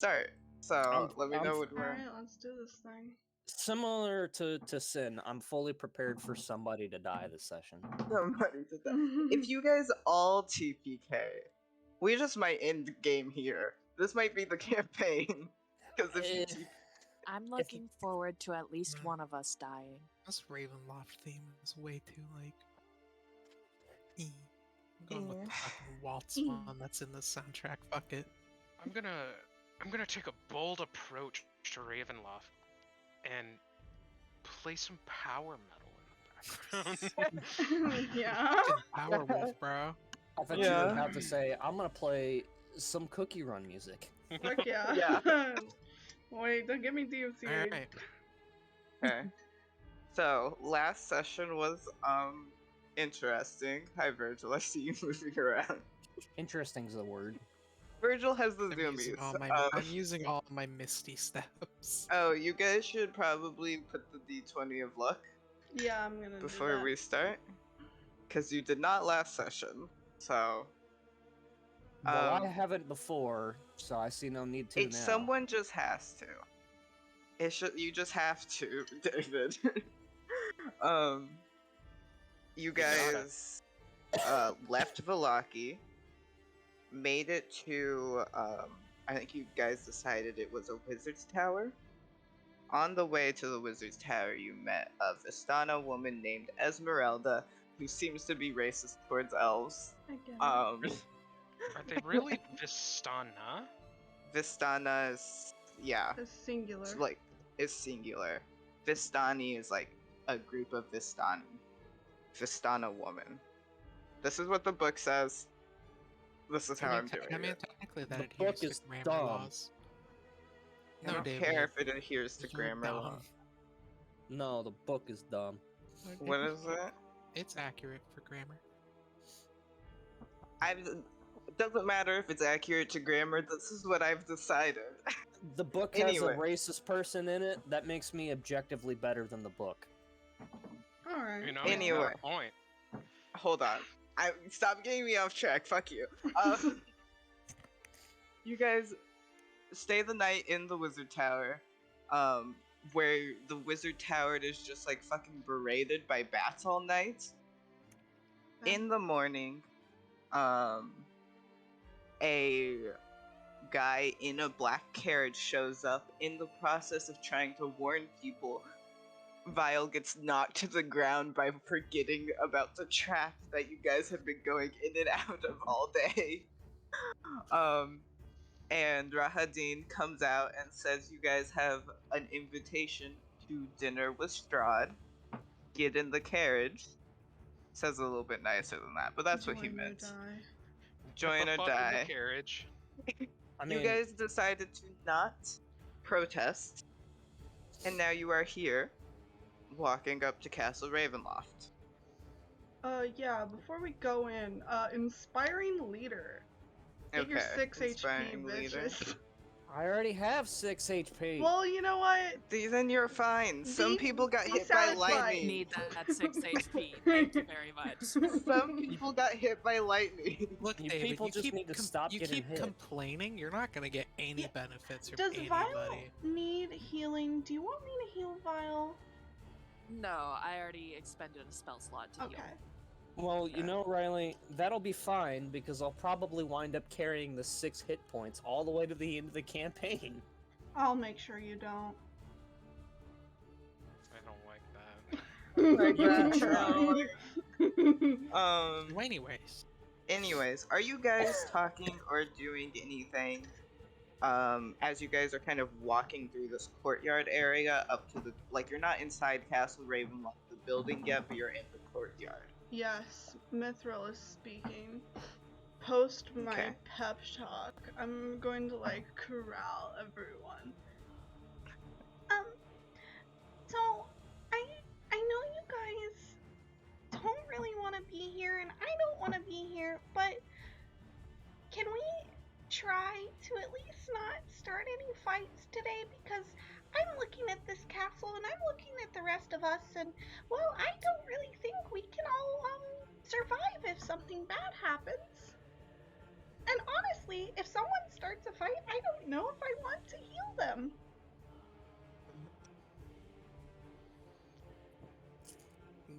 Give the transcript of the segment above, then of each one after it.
start. So let me know when we're. Alright, let's do this thing. Similar to Sin, I'm fully prepared for somebody to die this session. Somebody did that. If you guys all TPK, we just might end the game here. This might be the campaign. Because if you I'm looking forward to at least one of us dying. This Ravenloft theme is way too like. I'm going with the fucking waltz one that's in the soundtrack. Fuck it. I'm gonna take a bold approach to Ravenloft and play some power metal in the background. Yeah. Power Wolf, bro. I thought you would have to say, I'm gonna play some Cookie Run music. Fuck yeah. Yeah. Wait, don't get me DMC. Alright. Okay. So last session was interesting. Hi Virgil, I see you moving around. Interesting's the word. Virgil has the I'm using all my misty steps. Oh, you guys should probably put the D20 of luck Yeah, I'm gonna before do that. we start. Because you did not last session, so... Well, I haven't before, so I see no need to now. Someone just has to. You just have to, David. You guys left Vallaki, made it to, I think you guys decided it was a wizard's tower. On the way to the wizard's tower, you met a Vistana woman named Esmeralda, who seems to be racist towards elves. Again. Are they really Vistana? Vistana is, yeah. It's singular. It's like, it's singular. Vistani is like a group of Vistani. Vistana woman. This is what the book says. This is how I'm doing it. Technically The that book adheres is to grammar dumb. laws. I don't care if it adheres to You're grammar dumb. law. No, the book is dumb. What is it? It's accurate for grammar. It doesn't matter if it's accurate to grammar, this is what I've decided. The book has Anyway. a racist person in it. That makes me objectively better than the book. Alright. You know, Anyway. you got a point. Hold on. Stop getting me off track, fuck you. You guys stay the night in the wizard tower, where the wizard tower is just like fucking berated by bats all night. In the morning, a guy in a black carriage shows up. In the process of trying to warn people, Vile gets knocked to the ground by forgetting about the trap that you guys have been going in and out of all day. And Rahadin comes out and says you guys have an invitation to dinner with Strahd. Get in the carriage. Says a little bit nicer than that, but that's what he Join or meant. die. Join or Get the fuck in die. the carriage. I mean, You guys decided to not protest, and now you are here, walking up to Castle Ravenloft. Yeah, before we go in, inspiring leader. Get your 6 HP, inspiring leader. bitches. I already have 6 HP. Well, you know what? Then you're fine. Some Be- people got be hit by satisfied. lightning. Need that 6 HP. Thank you very much. Some people got hit by lightning. Look, You David, people you just keep need to stop you getting keep hit. complaining. You're not gonna get any Yeah. benefits from Does Vile anybody. need healing? Do you want me to heal Vile? No, I already expended a spell slot to heal. Okay. Well, you know, Riley, that'll be fine because I'll probably wind up carrying the 6 hit points all the way to the end of the campaign. I'll make sure you don't. I don't like that. You can try. Well, anyways, Are you guys talking or doing anything as you guys are kind of walking through this courtyard area up to the, like, you're not inside Castle Ravenloft, the building yet, but you're in the courtyard. Yes, Mithril is speaking. Post my Okay. pep talk, I'm going to like corral everyone. So I know you guys don't really want to be here, and I don't want to be here, but can we try to at least not start any fights today? Because I'm looking at this castle and I'm looking at the rest of us, and well, I don't really think we can all survive if something bad happens. And honestly, if someone starts a fight, I don't know if I want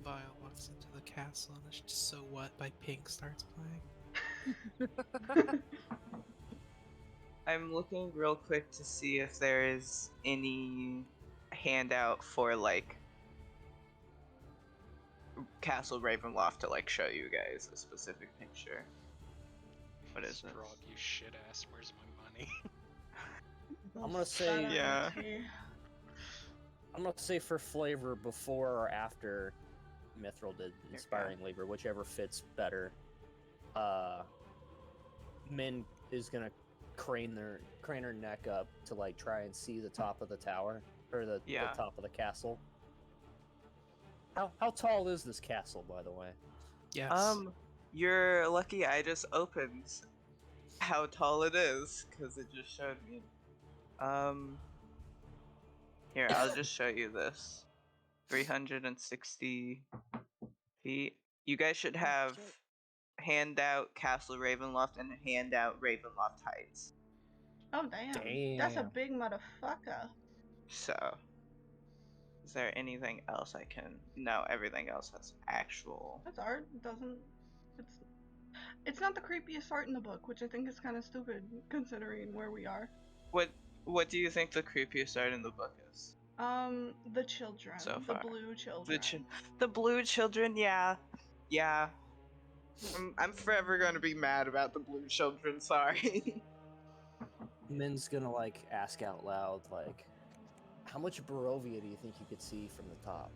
Vile walks into the castle and it's just So What by Pink starts playing. I'm looking real quick to see if there is any handout for like Castle Ravenloft to like show you guys a specific picture. What is it? Strahd, you shit ass. Where's my money? I'm gonna say- Yeah. I'm gonna say for flavor before or after Mithril did Inspiring Labor, whichever fits better. Min is gonna crane her neck up to like try and see the top of the tower or the top of the castle. How tall is this castle, by the way? Yes. Your lucky eye just opens how tall it is because it just showed me. Here, I'll just show you this. 360 feet. You guys should have handout Castle Ravenloft and handout Ravenloft Heights. Oh damn. That's a big motherfucker. So, is there anything else I can? No, everything else has actual. That's art. It's not the creepiest art in the book, which I think is kind of stupid considering where we are. What do you think the creepiest art in the book is? The children. So the far. blue children. The blue children, yeah. I'm forever gonna be mad about the blue children, sorry. Min's gonna like ask out loud, like, how much Barovia do you think you could see from the top?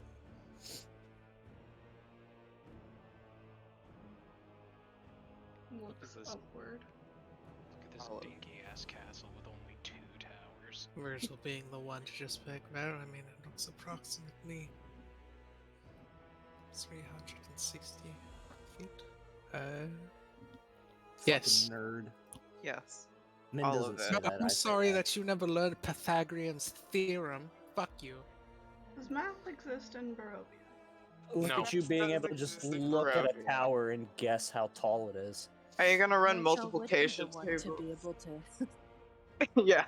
Looks this? upward. Look at this All of dinky ass castle with only 2 towers. Virgil being the one to just pick that, I mean, it looks approximately 360 feet. Yes. Fucking nerd. Yes. Min All doesn't of it. say No, that. I I'm say sorry that you never learned Pythagorean's theorem. Fuck you. Does math exist in Barovia? Look No. at you being able to Doesn't just exist in look at a Barovia. tower and guess how tall it is. Are you gonna run Virgil would be multiplication the one tables? to be able to. Yeah.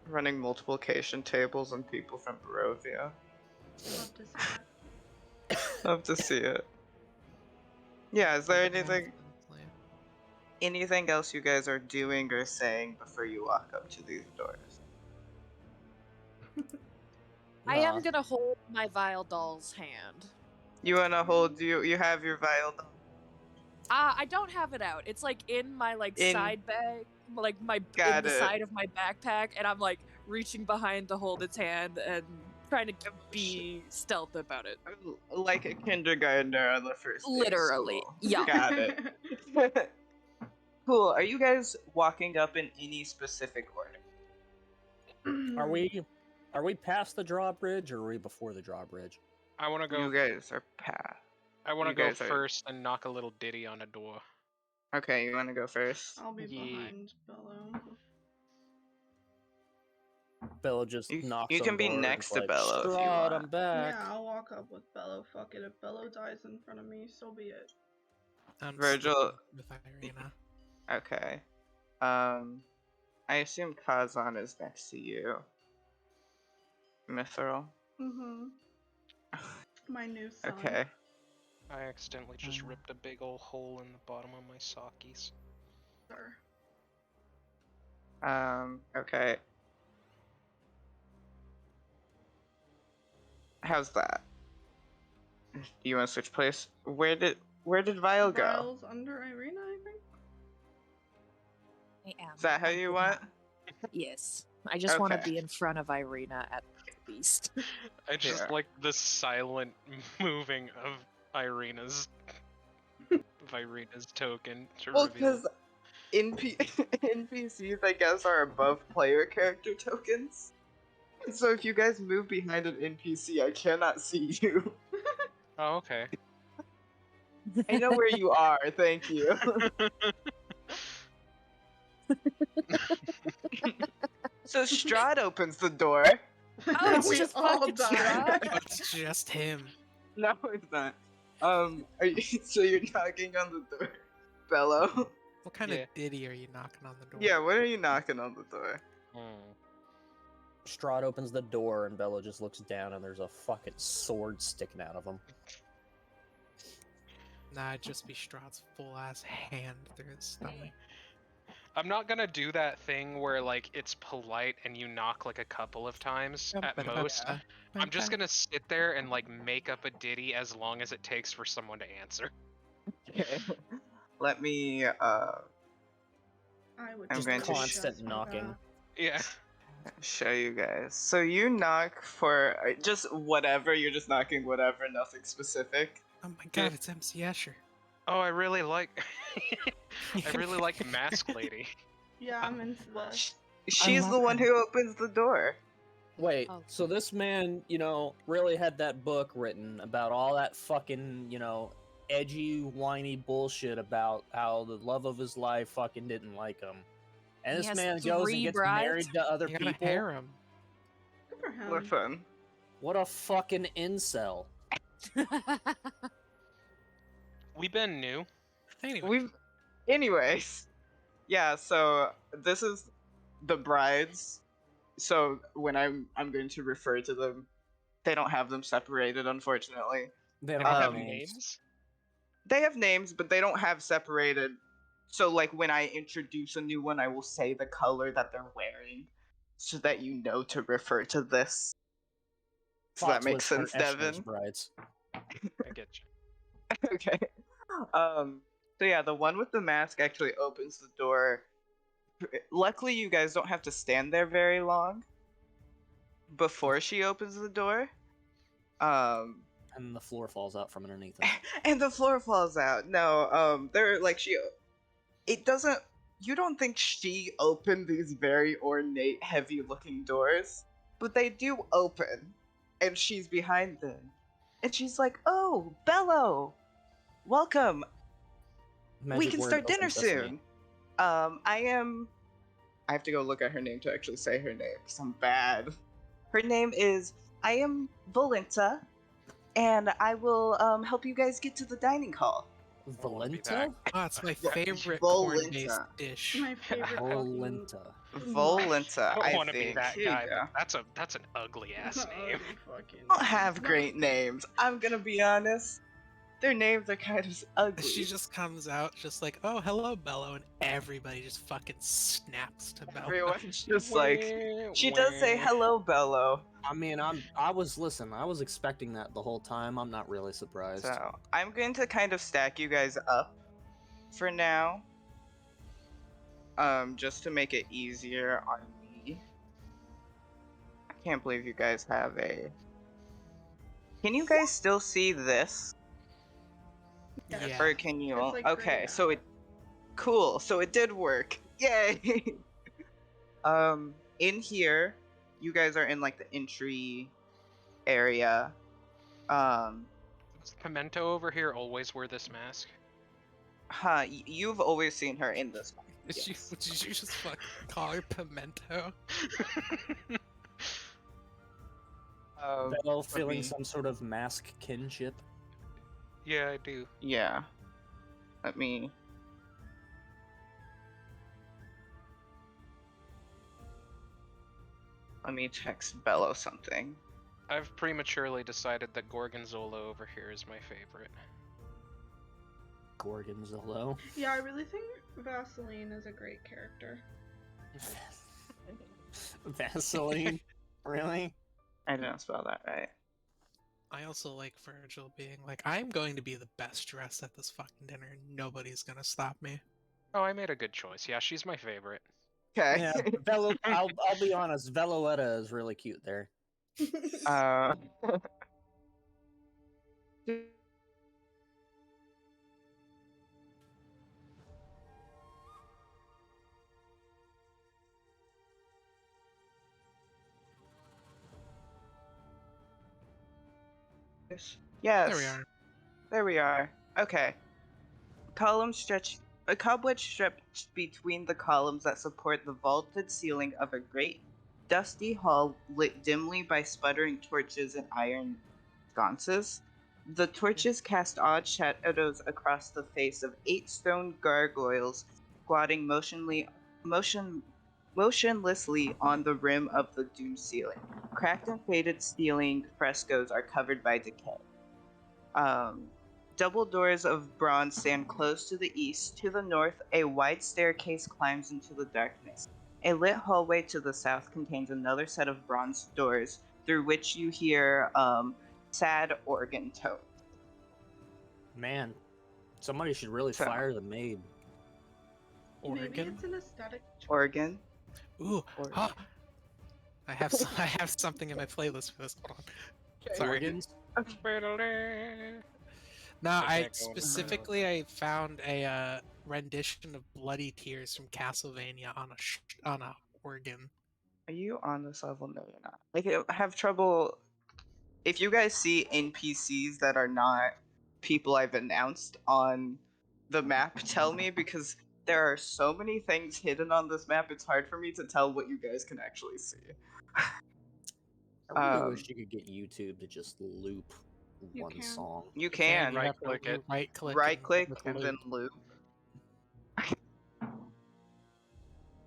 Running multiplication tables on people from Barovia. Love to see that. Love to see it. Yeah, is there anything else you guys are doing or saying before you walk up to these doors? I am gonna hold my Vile doll's hand. You wanna hold you have your vial doll? I don't have it out. It's like in my side bag, like Got in the it. side of my backpack, and I'm like reaching behind to hold its hand and trying to be stealth about it. Like a kindergartner on the first day of Literally, school. yeah. Got it. Cool. Are you guys walking up in any specific order? Are we past the drawbridge or are we before the drawbridge? I want to go. You guys are past. I want to you go guys are- first and knock a little ditty on a door. Okay, you wanna go first? I'll be Yeah. behind Bello. Bello just knocks you on can be door and next is to like, Bello if you Strahd, want. I'm back. Yeah, I'll walk up with Bello. Fuck it. If Bello dies in front of me, so be it. I'm Virgil- sticking with Irina. Okay. I assume Kazan is next to you. Mithril. Mm-hmm. My new son. Okay. I accidentally just ripped a big ol' hole in the bottom of my sockies. Sir. Okay. How's that? Do you want to switch place? Where did Vile go? Vile's under Irina, I think. I am. Is that how I you did want? not- Yes. I just want to Okay. be in front of Irina at least. I just Here. like the silent moving of Irina's token to Well, reveal. because NPCs, I guess, are above player character tokens. So if you guys move behind an NPC, I cannot see you. Oh, okay. I know where you are, thank you. So Strahd opens the door. Oh, it's we just all fucking died. Strahd? It's just him. No, it's not. So you're knocking on the door, Bello? What kind Yeah. of ditty are you knocking on the door? Yeah, what are you knocking on the door? Strahd opens the door and Bella just looks down and there's a fucking sword sticking out of him. Nah, it'd just be Strahd's full ass hand through his stomach. I'm not gonna do that thing where like it's polite and you knock like a couple of times at most. Yeah. I'm just gonna sit there and like make up a ditty as long as it takes for someone to answer. Okay. Let me I would I'm Just going to constant knocking. Yeah. show you guys. So you knock for just whatever. You're just knocking whatever, nothing specific. Oh my god, it's MC Escher. Oh, I really like Mask Lady. Yeah, I'm into this. She's love the one her. who opens the door. Wait, Oh. so this man, really had that book written about all that fucking, edgy, whiny bullshit about how the love of his life fucking didn't like him. And He this has man goes 3 and gets brides? married to other You gotta people. harem. Good for him. Listen, What a fucking incel. We been new. Anyway, anyways, yeah. So this is the brides. So when I'm going to refer to them, they don't have them separated, unfortunately. They They don't don't have have names. names. They have names, but they don't have separated. So like when I introduce a new one, I will say the color that they're wearing, so that you know to refer to this. Does that make Foxwoods for sense, Eschner's Devin? brides. I get you. Okay. So yeah, the one with the mask actually opens the door. Luckily, you guys don't have to stand there very long before she opens the door. And the floor falls out from underneath him. And the floor falls out. No, they're like it doesn't. You don't think she opened these very ornate, heavy-looking doors, but they do open, and she's behind them, and she's like, "Oh, Bello, welcome. We Magic can word, start open dinner sesame. soon." I have to go look at her name to actually say her name because I'm bad. Her name is I am Volenta, and I will help you guys get to the dining hall. I wanna be that. Volenta? oh, it's my Yeah, favorite Volenta. corn-based dish. My favorite fucking Volenta. Volenta, I I don't want to be think. that Here you guy. go. But that's an ugly ass name. Fucking. Don't have great names. I'm gonna be honest. Their names are kind of ugly. She just comes out just like, oh, hello, Bello, and everybody just fucking snaps to Bello. Everyone's just like, she does say hello, Bello. I mean, I was expecting that the whole time. I'm not really surprised. So I'm going to kind of stack you guys up for now. Just to make it easier on me. I can't believe you guys have a. Can you guys still see this? Yeah. Or can you? It's, like, Okay, grayed so out. it. Cool. So it did work. Yay. In here, you guys are in like the entry area. Does Pimento over here always wear this mask? You've always seen her in this one. Did Yes. you just fucking call her Pimento? Bello feeling me- some sort of mask kinship. Yeah, I do. Yeah. Let me. Let me text Bello something. I've prematurely decided that Gorgonzola over here is my favorite. Gorgonzolo. Yeah, I really think Vaseline is a great character. Vaseline? Really? I didn't spell that right. I also like Virgil being like, I'm going to be the best dressed at this fucking dinner, and nobody's gonna stop me. Oh, I made a good choice. Yeah, she's my favorite. Okay. Yeah, Velo. I'll be honest. Veloetta is really cute there. uh. Yes. There we are. There we are. Okay. A cobweb stretched between the columns that support the vaulted ceiling of a great, dusty hall lit dimly by sputtering torches and iron sconces. The torches cast odd shadows across the face of 8 stone gargoyles squatting motionlessly motionlessly on the rim of the dune ceiling. Cracked and faded ceiling frescoes are covered by decay. Double doors of bronze stand close to the east. To the north, a wide staircase climbs into the darkness. A lit hallway to the south contains another set of bronze doors through which you hear sad organ tones. Man, somebody should really So- fire the maid. Maybe Oregon. it's an aesthetic choice. Organ. Ooh, Oregon. huh. I have I have something in my playlist for this. Hold on. Sorry. Organs? No, I Go on. specifically I found a rendition of Bloody Tears from Castlevania on a organ. Are you on this level? No, you're not. Like, I have trouble. If you guys see NPCs that are not people I've announced on the map, tell me, because there are so many things hidden on this map, it's hard for me to tell what you guys can actually see. I really Um, wish you could get YouTube to just loop You one can. song. You can. You have to right-click it. Right click and then loop.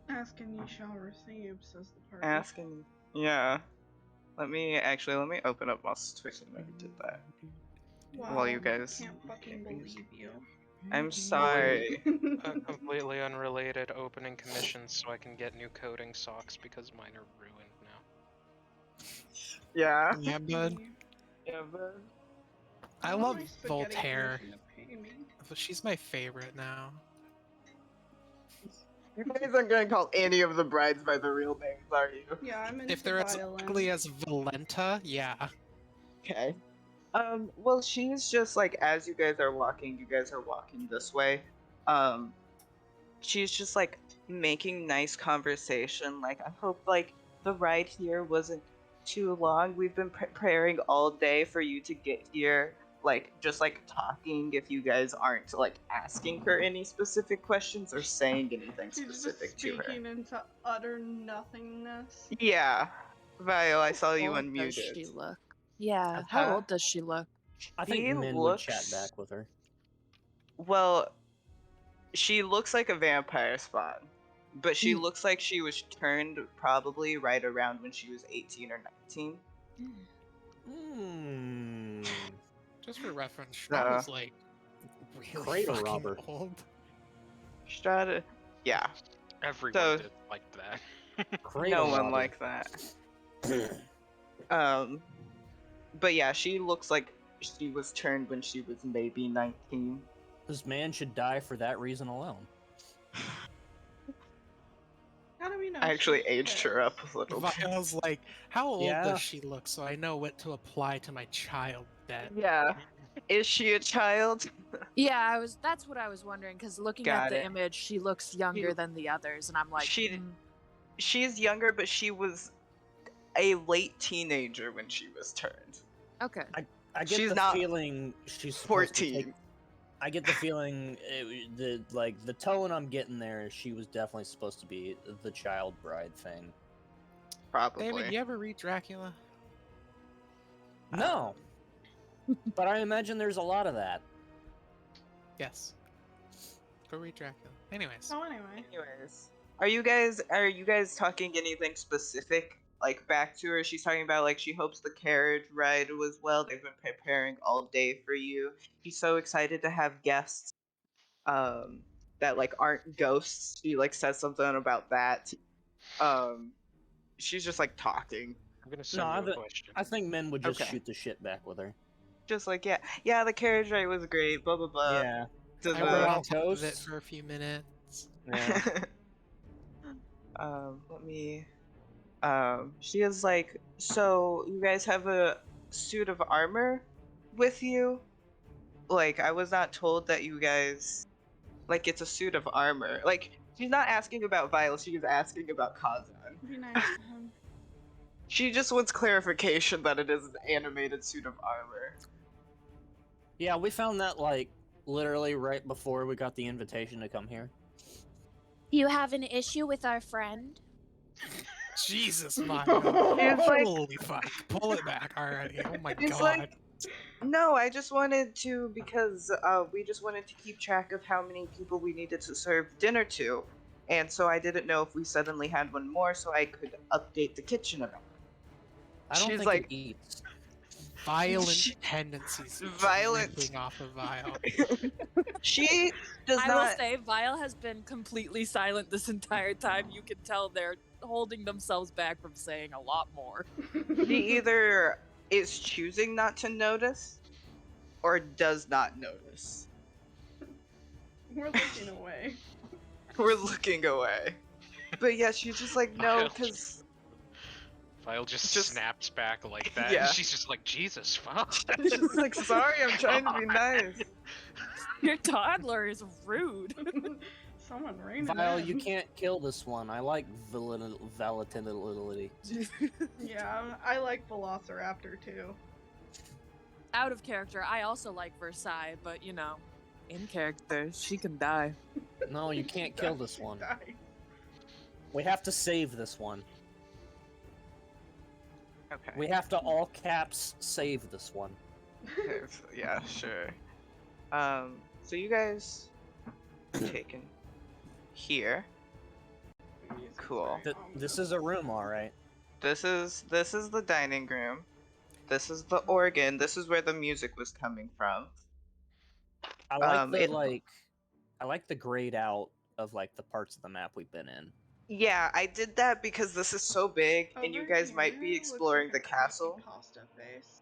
Ask and you shall receive, says the party. Asking. Yeah. Let me open up my Twitch and I did that. Wow, while you guys- can't fucking believe you. I'm sorry. Completely unrelated opening commissions so I can get new coding socks because mine are ruined now. Yeah. Yeah, bud. Yeah, but I want love my spaghetti Voltaire. person to pay me. She's my favorite now. you guys aren't gonna call any of the brides by the real names, are you? Yeah, I'm into If they're as violin. ugly as Valenta, yeah. Okay. Well, she's just like, as you guys are walking this way. She's just like making nice conversation. Like, I hope like the ride here wasn't too long. We've been preparing all day for you to get here. Like, just like talking. If you guys aren't like asking her any specific questions or saying anything She's just specific to her. speaking into utter nothingness. Yeah. Vile, I saw you How old does she unmuted. look? Yeah, Huh? how old does she look? I think She Min would chat looks- back with her. Well, she looks like a vampire spawn, but she looks like she was turned probably right around when she was 18 or 19. Hmm. Just for reference, Strahd Uh, is like really Cradle fucking robber. old. Strahd, yeah, Everyone So- did like that. Cradle no one robber. like that. But yeah, she looks like she was turned when she was maybe 19. This man should die for that reason alone. How do we know? I actually she's aged her up a little bit. Vile's like, how old Yeah. does she look so I know what to apply to my child that Yeah, is she a child? Yeah, that's what I was wondering because looking Got at the it. image, she looks younger than the others, and I'm like, She- "Mm, She's younger, but she was a late teenager when she was turned. okay. I get She's the not feeling she's supposed to 14. take- I get the feeling the tone I'm getting there is she was definitely supposed to be the child bride thing. Probably. David, you ever read Dracula? No, but I imagine there's a lot of that. Yes. Go read Dracula. Anyways. So anyway, Anyways, are you guys talking anything specific like back to her? She's talking about like she hopes the carriage ride was well. They've been preparing all day for you. She's so excited to have guests that like aren't ghosts. She like says something about that. She's just like talking. I'm gonna send you a question. I think Min would just Okay. shoot the shit back with her. Just like, yeah, the carriage ride was great, blah blah blah. Yeah. To I the- rode Well, on top of it toast. for a few minutes. Yeah. Let me. She is like, so you guys have a suit of armor with you? Like, I was not told that you guys. Like, it's a suit of armor. Like, she's not asking about Vile, she is asking about Kazan. it'd be nice to him. She just wants clarification that it is an animated suit of armor. Yeah, we found that like literally right before we got the invitation to come here. You have an issue with our friend? Jesus, Mario. It's like- Holy fuck. Pull it back already. Oh my It's god. like- No, I just wanted to, because we just wanted to keep track of how many people we needed to serve dinner to. And so I didn't know if we suddenly had one more, so I could update the kitchen about it. I don't She's think like, it eats. Violent tendencies Violent. dripping off of Vile. She does I not. will say, Vile has been completely silent this entire time. You can tell they're holding themselves back from saying a lot more. She either is choosing not to notice or does not notice. We're looking away. We're looking away. But yeah, she's just like, no, Vile because. Vile just Just- snaps back like that, Yeah. and she's just like, Jesus, fuck. She's like, sorry, I'm trying to be nice. Your toddler is rude. Someone rein it Vile, in. you can't kill this one. I like volatility. Yeah, I like Velociraptor too. Out of character, I also like Versailles, but you know, in character, she can die. No, you can't kill this She one. died. We have to save this one. Okay. We have to all caps save this one. Yeah, sure. So you guys taken here. Music's Cool. very This is a room, all right. This is the dining room. This is the organ. This is where the music was coming from. I like it- I like the grayed out of like the parts of the map we've been in. Yeah, I did that because this is so big, and you Over guys might be here looks exploring like the a creepy castle. Pasta face.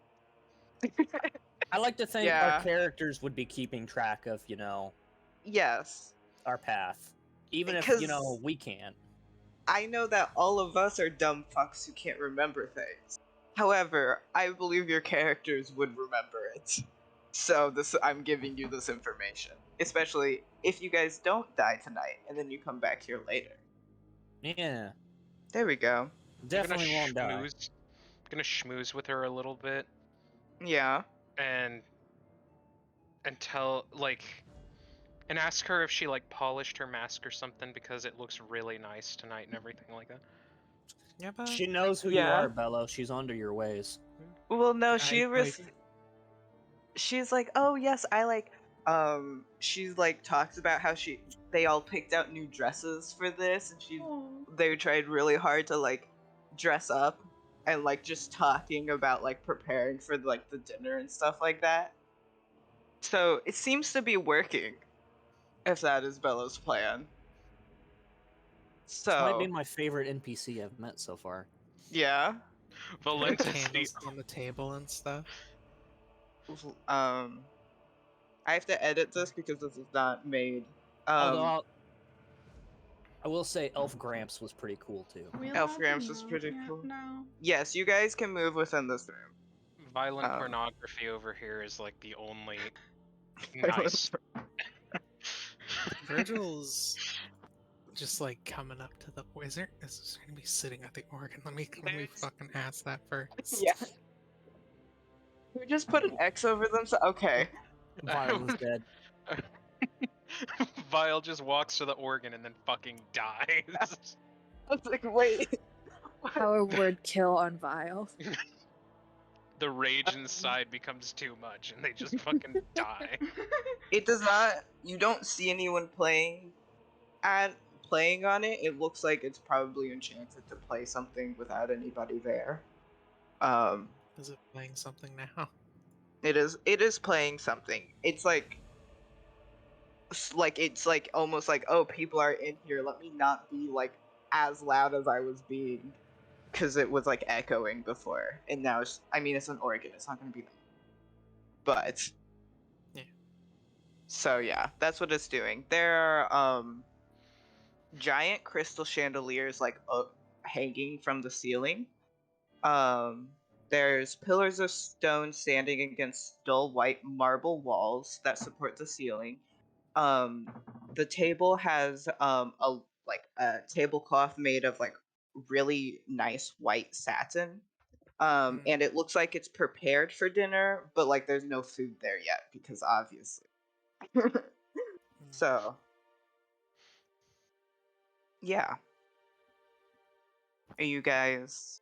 I like to think Yeah. our characters would be keeping track of, you know, Yes, our path, even if you know Because- we can't. I know that all of us are dumb fucks who can't remember things. However, I believe your characters would remember it. So I'm giving you this information, especially if you guys don't die tonight and then you come back here later. Yeah, There we go. definitely won't die. Gonna schmooze with her a little bit Yeah. and tell and ask her if she like polished her mask or something because it looks really nice tonight and everything like that. Yeah, but She knows who you Yeah. are, Bello. She's under your ways. Well, no, I- she's like, oh yes, I like. She's like talks about how they all picked out new dresses for this, and Oh. they tried really hard to like dress up, and like just talking about like preparing for like the dinner and stuff like that. So it seems to be working, if that is Bella's plan. This might be So my favorite NPC I've met so far. yeah, Valenta's the candles on the table and stuff. I have to edit this because this is not made. Although I will say Elf Gramps was pretty cool too. We Elf allowed to Gramps was move pretty yet? cool. No. Yes, you guys can move within this room. Violent Um, pornography over here is like the only nice. Virgil's just like coming up to the wizard. Is this gonna be sitting at the organ? Let me There's- fucking ask that first. Yeah. We just put an X over them. So okay. Vile is dead. Vile just walks to the organ and then fucking dies. I was like, wait. Our word kill on Vile. The rage inside becomes too much and they just fucking die. It does not. You don't see anyone playing on it. It looks like it's probably enchanted to play something without anybody there. Is it playing something now? It is playing something. It's like it's like almost like, oh, people are in here. Let me not be like as loud as I was being, because it was like echoing before, and now it's. I mean, it's an organ. It's not gonna be. But. Yeah. So yeah, that's what it's doing. There are giant crystal chandeliers like hanging from the ceiling. There's pillars of stone standing against dull white marble walls that support the ceiling. The table has a tablecloth made of like really nice white satin. And it looks like it's prepared for dinner, but like there's no food there yet because obviously. So, yeah. Are you guys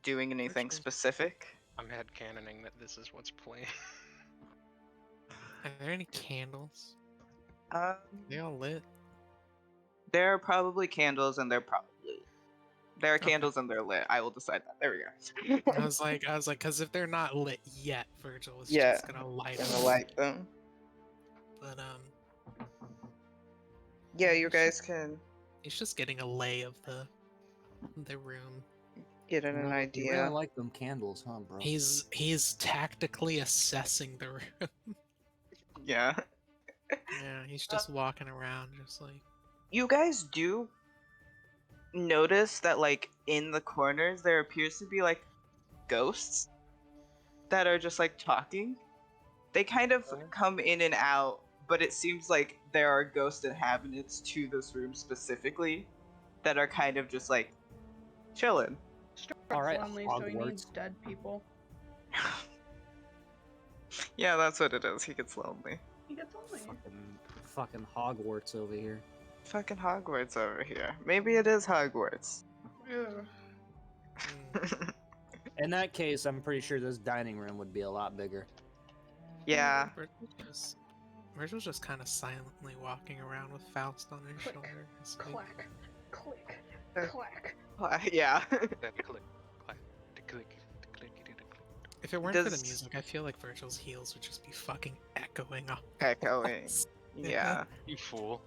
doing anything Virtual- specific? I'm headcanoning that this is what's playing. Are there any candles? Um, They all lit. There are probably candles, and there are Okay. candles and they're lit. I will decide that. There we go. I was like, because if they're not lit yet, Virgil is Yeah, just gonna light Gonna them. light them. But Yeah, you he's guys just- can he's just getting a lay of the room. get an You really idea. like them candles, huh, bro? He's tactically assessing the room. Yeah. Yeah, he's just walking around, just like. You guys do notice that, like, in the corners there appears to be like ghosts that are just like talking. They kind of come in and out, but it seems like there are ghost inhabitants to this room specifically that are kind of just like chilling. All right, Lonely, so he needs Hogwarts. dead people. Yeah, that's what it is. He gets lonely. He gets lonely. Fucking Hogwarts over here. Fucking Hogwarts over here. Maybe it is Hogwarts. Ugh. In that case, I'm pretty sure this dining room would be a lot bigger. Yeah. Virgil's just kind of silently walking around with Faust on his Click, shoulder. It's like- Clack, click, clack. Yeah. That click, clack, the click, the click, the click. If it weren't for the Does- music, I feel like Virgil's heels would just be fucking echoing off. Echoing. Yeah. You fool.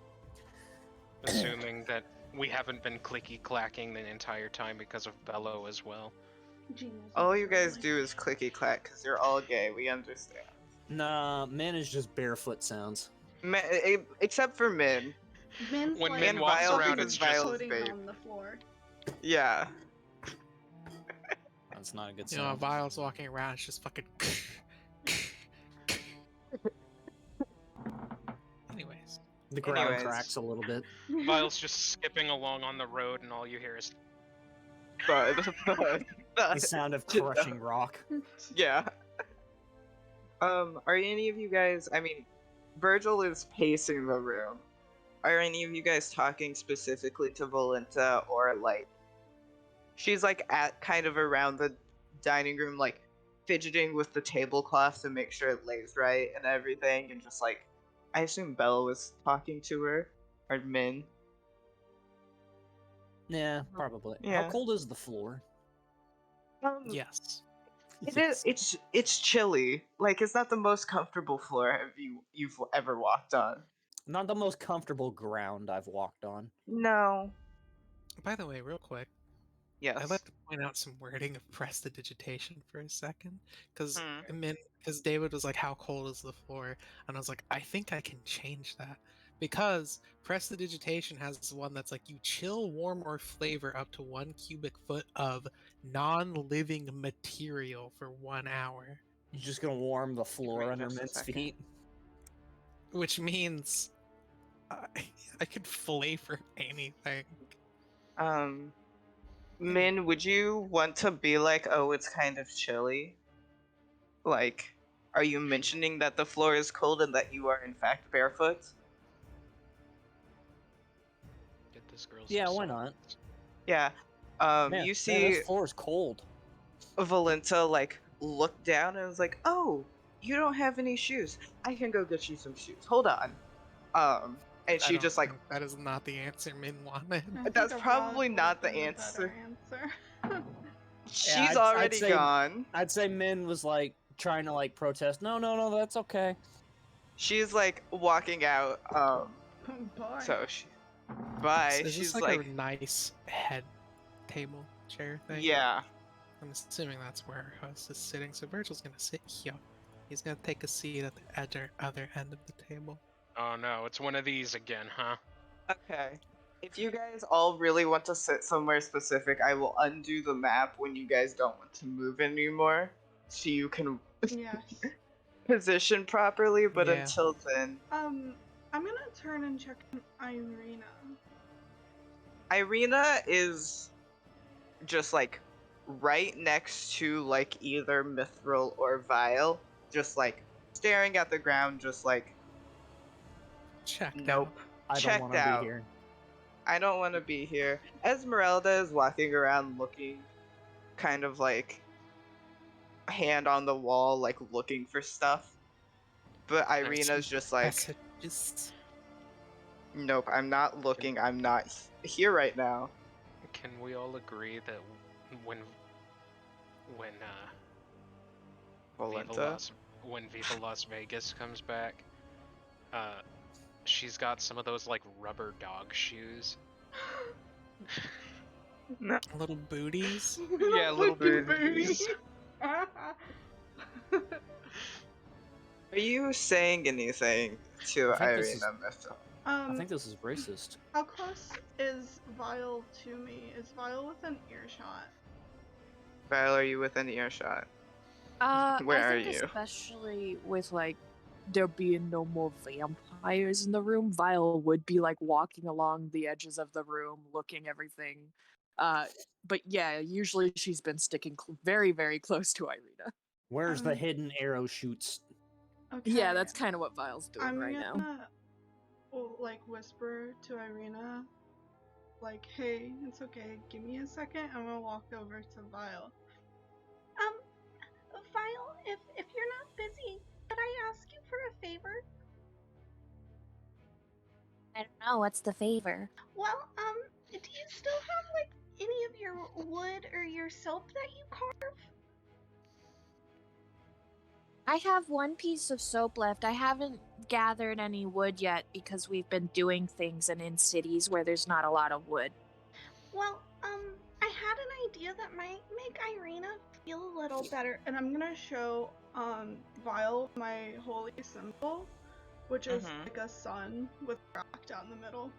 Assuming that we haven't been clicky clacking the entire time because of Bello as well. Genius. All you guys do is clicky clack because you're all gay. We understand. Nah, man is just barefoot sounds. Except for Min. Min's When like, Min walks Vile around, because it's just Vile's pudding babe. on the floor. Yeah. That's not a good You know, sound. Vile's walking around, it's just fucking. Anyways, The ground Anyways. cracks a little bit. Vile's just skipping along on the road, and all you hear is But The sound of crushing rock. yeah. Are any of you guys? I mean, Virgil is pacing the room. Are any of you guys talking specifically to Valinta, or like, she's like at kind of around the dining room, like fidgeting with the tablecloth to make sure it lays right and everything, and just like, I assume Bella was talking to her, or Min. Yeah, probably. Yeah. How cold is the floor? yes. It is. It's chilly. Like, it's not the most comfortable floor you've ever walked on. Not the most comfortable ground I've walked on. No. By the way, real quick, Yes. I'd like to point out some wording of prestidigitation for a second, because Hmm. David was like, "How cold is the floor?" And I was like, "I think I can change that." Because prestidigitation has one that's like you chill, warm, or flavor up to 1 cubic foot of non-living material for 1 hour. You're just gonna warm the floor me under just a Mint's second. feet. Which means I could flavor anything. Min, would you want to be like, oh, it's kind of chilly? Like, are you mentioning that the floor is cold and that you are in fact barefoot? get this girl. Yeah, some why salt. not? Yeah. Man, You man, see this floor is cold. Valinta like look down and was like, oh, you don't have any shoes. I can go get you some shoes. Hold on. And I she don't just like, think that is not the answer Min wanted. I think That's a rug probably would not have the been answer. better answer. she's I'd already say- gone. I'd say Min was like trying to like protest. No, that's okay. She's like walking out. Bye. So she, bye. Is She's this like, a nice head table chair thing? yeah. I'm assuming that's where our host is sitting, so Virgil's gonna sit here. He's gonna take a seat at the other end of the table. Oh no, it's one of these again, huh? Okay. If you guys all really want to sit somewhere specific, I will undo the map when you guys don't want to move anymore, so you can Yes. position properly. But Yeah. until then, I'm gonna turn and check Irina. Irina is just like right next to like either Mithril or Vile, just like staring at the ground, just like, Check. nope. I don't Checked want to out. be here. I don't want to be here. Esmeralda is walking around looking kind of like hand on the wall, like looking for stuff. But Irina's just like, Messages. Nope, I'm not looking. I'm not here right now. Can we all agree that when Volenta? when Viva Las Vegas comes back, she's got some of those like rubber dog shoes. No. Little booties. Yeah, little booties. booties. Are you saying anything to I think this is- Irina, Mr.? I think this is racist. How close is Vile to me? Is Vile within earshot? Val, are you within earshot? Where I are think you? especially with like there being no more vampires in the room, Vile would be like walking along the edges of the room, looking everything. But yeah, usually she's been sticking very, very close to Irina. Where's the hidden arrow shoots? Okay. Yeah, that's kind of what Vile's doing I'm right gonna now. like whisper to Irina, like, "Hey, it's okay. Give me a second. I'm gonna walk over to Vile." Vile, if you're not busy, could I ask you for a favor? I don't know. What's the favor? Well, do you still have like any of your wood or your soap that you carve? I have one piece of soap left. I haven't gathered any wood yet because we've been doing things and in cities where there's not a lot of wood. Well, I had an idea that might make Irina feel a little better, and I'm gonna show Vile my holy symbol, which is like a sun with a rock down the middle.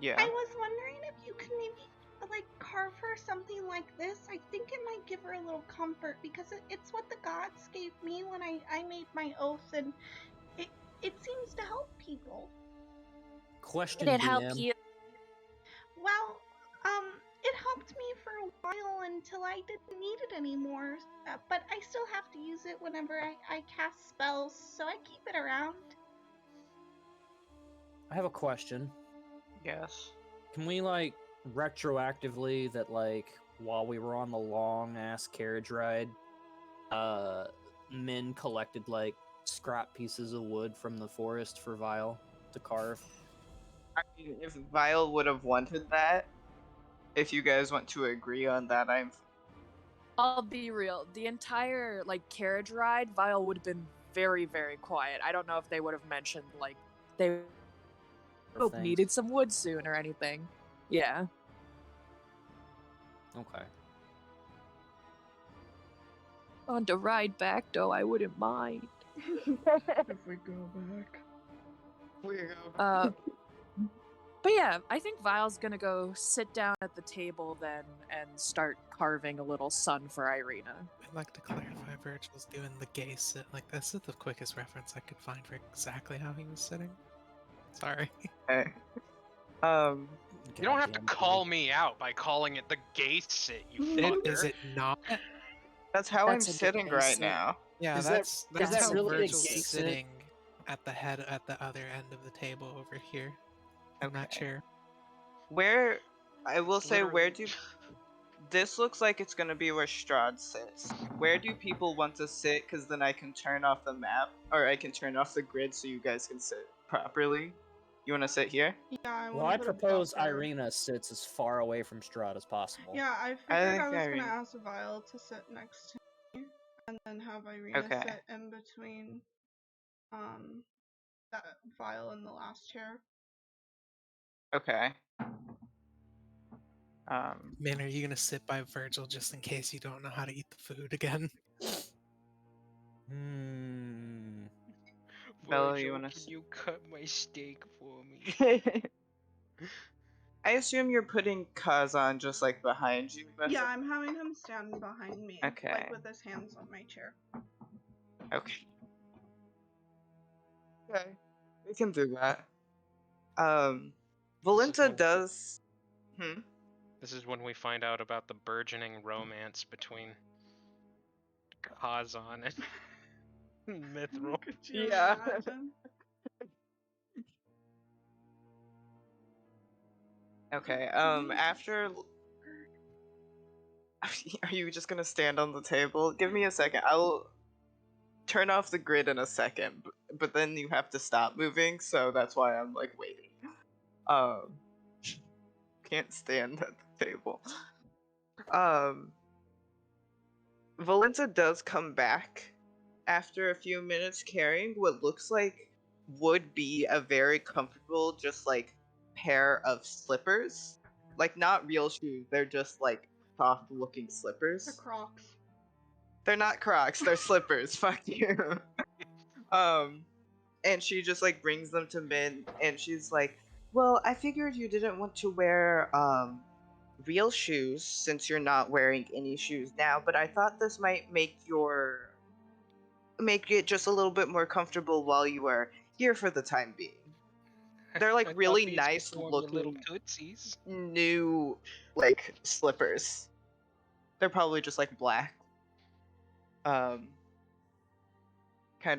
I was wondering if you could maybe like carve her something like this. I think it might give her a little comfort because it's what the gods gave me when I made my oath, and it seems to help people. Question, Did it help DM. you? Well, it helped me for a while until I didn't need it anymore, but I still have to use it whenever I cast spells, so I keep it around. I have a question. Yes. Can we like retroactively that like while we were on the long ass carriage ride, Min collected like scrap pieces of wood from the forest for Vile to carve? I mean, if Vile would have wanted that, if you guys want to agree on that, I'll be real. The entire like carriage ride, Vile would have been very, very quiet. I don't know if they would have mentioned like they Things. needed some wood soon or anything. Yeah. Okay. On the ride back though, I wouldn't mind. If we go back. But yeah, I think Vile's gonna go sit down at the table then and start carving a little sun for Irina. I'd like to clarify Virgil's doing the gay sit. Like, this is the quickest reference I could find for exactly how he was sitting. Sorry. Okay. You don't have to call me out by calling it the gay sit, you fucker. Is it not? That's how That's I'm a sitting gay right sit. now. Yeah, Is that's that how really a Virgil's gay sit? sitting at the other end of the table over here. In that Okay. chair. Where, I will say, where Literally. do... This looks like it's gonna be where Strahd sits. Where do people want to sit? Because then I can turn off the map, or I can turn off the grid so you guys can sit properly. You want to sit here? Yeah, Well, I put a propose buffer. Irina sits as far away from Strahd as possible. Yeah, I I figured think I was Irina- gonna ask Vile to sit next to me, and then have Irina Okay. sit in between, that Vile in the last chair. Okay. Man, are you gonna sit by Virgil just in case you don't know how to eat the food again? Bella, you Virgil, wanna can you cut my steak for me? I assume you're putting Kazan just like behind you. But... Yeah, I'm having him stand behind me, Okay. like with his hands on my chair. Okay. Okay. We can do that. Volenta does. This is when we find out about the burgeoning romance between Kazan and Mithril. Could you Yeah. imagine? Okay. After. Are you just gonna stand on the table? Give me a second. I'll turn off the grid in a second, but then you have to stop moving, so that's why I'm like waiting. Um, can't stand at the table. Um, Valenza does come back after a few minutes carrying what looks like would be a very comfortable, just like pair of slippers. Like not real shoes, they're just like soft looking The slippers. Crocs. They're not Crocs, they're slippers. Fuck you. And she just like brings them to Min and she's like, well, I figured you didn't want to wear real shoes since you're not wearing any shoes now, but I thought this might make it just a little bit more comfortable while you are here for the time being. They're I like thought really these nice were your little looking tootsies. new like slippers. They're probably just like black. Kind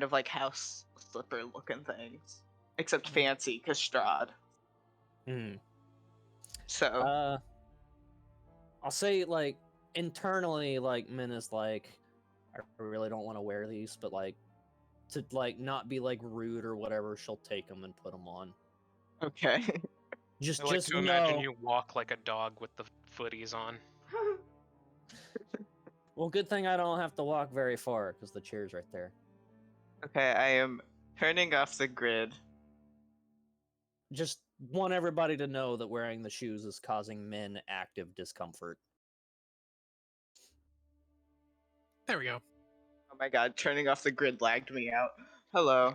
of like house slipper looking things. Except fancy, cause Strahd. So I'll say like internally, like Min is like, I really don't want to wear these, but like to like not be like rude or whatever, she'll take them and put them on. okay. Just I like just to imagine know. you walk like a dog with the footies on. Well, good thing I don't have to walk very far because the chair's right there. Okay, I am turning off the grid. Just want everybody to know that wearing the shoes is causing Min active discomfort. There we go. Oh my god, turning off the grid lagged me out. Hello.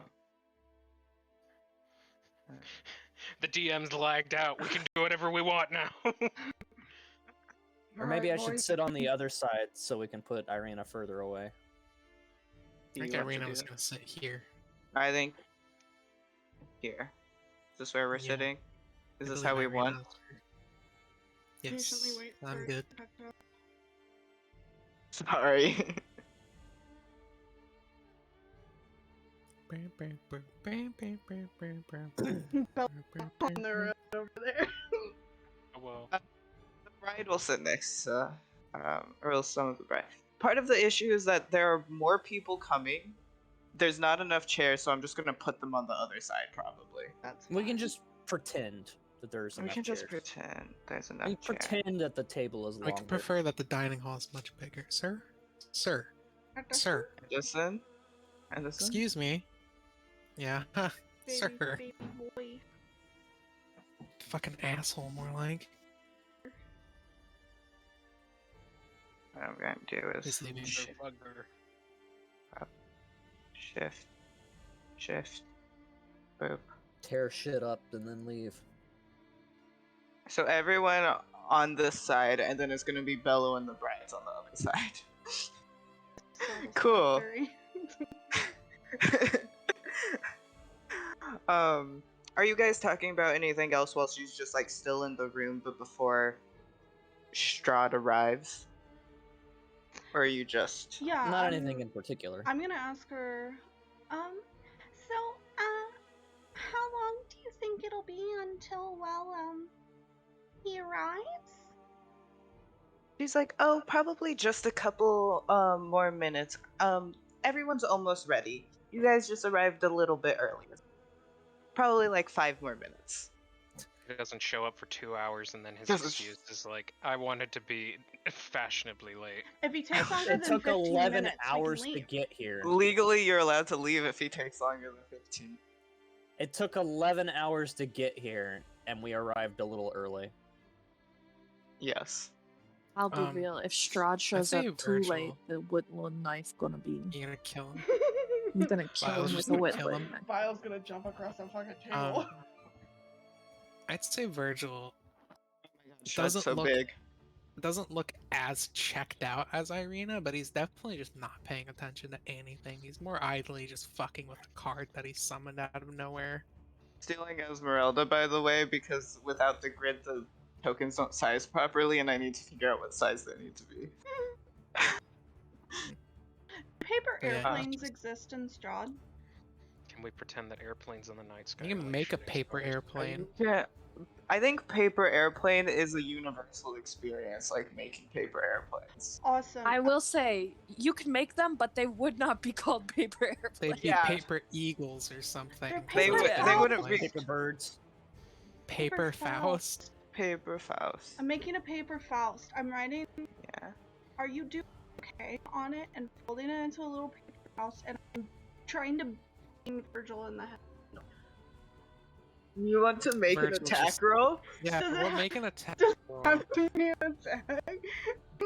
The DM's lagged out. We can do whatever we want now. Or maybe I Alright, should boys. sit on the other side so we can put Irina further away. I think Irina was gonna sit here. I think here. Is this where we're Yeah. sitting? Is I this believe how we Irina won? is here. Yes, Patiently wait for I'm it good. to catch up. Sorry. On the road over there. Oh, well. The bride will sit next to, or else some of the bride. Part of the issue is that there are more people coming. There's not enough chairs, so I'm just gonna put them on the other side, probably. That's We can fine. just pretend that there's We enough can just chairs. pretend there's We enough chairs. pretend that the table is I longer. could prefer that the dining hall is much bigger. Sir? Sir? Anderson? Sir? Anderson? Anderson? Excuse me? Yeah, Baby, sir. baby boy. Fucking asshole, more like. What I'm gonna do is Please leave me. shift, boop. Tear shit up and then leave. So everyone on this side, and then it's gonna be Bello and the brides on the other side. Cool. Are you guys talking about anything else while she's just like still in the room, but before Strahd arrives? Or are you just? Yeah. Not anything in particular. I'm gonna ask her. How long do you think it'll be until he arrives? She's like, oh, probably just a couple more minutes. Everyone's almost ready. You guys just arrived a little bit earlier. Probably like 5 more minutes. He doesn't show up for 2 hours, and then his Doesn't- excuse is like, I wanted to be fashionably late. If he takes longer It than took 15 11 minutes, hours we to can leave. get here. Legally, you're allowed to leave if he takes longer than 15. It took 11 hours to get here, and we arrived a little early. Yes. I'll be real. If Strahd shows say up too Virgil. late, the Whitland knife gonna be. You gonna kill him? I'm gonna kill Vile's him just with a gonna kill Whitland him. knife. Vile's gonna jump across the fucking table. I'd say Virgil Doesn't Doesn't so look- big. doesn't look as checked out as Irina, but he's definitely just not paying attention to anything. He's more idly just fucking with the card that he summoned out of nowhere. Stealing Esmeralda, by the way, because without the grid, the tokens don't size properly, and I need to figure out what size they need to be. Paper Yeah. airplanes exist in Strahd. Can we pretend that airplanes in the night sky? You are can like make a shooting paper stars? airplane. Yeah, I think paper airplane is a universal experience, like making paper airplanes. Awesome. I will say you can make them, but they would not be called paper airplanes. They'd be Yeah. paper eagles or something. They're They paper would- they wouldn't airplanes. be- Paper birds. Paper Faust. Paper Faust. I'm making a paper Faust. I'm writing. Yeah. Are you doing okay on it and folding it into a little paper Faust? And I'm trying to bang Virgil in the head. You want to make an Virgil attack just- roll? Yeah, Does it we'll ha- make an attack does roll. Have to be an attack.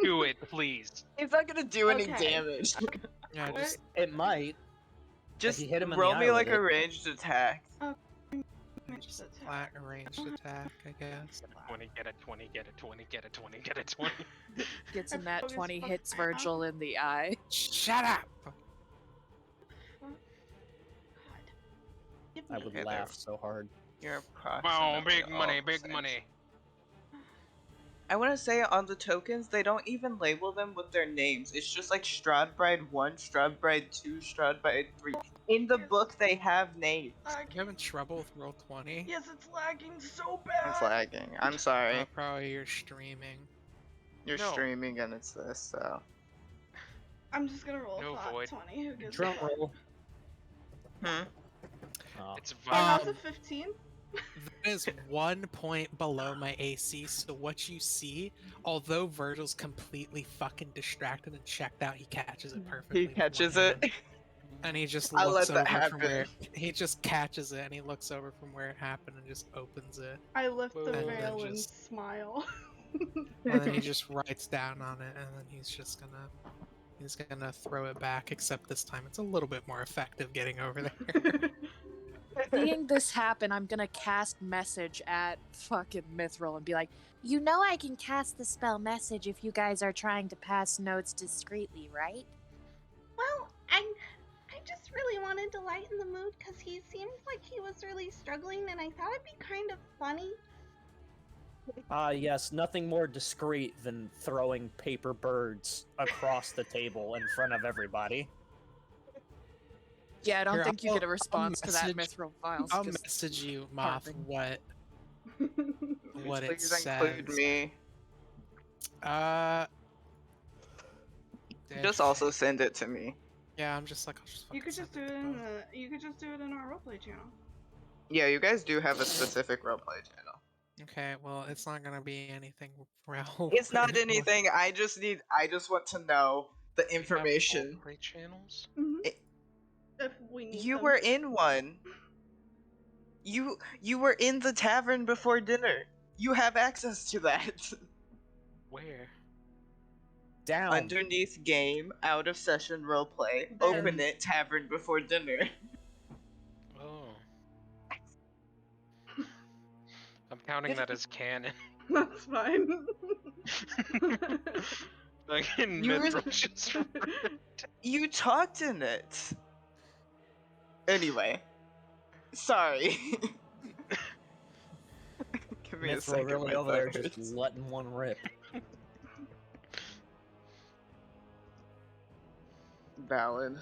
Do it, please. It's not gonna do any Okay. damage. Yeah, What? just It might. Just you hit him in the roll eye me with like a it. ranged attack. just a flat ranged attack, I guess. 20, get a 20, get a 20, get a 20, get a 20. Gets in I that focus 20, on hits that. Virgil in the eye. Shut up! God. Give I me. would Okay, there. laugh so hard. You're Wow, approximately big money, all big same. money. I want to say on the tokens, they don't even label them with their names. It's just like Strahd Bride 1, Strahd Bride 2, Strahd Bride 3. In the book, they have names. You having trouble with roll 20? Yes, it's lagging so bad. It's lagging. I'm sorry. Probably you're streaming. You're No. streaming and it's this, so. I'm just gonna roll No a flat void. 20. Who gives a Drum fuck? roll. Hmm. Oh. It's Oh, that's vital. a 15. That is 1 point below my AC, so what you see, although Virgil's completely fucking distracted and checked out, he catches it perfectly. He with catches one it. hand. And he just I'll looks let that over from where happen. he just catches it and he looks over from where it happened and just opens it. I lift the Whoa. veil and Just- smile. And then he just writes down on it and then he's gonna throw it back, except this time it's a little bit more effective getting over there. Seeing this happen, I'm gonna cast message at fucking Mithril and be like, You know I can cast the spell message if you guys are trying to pass notes discreetly, right? Well, I just really wanted to lighten the mood because he seemed like he was really struggling, and I thought it'd be kind of funny. Yes, nothing more discreet than throwing paper birds across the table in front of everybody. yeah, I don't Here, think you I'll- get a response to that message- Mithril files. I'll just message you, Moth, carving. what it Please says. include me. Uh, Just also send it to me. Yeah, I'm just like, I'll just You could fucking just do send it to in both. you could just do it in our roleplay channel. Yeah, you guys do have a specific roleplay channel. Okay, well, it's not gonna be anything real. It's not anything. I just want to know the We have information. roleplay channels? If we need You them. were in one. You were in the tavern before dinner. You have access to that. Where? Down. Underneath game, out of session roleplay. There. Open it, tavern before dinner. Oh. I'm counting that as canon. That's fine. Like in You were- Mithril just You talked in it. Anyway. Sorry. Give me a Mithril second. really my over there throat just hurts. letting one rip. Valid.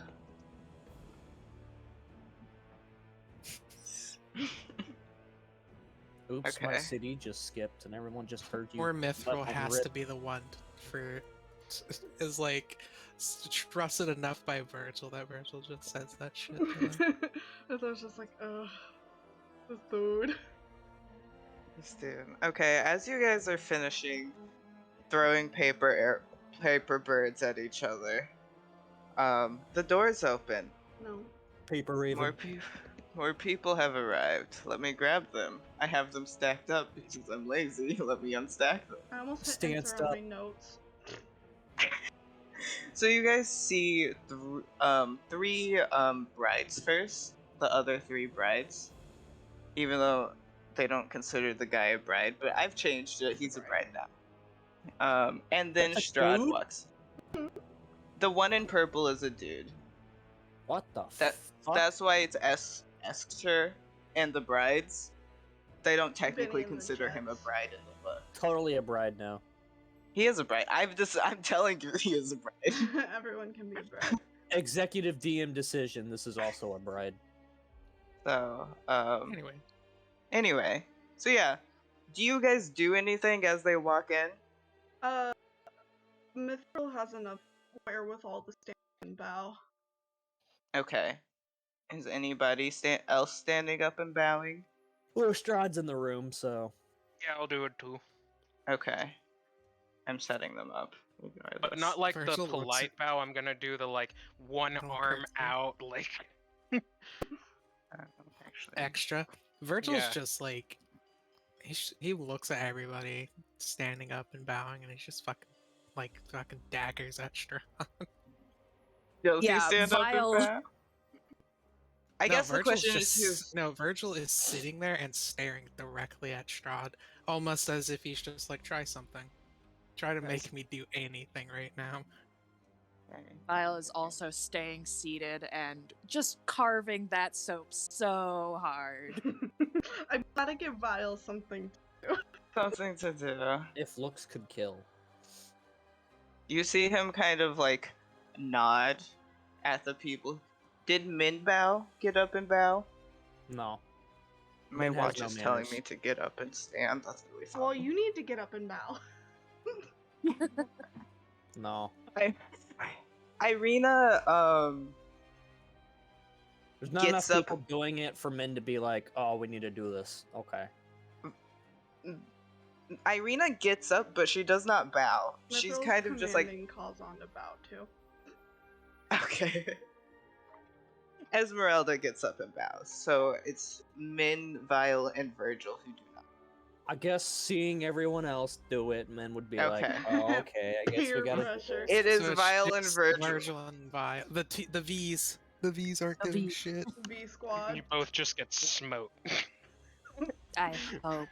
Oops, my Okay. city just skipped and everyone just heard you. Or let Mithril one has rip. to be the one for is like trusted enough by Virgil that Virgil just says that shit. To him. I was just like, ugh, this dude. This dude. Okay, as you guys are finishing throwing paper birds at each other, the door's open. No. Paper raven. More people have arrived. Let me grab them. I have them stacked up because I'm lazy. Let me unstack them. I almost hit Stand enter on up. my notes. So you guys see three brides first. The other three brides, even though they don't consider the guy a bride, but I've changed it. He's a bride now. And then That's a Strahd dude? walks. The one in purple is a dude. What the That fuck? that's why it's Esther and the brides. They don't technically Benny and the consider him a Jets. bride in the book. Totally a bride now. He is a bride. I'm telling you, he is a bride. Everyone can be a bride. Executive DM decision. This is also a bride. So, Anyway, so yeah. Do you guys do anything as they walk in? Mithril has enough wherewithal to stand and bow. Okay. Is anybody else standing up and bowing? Well, Strahd's in the room, so Yeah, I'll do it too. Okay. I'm setting them up. Ignore But this. not like the Virgil looks polite at- bow. I'm gonna do the like one Little arm curtsy. out, like Actually, extra. Virgil's Yeah. just like he looks at everybody standing up and bowing, and he's just fucking daggers at Strahd. does he Yeah, stand up Vile- and bow? I guess the Virgil's question is who's. no, Virgil is sitting there and staring directly at Strahd, almost as if he's just like, try something. Try to make me do anything right now. Vile is also staying seated and just carving that soap so hard. I gotta give Vile something. Something to do. if looks could kill. You see him kind of like nod at the people. Did Min bow? Get up and bow? No. My Min has watch no is telling manners. me to get up and stand. That's really funny. Well, you need to get up and bow. No. Irina, There's not enough Gets up- people doing it for men to be like, oh, we need to do this. Okay. Irina gets up, but she does not bow. She's Mithril's kind of just like, commanding calls on to bow too. okay. Esmeralda gets up and bows, so it's Min, Vile, and Virgil who do not. I guess seeing everyone else do it, men would be like, Okay. oh, okay, I guess we Peer gotta do pressure. this. It is So it's Vile and just Virgil. Virgil and Vile. The V's. The V's aren't The doing V. shit. B squad. you both just get smoked. I hope.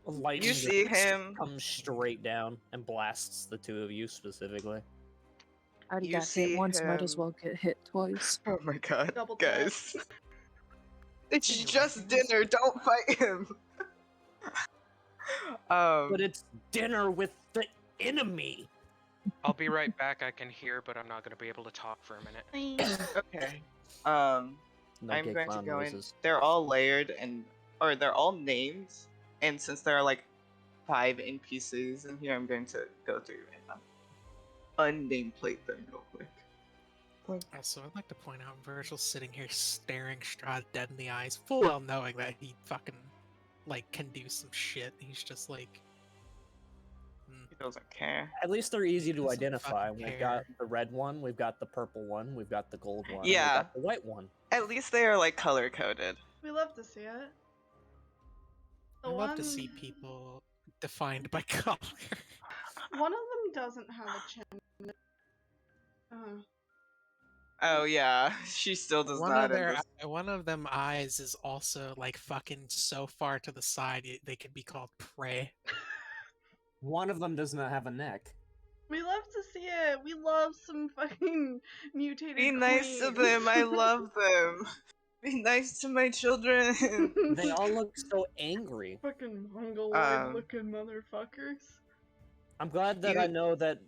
Lightning You just see him. comes straight down and blasts the two of you specifically. Already You got see hit once, might as him- well get hit twice. Oh my god, Double tap. guys. It's just dinner, don't fight him. But it's dinner with the enemy. I'll be right back. I can hear, but I'm not gonna be able to talk for a minute. okay. No I'm gay going to clown go in. noises. They're all layered or they're all named, and since there are like 5 NPCs in here, I'm going to go through and unnamed plate them real quick. Also, I'd like to point out Virgil's sitting here staring Strahd dead in the eyes, full well knowing that he fucking like can do some shit. He's just like, He doesn't care. At least they're easy to Doesn't identify. fucking We've got care. the red one, we've got the purple one, we've got the gold one, and Yeah. we've got the white one. At least they are like color coded. We love to see it. I The love to one- see people defined by color. One of them doesn't have a chin. Oh yeah, she still does One not. of in their this- one of them eyes is also like fucking so far to the side they could be called prey. One of them does not have a neck. We love to see it. We love some fucking mutated. Be nice to queens. them. I love them. Be nice to my children. They all look so angry. fucking mongoloid looking motherfuckers. I'm glad that I You- know that,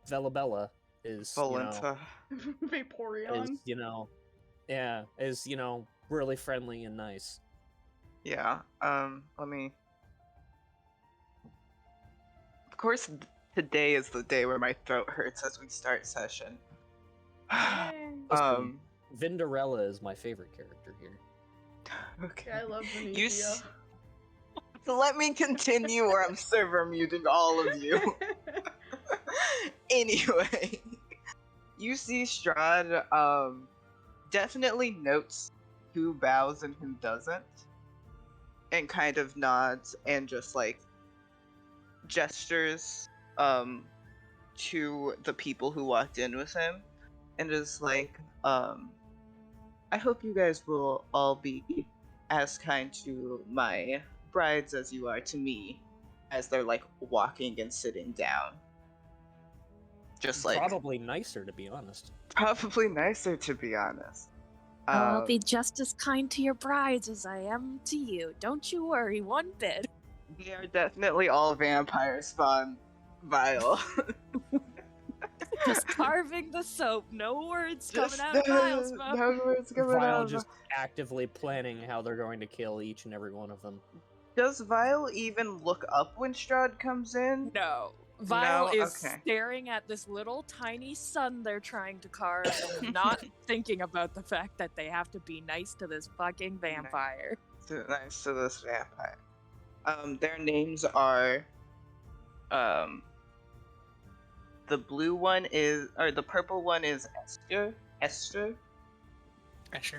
Velabella is, Volenta. Vaporeon. is, really friendly and nice. Yeah. Let me. Of course, today is the day where my throat hurts as we start session. Yay. Vinderella is my favorite character here. Okay. Yeah, I love You Venetia. So let me continue, or I'm server muting all of you. Anyway, you see Strahd definitely notes who bows and who doesn't, and kind of nods and just like gestures to the people who walked in with him, and is like, I hope you guys will all be as kind to my brides as you are to me, as they're like walking and sitting down. Just like Probably nicer, to be honest. probably nicer, to be honest. I'll be just as kind to your brides as I am to you. Don't you worry one bit. They are definitely all vampire spawn, Vile. Just carving the soap. No words Just coming out of Vile's mouth. no words coming out Vile of just actively planning how they're going to kill each and every one of them. Does Vile even look up when Strahd comes in? No. Vile No? is Okay. staring at this little tiny sun they're trying to carve and not thinking about the fact that they have to be nice to this fucking vampire. Nice to this vampire. Their names are the blue one is, or the purple one is Esther. Escher.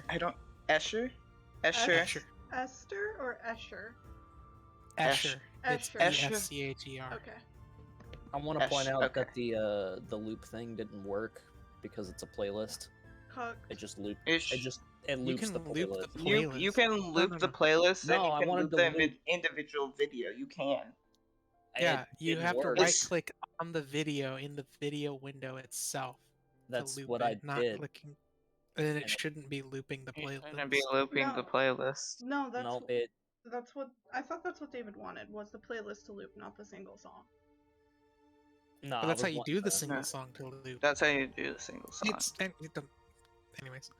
I don't Escher. Escher. Escher. Esther or Escher? Escher. It's Escher. Escher. Okay. I want to point out Okay. that the loop thing didn't work because it's a playlist. Cook. It just looped. Ish. It You loops can the loop playlist. the You playlist. can loop no, the no. playlist and No, you I can wanted loop to them loop- in individual video. You can. Yeah, It you didn't have work. to right click on the video in the video window itself. That's to loop what it, I not did. clicking. And it And it- shouldn't be looping the You playlist. shouldn't be looping No. the playlist. No, that's No, it. that's what I thought. That's what David wanted, was the playlist to loop, not the single song. No, But I that's how was you wanting do the to- single No. song to loop. That's how you do the single song. Anyways,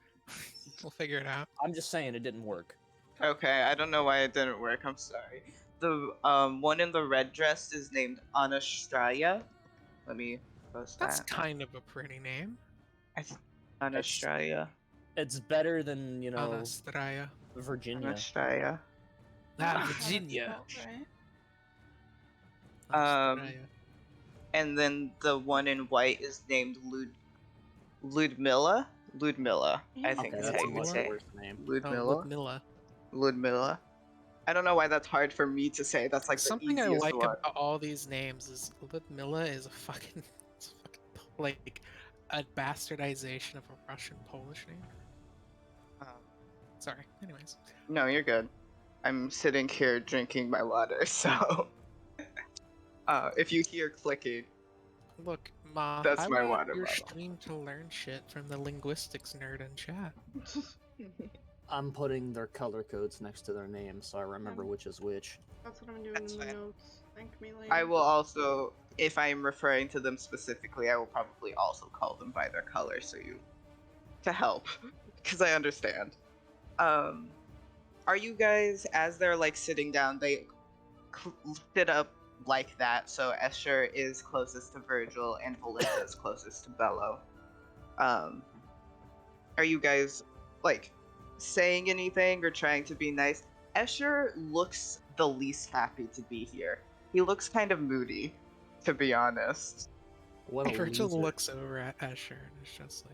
we'll figure it out. I'm just saying it didn't work. Okay, I don't know why it didn't work. I'm sorry. The one in the red dress is named Anastraya. Let me post That's that. kind of a pretty name. Anastraya. It's better than Anastraya. Virginia. Anastraya. Not That's how it's Virginia. spelled, right? Anastraya. And then the one in white is named Ludmilla. Ludmilla, I think Okay, is that's how a you much say. worse name. Ludmilla. Ludmilla. Ludmilla. I don't know why that's hard for me to say. That's like Something the I easiest like one. about all these names is Ludmilla is it's like a bastardization of a Russian Polish name. Sorry. Anyways. No, you're good. I'm sitting here drinking my water, so if you hear clicking, Look, Ma, That's I my want water your bottle. stream to learn shit from the linguistics nerd in chat. I'm putting their color codes next to their names so I remember which is which. That's what I'm doing That's in the fine. notes. Thank me later. I will also, if I'm referring to them specifically, I will probably also call them by their color, so to help, because I understand. Are you guys, as they're like sitting down, they sit up like that, so Escher is closest to Virgil and Valissa is closest to Bello. Are you guys like saying anything or trying to be nice? Escher looks the least happy to be here. He looks kind of moody, to be honest. What a Virgil loser. looks over at Escher and it's just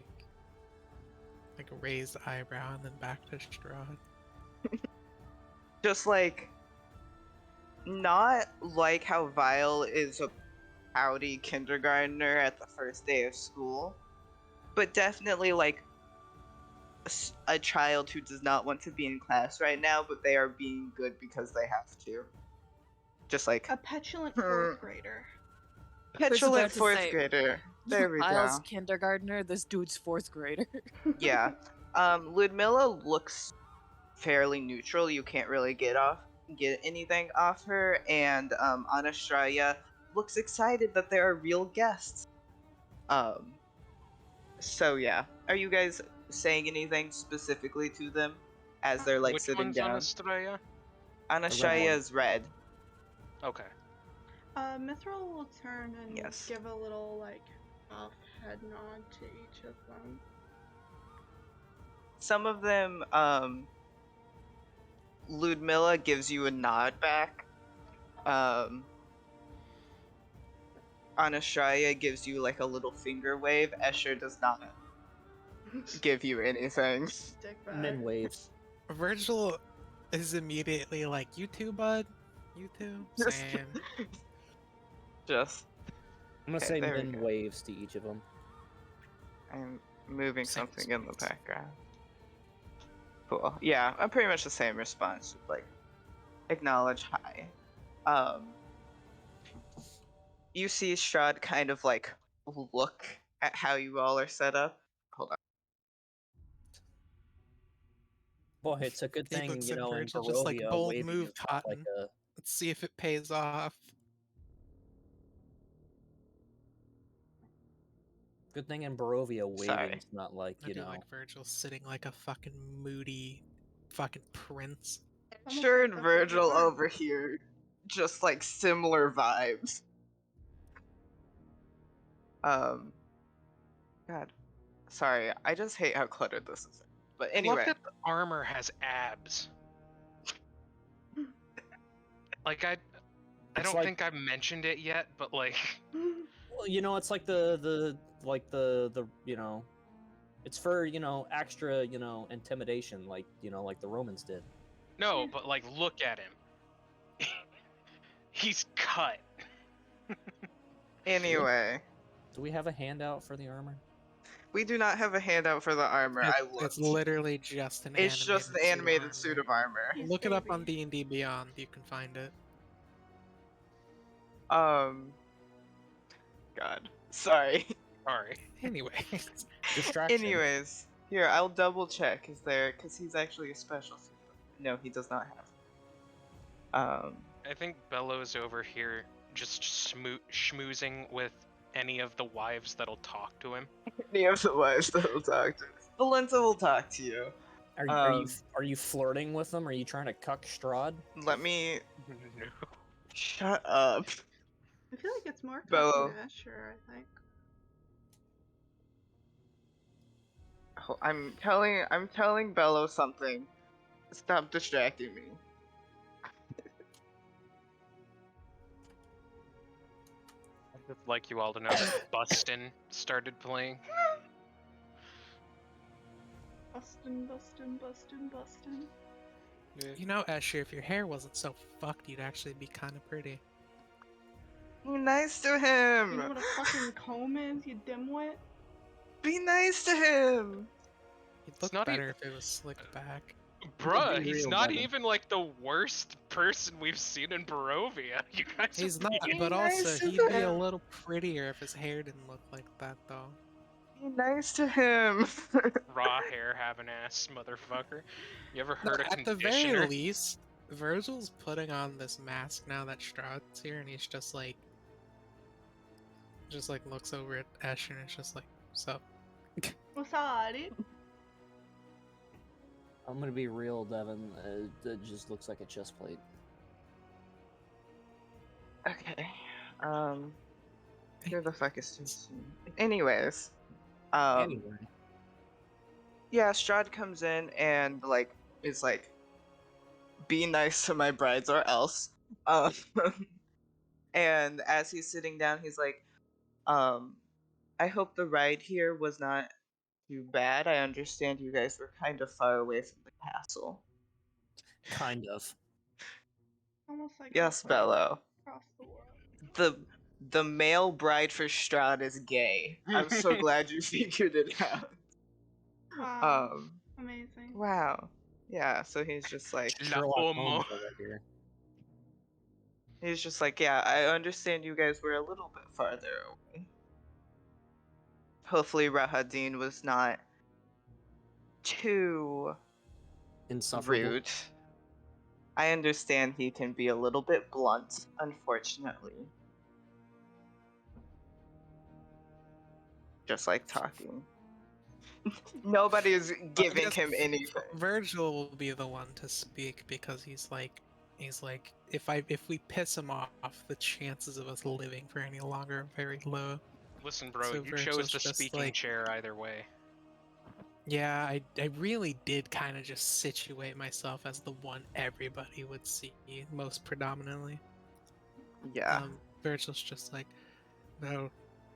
like a raised eyebrow and then back to Strahd. Just like, not like how Vile is a pouty kindergartner at the first day of school, but definitely like a child who does not want to be in class right now, but they are being good because they have to. Just like A petulant fourth grader. petulant about to fourth say, grader. There we Miles go. kindergartner, this dude's fourth grader. Yeah. Ludmilla looks fairly neutral. You can't really get anything off her, and Anastraya looks excited that there are real guests. So yeah, are you guys saying anything specifically to them as they're like Which sitting one's down? Anastraya? Anastraya one. is red. Okay. Mithril will turn and Yes. give a little like off head nod to each of them. Some of them, Ludmilla gives you a nod back. Anastraya gives you like a little finger wave. Escher does not give you anything. Stick back. Min waves. Virgil is immediately like, "You too, bud? You too?" Just- Same. Just, I'm gonna Okay, say there we min go. waves to each of them. I'm moving Same something in the response. background. Cool. Yeah, I'm pretty much the same response. Like, acknowledge hi. You see Strahd kind of like look at how you all are set up. Hold on. Boy, it's a good He thing, looks you at know, in Virgil just like, Barovia, "Bold waving move, is not like Cotton. a... Let's see if it pays off." Good thing in Barovia, Sorry. waving's not like, I you do know... like Virgil sitting like a fucking moody fucking prince. Almost Escher like and that's what you Virgil are. over here, just like similar vibes. Um, God, sorry, I just hate how cluttered this is. But I love anyway, that the armor has abs. Like I It's don't like- think I've mentioned it yet, but like Well, you know, it's like the you know, it's for, you know, extra, you know, intimidation, like, you know, like the Romans did. no, but like look at him. He's cut. anyway, Do we have a handout for the armor? we do not have a handout for the armor. I It's looked. literally just an It's just an animated animated suit of armor. Yes, Look it up on baby. D&D Beyond. You can find it. God, sorry. Sorry. Anyway, Distraction. Anyways, here I'll double check. Is there? Because he's actually a special suit. No, he does not have. I think Bello's over here just schmoozing with any of the wives that'll talk to him. Any of the wives that will talk to. Valenta will talk to you. Are you flirting with them? Are you trying to cuck Strahd? Let me No. shut up. I feel like it's more Bello. talking to Asher, I think. Oh, I'm telling Bello something. Stop distracting me. I'd just like you all to know that Bustin' started playing. Bustin', bustin', bustin', bustin'. you know, Asher, if your hair wasn't so fucked, you'd actually be kind of pretty. Be nice to You him. know what a fucking comb is, you dimwit? Be nice to him. He'd look not better if it was slicked back. Bruh, be he's real, not Devin. even like the worst person we've seen in Barovia. You guys He's are not, being but nice also to he'd be a him. little prettier if his hair didn't look like that, though. Be nice to him. raw hair having ass motherfucker. You ever heard of At the conditioner? very least, Virgil's putting on this mask now that Strahd's here, and he's just like looks over at Asher and it's just like, so. What's up, dude? I'm gonna be real, Devin. It just looks like a chest plate. Okay. Who the fuck is too soon? Anyways, Anyway, yeah, Strahd comes in and like is like, be nice to my brides or else. Um, and as he's sitting down, he's like, I hope the ride here was not too bad. I understand you guys were kind of far away from the castle. kind of. Almost like Yes, halfway Bello. across the world. The male bride for Strahd is gay. I'm so glad you figured it out. Wow. Amazing. Wow. Yeah, so he's just like, La Sherlock homo. Holmes over here. he's just like, yeah, I understand you guys were a little bit farther away. Hopefully Rahadin was not too Insufferable. rude. I understand he can be a little bit blunt, unfortunately. Just like talking. Nobody's I giving guess him anything. Virgil will be the one to speak because he's like, if we piss him off, the chances of us living for any longer are very low. Listen, bro, So you chose Virgil's the just speaking like- chair either way. Yeah, I really did kind of just situate myself as the one everybody would see most predominantly. Yeah. Virgil's just like, no,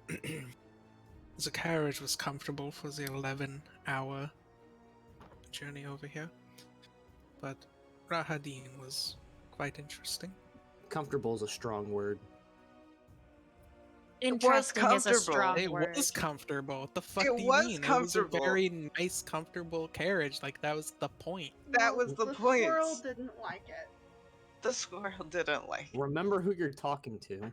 the carriage was comfortable for the 11-hour journey over here, but Rahadin was quite interesting. Comfortable is a strong word. Interesting is a comfortable. strong It word. was comfortable. What the fuck It do you was mean? comfortable. It was a very nice, comfortable carriage. Like, that was the point. That was the point. squirrel didn't like it. The squirrel didn't like it. Remember who you're talking to.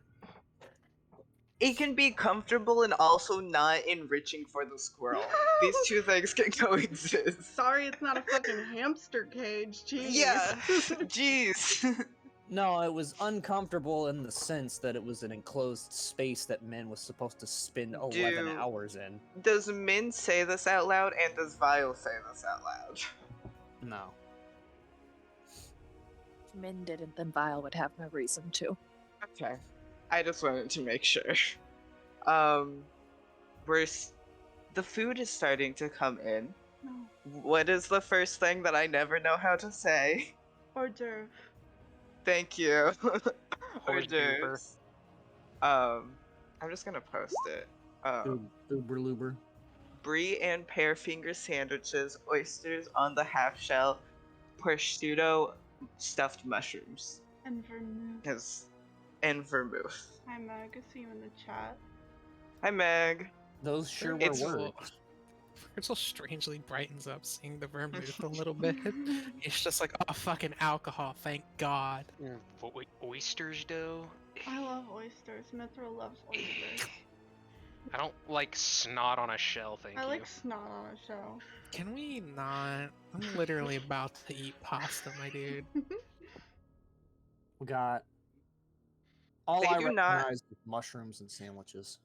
It can be comfortable and also not enriching for the squirrel. These two things can coexist. Sorry, it's not a fucking hamster cage. Jeez. Yeah. Jeez. No, it was uncomfortable in the sense that it was an enclosed space that Min was supposed to spend 11 Dude. hours in. Does Min say this out loud, and does Vile say this out loud? No. If Min didn't, then Vile would have no reason to. Okay. I just wanted to make sure. the food is starting to come in. No. What is the first thing that I never know how to say? Hors d'oeuvre. Thank you. Hors d'oeuvre. d'oeuvres. I'm just gonna post it. Uber Luber. Brie and pear finger sandwiches, oysters on the half shell, prosciutto, stuffed mushrooms, And vermouth. and vermouth. Hi, Meg. I see you in the chat. Hi, Meg. Those sure were It's- words. Virgil strangely brightens up seeing the vermouth a little bit. It's just like, oh, fucking alcohol, thank God. Oysters, though? I love oysters. Mithril loves oysters. I don't like snot on a shell, thank I you. like snot on a shell. Can we not? I'm literally about to eat pasta, my dude. We got all They I do not- recognize is mushrooms and sandwiches.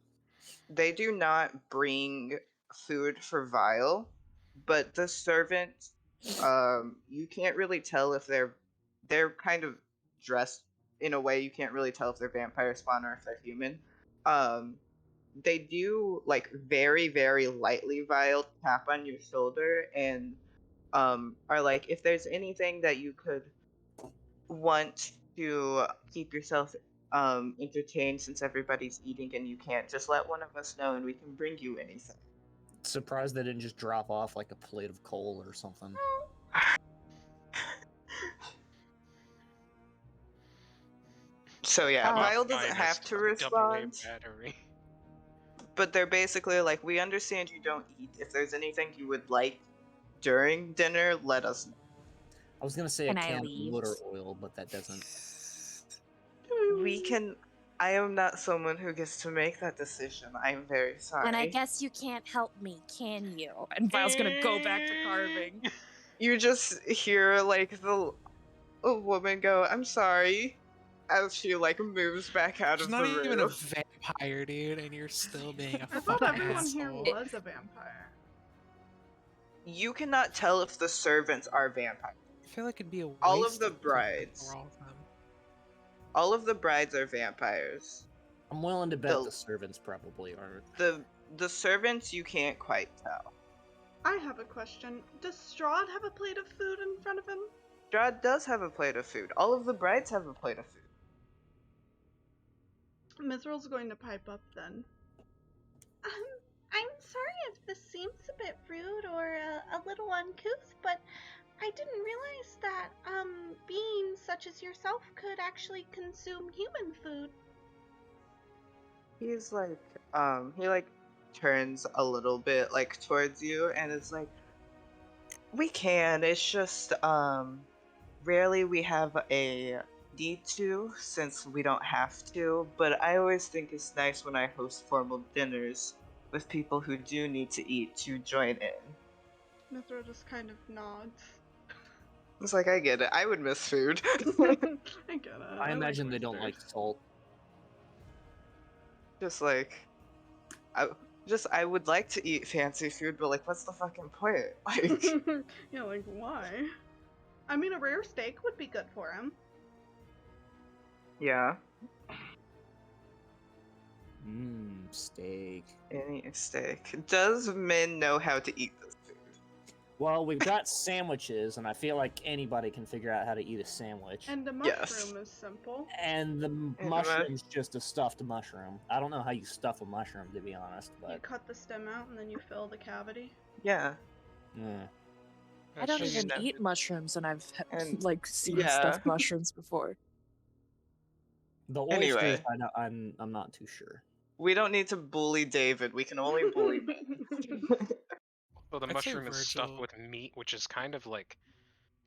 They do not bring food for Vile, but the servant, you can't really tell if they're kind of dressed in a way you can't really tell if they're vampire spawn or if they're human. They do like very, very lightly Vile tap on your shoulder and are like, if there's anything that you could want to keep yourself entertained since everybody's eating and you can't, just let one of us know and we can bring you anything. Surprised they didn't just drop off like a plate of coal or something. So yeah, Vile doesn't Minus have to AA respond, battery. but they're basically like, we understand you don't eat. If there's anything you would like during dinner, let us know. I was gonna say Can a I can of leave? motor oil, but that doesn't. We can. I am not someone who gets to make that decision. I'm very sorry. And I guess you can't help me, can you? And Vile's gonna go back to carving. You just hear like a woman go, "I'm sorry," as she like moves back out She's of not the even a room. vampire, dude, and you're still being a I thought fucking everyone here asshole. was a vampire. You cannot tell if the servants are vampires. I feel like it'd be a waste All of the cook brides. for all of them. All of the brides are vampires. I'm willing to bet The- the servants probably are. The servants you can't quite tell. I have a question. Does Strahd have a plate of food in front of him? Strahd does have a plate of food. All of the brides have a plate of food. Mithril's going to pipe up then. I'm sorry if this seems a bit rude or a little uncouth, but I didn't realize that, beings such as yourself could actually consume human food. He's like, he like turns a little bit like towards you and is like, we can, it's just, rarely we have a need to since we don't have to, but I always think it's nice when I host formal dinners with people who do need to eat to join in. Mithril just kind of nods. It's like, I get it, I would miss food. I get it. I imagine they don't like oysters. salt. Just like, I would like to eat fancy food, but like, what's the fucking point? Like, Yeah, like, why? I mean, a rare steak would be good for him. yeah, Steak. any steak. Does Min know how to eat this food? Well, we've got sandwiches, and I feel like anybody can figure out how to eat a sandwich. And the Yes. mushroom is simple. And the the mushroom's just a stuffed mushroom. I don't know how you stuff a mushroom, to be honest, You but cut the stem out and then you fill the cavity. Yeah. yeah. I don't That's even just- eat mushrooms, and I've And- like seen yeah. stuffed mushrooms before. The oysters, Anyway. I'm not too sure. We don't need to bully David. We can only bully Min. Well, the I'd say mushroom is stuffed Virgil- with meat, which is kind of like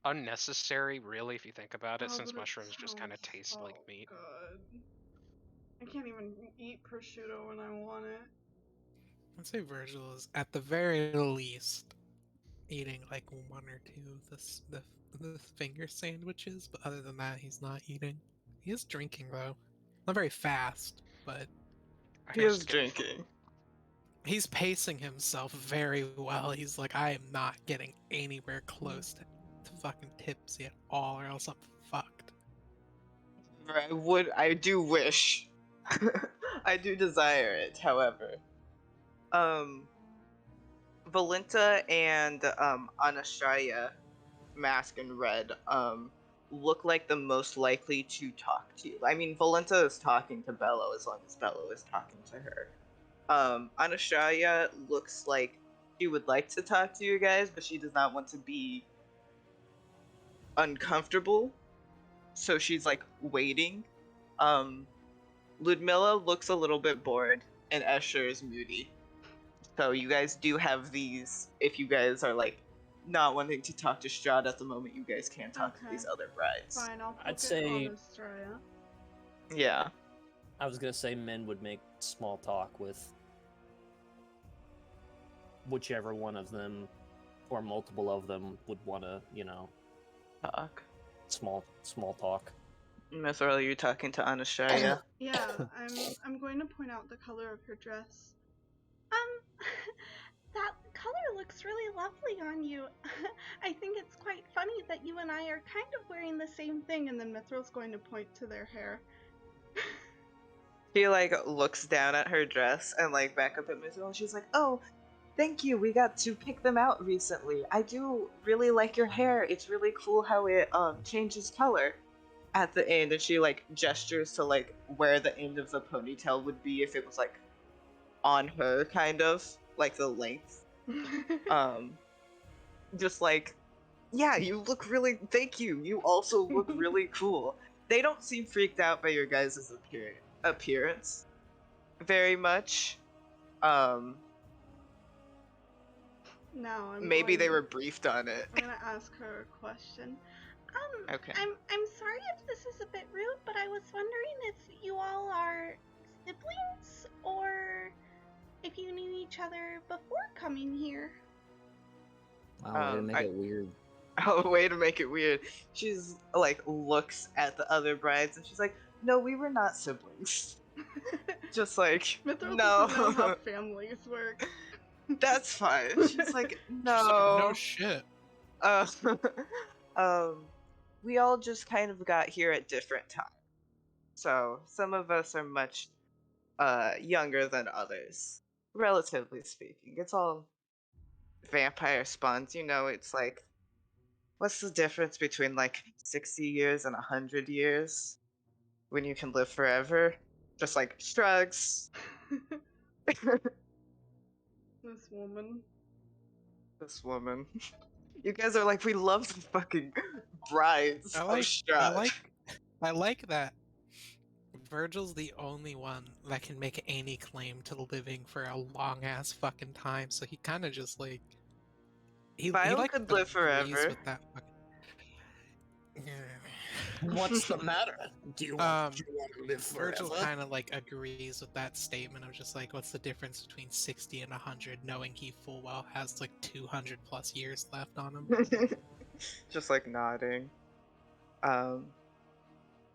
unnecessary, really, if you think about it, Oh, since but it mushrooms just kind of sounds taste so like meat. Good. I can't even eat prosciutto when I want it. I'd say Virgil is at the very least eating like one or two of the finger sandwiches, but other than that, he's not eating. He is drinking though, not very fast, but I He just is get drinking. he's pacing himself very well. He's like, I am not getting anywhere close to fucking tipsy at all, or else I'm fucked. I do wish. I do desire it, however. Valinta and Anastasia, Mask and Red, look like the most likely to talk to you. I mean, Valinta is talking to Bello as long as Bello is talking to her. Anastasia looks like she would like to talk to you guys, but she does not want to be uncomfortable, so she's like waiting. Ludmilla looks a little bit bored, and Escher is moody. So you guys do have these. If you guys are like not wanting to talk to Strahd at the moment, you guys can talk to Okay. these other brides. Fine, I'll I'd book say- it on Estrella. Yeah. I was gonna say men would make small talk with whichever one of them, or multiple of them, would want to, Talk. small talk. Miss Earl, you're talking to Anastasia. Yeah, I'm going to point out the color of her dress. That color looks really lovely on you. I think it's quite funny that you and I are kind of wearing the same thing, and then Mithril's going to point to their hair. She like looks down at her dress and like back up at Mithril, and she's like, "Oh, thank you. We got to pick them out recently. I do really like your hair. It's really cool how it changes color at the end." And she like gestures to like where the end of the ponytail would be if it was like on her, kind of like the length. Just like, yeah, you look really. Thank you. You also look really cool. They don't seem freaked out by your guys' appearance very much. Now Maybe they were briefed on it. I'm gonna ask her a question. Okay. I'm sorry if this is a bit rude, but I was wondering if you all are siblings or if you knew each other before coming here. Wow, way to make I- it weird. Oh, way to make it weird. She's like looks at the other brides and she's like, "No, we were not siblings." Just like, Mithril no, doesn't know how families work. that's fine. She's like, She's like, no. no shit. Uh, we all just kind of got here at different times. So some of us are much younger than others, relatively speaking. It's all vampire spawns, it's like, what's the difference between like 60 years and 100 years when you can live forever? Just like shrugs. This woman. This woman. You guys are like, we love the fucking brides I of like Strahd. I like that Virgil's the only one that can make any claim to living for a long ass fucking time, so he kind of just like he Vile like could live agrees forever. with that fucking. What's the matter? Do you want to live Virgil kind of like agrees with that statement of just like, what's the difference between 60 and 100, knowing he full well has like 200 plus years left on him. Just like nodding.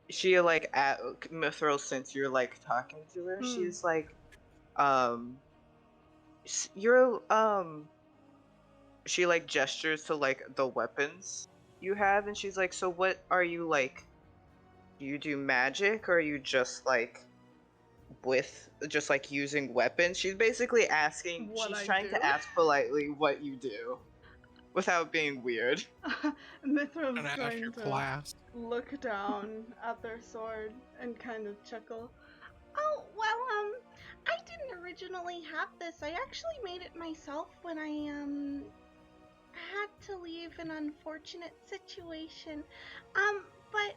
She like at Mithril, since you're like talking to her, she's like, you're she like gestures to like the weapons you have, and she's like, so what are you like? Do you do magic, or are you just like just like using weapons? She's basically asking. She's trying to ask politely what you do, without being weird. Mithril's And after going to class, look down at their sword and kind of chuckle. Oh, well, I didn't originally have this. I actually made it myself when I, had to leave an unfortunate situation. But,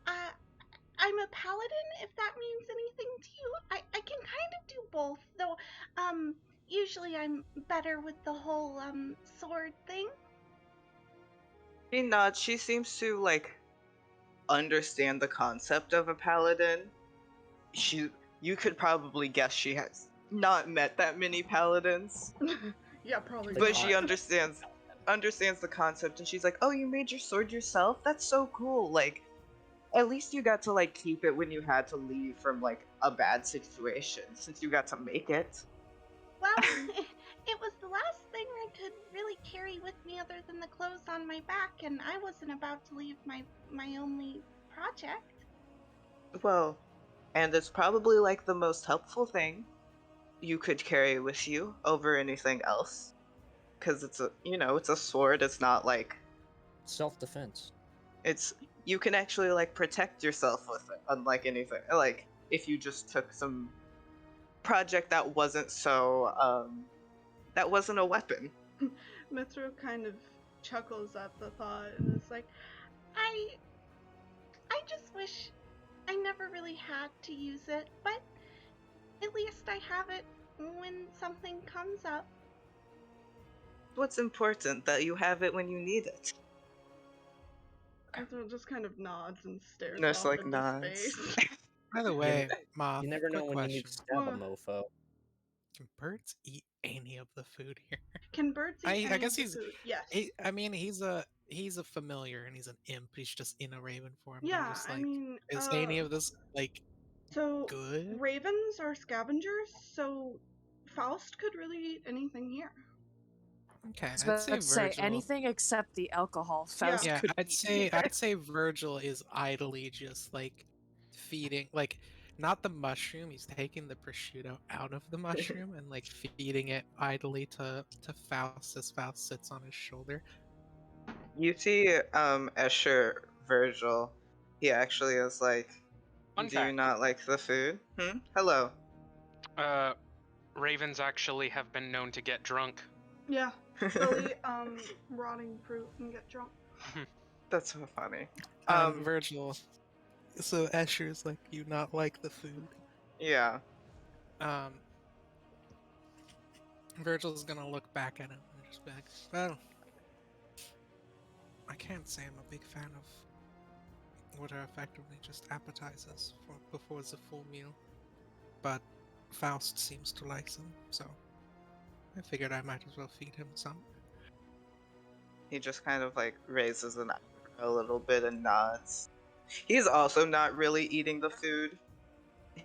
I'm a paladin, if that means anything to you. I can kind of do both, though, usually I'm better with the whole, sword thing. She nods. She seems to like understand the concept of a paladin. You could probably guess she has not met that many paladins, Yeah, probably but not. she understands the concept, and she's like, "Oh, you made your sword yourself? That's so cool! Like, at least you got to like keep it when you had to leave from like a bad situation, since you got to make it." Well, it was the last thing I could really carry with me other than the clothes on my back, and I wasn't about to leave my only project. Well, and it's probably like the most helpful thing. you could carry with you over anything else, because it's it's a sword. It's not like Self-defense. it's you can actually like protect yourself with it, unlike anything. Like if you just took some project that wasn't that wasn't a weapon. Mithra kind of chuckles at the thought and is like, I just wish I never really had to use it, but at least I have it when something comes up. What's important? That you have it when you need it. Mithra just kind of nods and stares Just off like into nods. space. By the way, Moth, You never know quick when you need question. to stab a What? mofo. Can birds eat any of the food here? Can birds eat I any guess of the he's. food? Yes. I mean, he's a familiar and he's an imp. He's just in a raven form. But I'm Yeah, just I like, mean, is any of this like so good? ravens are scavengers, so Faust could really eat anything here. Okay, I was I'd say about to say Virgil. anything except the alcohol. Faust Yeah, could I'd eat. say Virgil is idly just like feeding, like not the mushroom. He's taking the prosciutto out of the mushroom and like feeding it idly to Faust as Faust sits on his shoulder. You see, Escher Virgil. He actually is like, Fun do you fact. not like the food? Hello. Ravens actually have been known to get drunk. Yeah, they'll eat rotting fruit and get drunk. That's so funny. Virgil. So Escher's like, you not like the food? Yeah. Virgil's gonna look back at him and just be like, well, I can't say I'm a big fan of what are effectively just appetizers before the full meal. But Faust seems to like them, so I figured I might as well feed him some. He just kind of like raises an eyebrow a little bit and nods. He's also not really eating the food.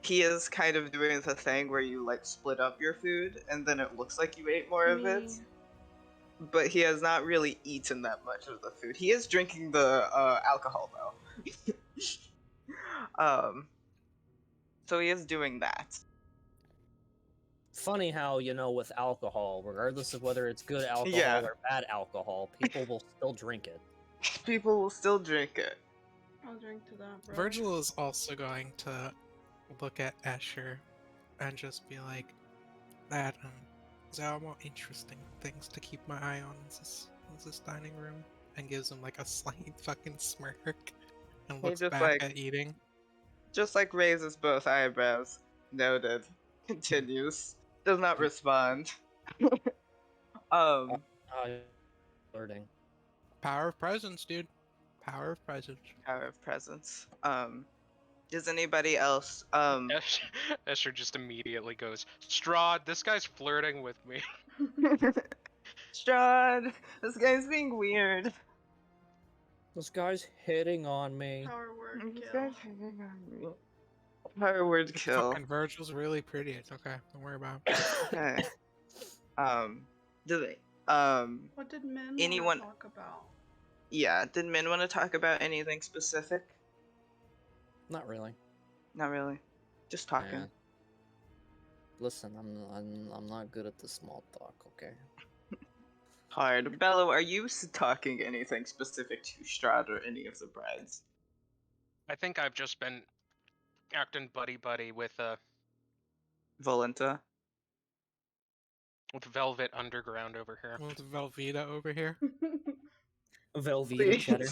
He is kind of doing the thing where you like split up your food and then it looks like you ate more of it. But he has not really eaten that much of the food. He is drinking the alcohol though. So he is doing that. Funny how, with alcohol, regardless of whether it's good alcohol Yeah. or bad alcohol, people will still drink it. People will still drink it. I'll drink to that, bro. Virgil is also going to look at Escher and just be like, there are more interesting things to keep my eye on in this dining room, and gives him like a slight fucking smirk and He looks just, back like- at eating. Just like raises both eyebrows. Noted. Continues. Does not respond. Flirting. Power of presence, dude. Power of presence. Power of presence. Does anybody else Escher just immediately goes, Strahd, this guy's flirting with me. Strahd, this guy's being weird. This guy's hitting on me. Power word This kill. guy's hitting on me. Power word kill. Fucking Virgil's really pretty. It's okay. Don't worry about it. Okay. Do they What did Min anyone- want to talk about? yeah, did Min want to talk about anything specific? Not really. Not really. Just talking. Yeah. Listen, I'm not good at the small talk, okay? Hard. Bello, are you talking anything specific to Strahd or any of the brides? I think I've just been acting buddy-buddy with Volenta? Velvet Underground over here. With Velveeta over here. Velveeta cheddar.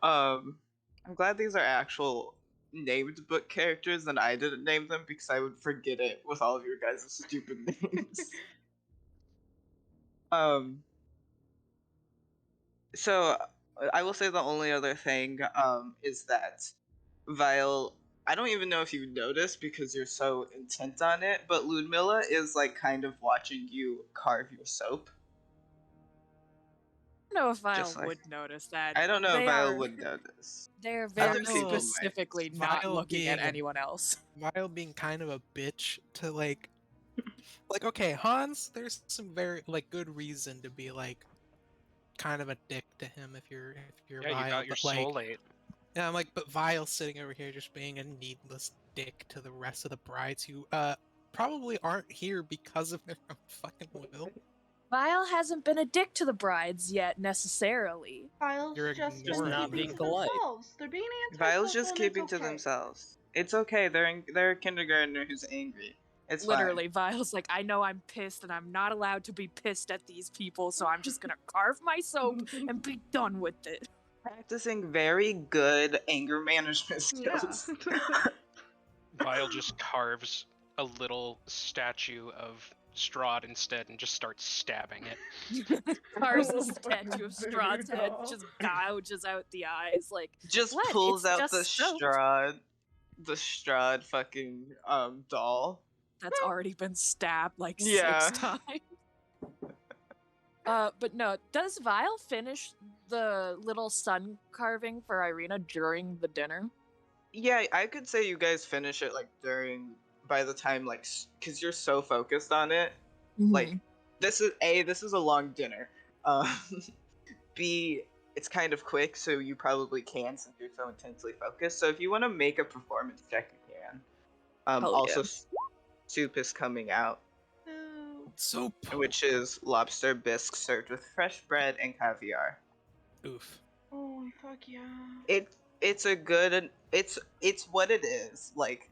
I'm glad these are actual named book characters and I didn't name them because I would forget it with all of your guys' stupid names. So I will say the only other thing is that Vile, I don't even know if you noticed because you're so intent on it, but Ludmilla is like kind of watching you carve your soap. I don't know if Vile Just like- would notice that. I don't know if They Vile are- would notice. They're Other very people might. specifically not Vile looking at being- anyone else. Vile being kind of a bitch to like okay, Hans, there's some very like good reason to be like kind of a dick to him if you're Yeah, Vile, you got your but, like, soul ate. And I'm like, but Vile's sitting over here just being a needless dick to the rest of the brides who probably aren't here because of their own fucking will. Vile hasn't been a dick to the brides yet, necessarily. Vile's You're just Just been ignoring not keeping being to polite. themselves. They're being Vile's antisocial just and keeping it's to okay. themselves. It's okay. They're a kindergartner who's angry. It's Literally, Vile's like, I know I'm pissed and I'm not allowed to be pissed at these people, so I'm just gonna carve my soap and be done with it. fine. Practicing very good anger management Yeah. skills. Vile just carves a little statue of Strahd instead and just starts stabbing it. Carves a statue of Strahd's head, just gouges out the eyes, like, Just what? pulls It's out just the soap. Strahd fucking doll. That's already been stabbed like Yeah. 6 times. But no, does Vile finish the little sun carving for Irina during the dinner? Yeah, I could say you guys finish it like by the time like because you're so focused on it. Like this is a long dinner. B, it's kind of quick, so you probably can since you're so intensely focused. So if you want to make a performance check, you can. Hell Also, yeah. soup is coming out, Ooh. Soap. which is lobster bisque served with fresh bread and caviar. Oof. Oh, fuck yeah. It's a good. It's what it is. Like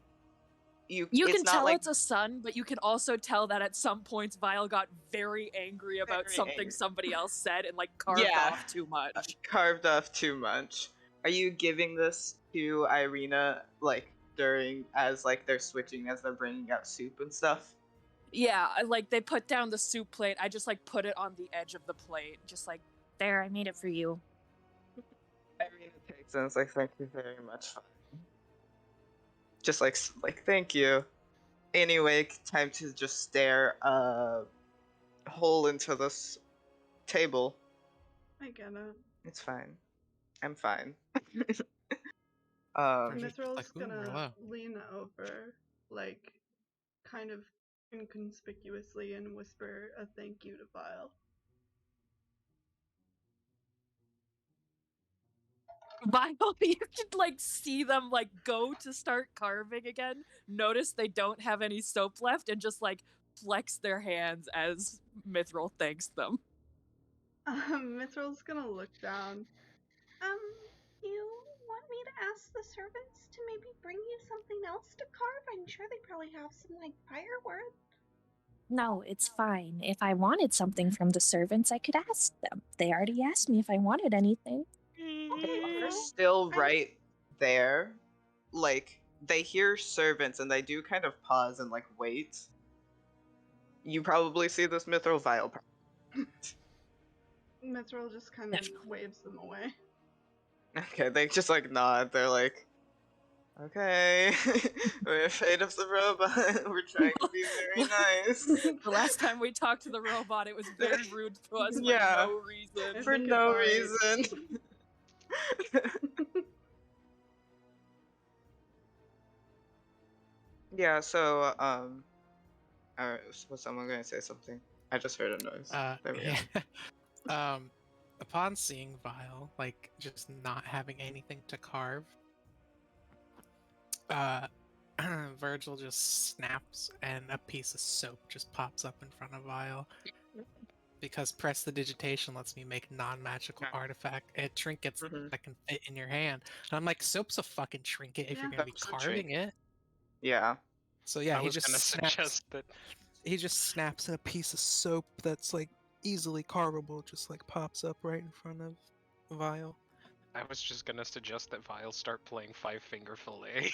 You it's can not tell like it's a sun, but you can also tell that at some points Vile got very angry about Very something angry. somebody else said and like carved Yeah. off too much. carved off too much. Are you giving this to Irina like during as like they're switching as they're bringing out soup and stuff? Yeah, like they put down the soup plate. I just like put it on the edge of the plate, just like, there, I made it for you. Irina takes it and is like, thank you very much. Just like thank you. Anyway, time to just stare a hole into this table. I get it. It's fine. I'm fine. Virgil's just Mithril's like, "Ooh, gonna hello." lean over, like, kind of inconspicuously and whisper a thank you to Vile. Vile, you could like see them like go to start carving again, notice they don't have any soap left, and just like flex their hands as Mithril thanks them. Mithril's gonna look down. You want me to ask the servants to maybe bring you something else to carve? I'm sure they probably have some, like, firewood. No, it's fine. If I wanted something from the servants, I could ask them. They already asked me if I wanted anything. Okay, They're well, still I'm- right there. Like they hear servants and they do kind of pause and like wait. You probably see this mithril vial. Mithril just kind of waves them away. Okay, they just like nod. They're like, okay, we're afraid of the robot. We're trying to be very nice. The last time we talked to the robot, it was very rude to us for Yeah. no reason. I For think no it's reason. Yeah, so was someone gonna say something? I just heard a noise. There we go. Yeah. Upon seeing Vile, like, just not having anything to carve, Virgil just snaps and a piece of soap just pops up in front of Vile. Because prestidigitation lets me make non-magical artifact trinkets that can fit in your hand. And I'm like, soap's a fucking trinket if you're Yeah. gonna be Soap's a carving it. Yeah. So yeah, I was gonna suggest that. he just snaps and a piece of soap that's like easily carvable just like pops up right in front of Vile. I was just gonna suggest that Vile start playing Five Finger Fillet.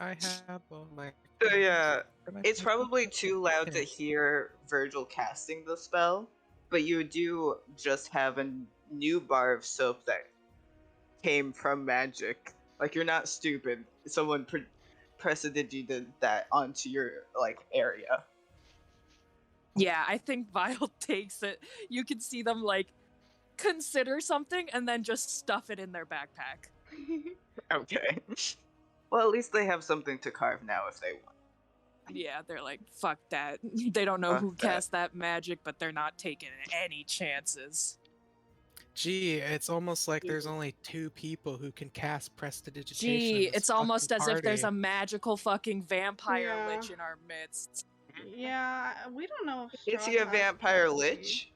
I have all my. So yeah, and I it's can- probably too loud to hear Virgil casting the spell, but you do just have a new bar of soap that came from magic. Like you're not stupid. Someone did that onto your like area. Yeah, I think Vile takes it. You can see them like consider something and then just stuff it in their backpack. Okay. Well, at least they have something to carve now if they want. Yeah, they're like, fuck that. They don't know Fuck who that. cast that magic, but they're not taking any chances. Gee, it's almost like there's only 2 people who can cast prestidigitation. Gee, in this it's almost fucking as if there's a party. magical fucking vampire Yeah. lich in our midst. Yeah, we don't know if Is Strahd he a has vampire telepathy. lich?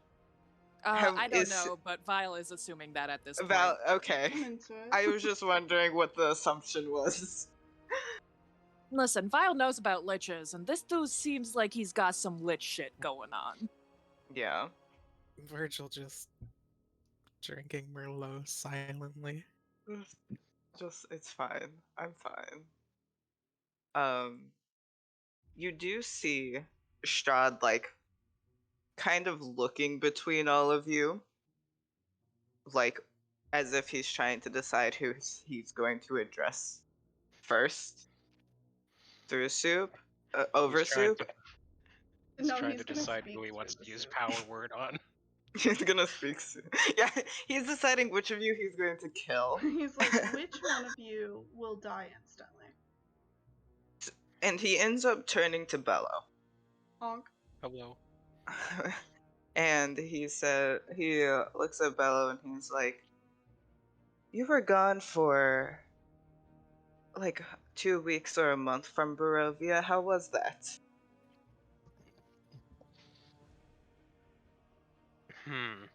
I don't know, but Vile is assuming that at this point. Okay. I'm into it. I was just wondering what the assumption was. Listen, Vile knows about liches, and this dude seems like he's got some lich shit going on. Yeah. Virgil just drinking Merlot silently. It's fine. I'm fine. You do see Strahd, like, kind of looking between all of you, like, as if he's trying to decide who he's going to address first. Through soup? Over He's trying soup? to, he's No, trying he's to gonna decide speak who he through wants the to use soup. power word on. He's gonna speak soon. Yeah, he's deciding which of you he's going to kill. He's like, which one of you will die instantly? And he ends up turning to Bello. Honk. Hello. And he looks at Bello and he's like, "You were gone for like 2 weeks or a month from Barovia. How was that?" Hmm.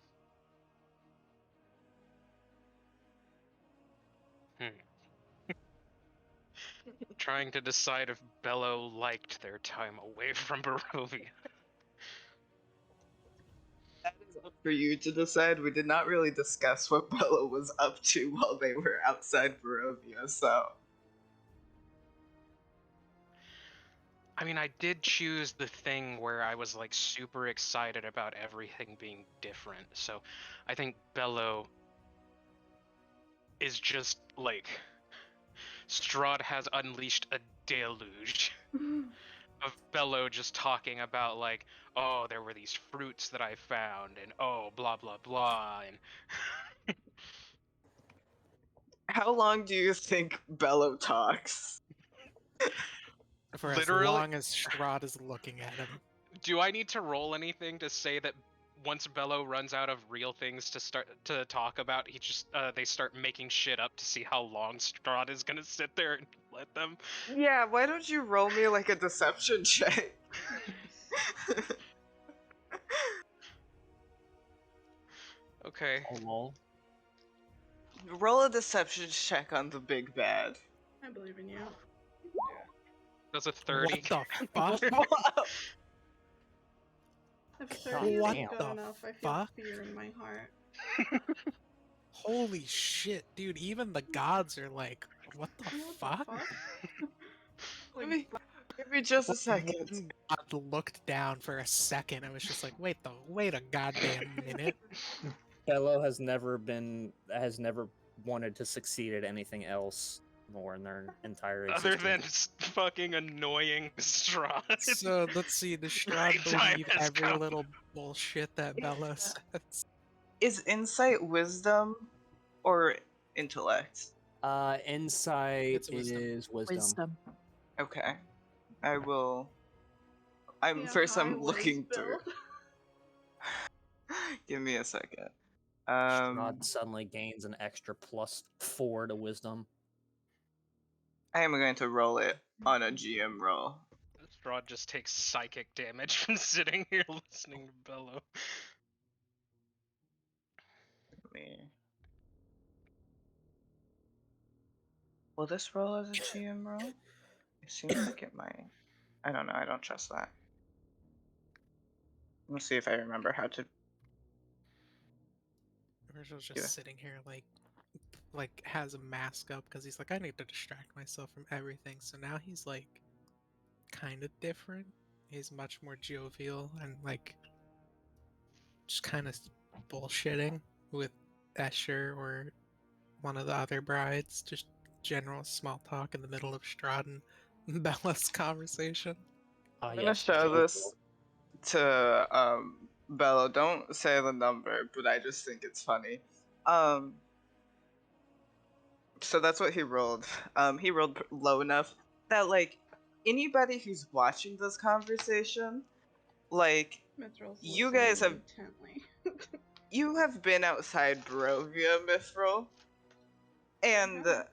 Trying to decide if Bello liked their time away from Barovia. That is up for you to decide. We did not really discuss what Bello was up to while they were outside Barovia, so. I mean, I did choose the thing where I was like super excited about everything being different. So I think Bello is just like Strahd has unleashed a deluge of Bello just talking about like, oh, there were these fruits that I found, and oh, blah blah blah, and How long do you think Bello talks? For Literally- as long as Strahd is looking at him. do I need to roll anything to say that once Bello runs out of real things to talk about, they start making shit up to see how long Strahd is gonna sit there and let them? Yeah, why don't you roll me like a deception check? Okay. Oh, lol. Roll a deception check on the big bad. I believe in you. That's a 30. What the fuck? If God 30 What isn't good the enough, I feel fuck? fear in my heart. Holy shit, dude, even the gods are like, what the What fuck? the fuck? Give me just a second. One god looked down for a second and was just like, wait a goddamn minute. Bello has never wanted to succeed at anything else more in their entire Other existence. than fucking annoying Strahd. So let's see, does Right Strahd time believe has every come. little bullshit that Bella says? Is insight wisdom or intellect? Insight It's wisdom. is wisdom. Okay. I'm Yeah, first high I'm whiz looking through. build. Give me a second. Strahd suddenly gains an extra +4 to wisdom. I am going to roll it on a GM roll. Strahd just takes psychic damage from sitting here listening to Bello. Will this roll as a GM roll? It seems like it might. I don't know. I don't trust that. Let's see if I remember how to. Virgil's just Yeah. sitting here like has a mask up because he's like, I need to distract myself from everything. So now he's like kind of different. He's much more jovial and like just kind of bullshitting with Escher or one of the other brides. Just general small talk in the middle of Strahd and Bella's conversation. I'm gonna show this to Bello. Don't say the number, but I just think it's funny. So that's what he rolled. He rolled low enough that like anybody who's watching this conversation, like Mithril's you listening guys have intently. you have been outside Barovia, Mithril, and Yeah.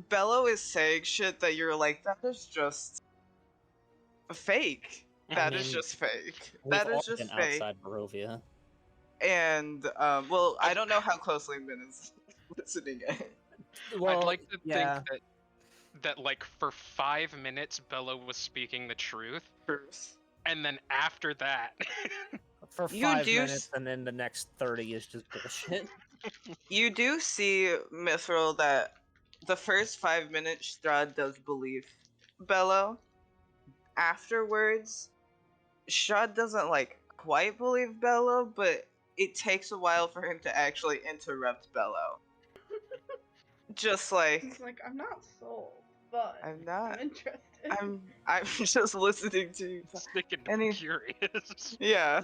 Bello is saying shit that you're like, that is just fake. That is mean, just fake. We've That all is just been fake. outside Barovia. And well, I don't know how closely Min is listening in. Well, I'd like to yeah. think that like for 5 minutes Bella was speaking the truth, and then after that, For You 5 do minutes, and then the next 30 is just bullshit. you do see, Mithril, that the first 5 minutes Strahd does believe Bello. Afterwards, Strahd doesn't like quite believe Bello, but it takes a while for him to actually interrupt Bello. Just like, He's like, I'm not sold, but I'm not. I'm interested. I'm just listening to you. sticking to Any- curious. Yeah.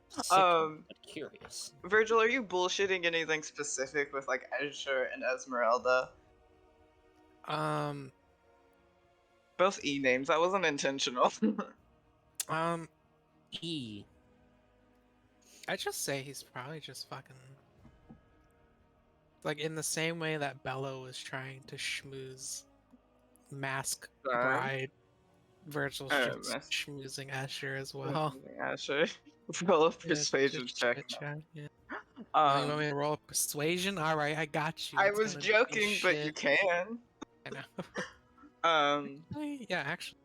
Sickening, but curious. Virgil, are you bullshitting anything specific with like Azure and Esmeralda? Um, Both E names. That wasn't intentional. E. I just say he's probably just fucking like in the same way that Bello was trying to schmooze Mask Bride. Virgil's just schmoozing Asher as well. Asher. Roll a Yeah, persuasion just check. chit-chat, yeah. Oh, you want me to roll a persuasion? All right, I got you. I It's was gonna be joking, but you shit. can. I know. Yeah, actually.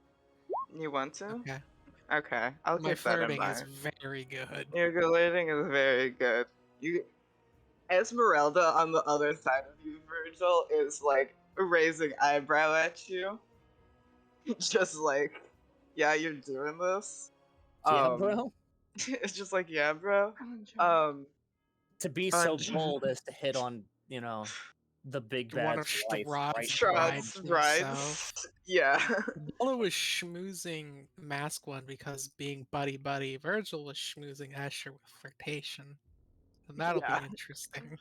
You want to? Okay. Okay, I'll My keep that in flirting is mind. very good. Your flirting is very good. You, Esmeralda on the other side of you, Virgil, is like raising eyebrow at you, just like, yeah, you're doing this. Yeah, bro. It's just like, yeah, bro. To be so bold as to hit on, the big One bad of wife right Strahd's behind brides. Yeah. Bello was schmoozing Mask One because being buddy-buddy. Virgil was schmoozing Asher with flirtation. And that'll Yeah. be interesting.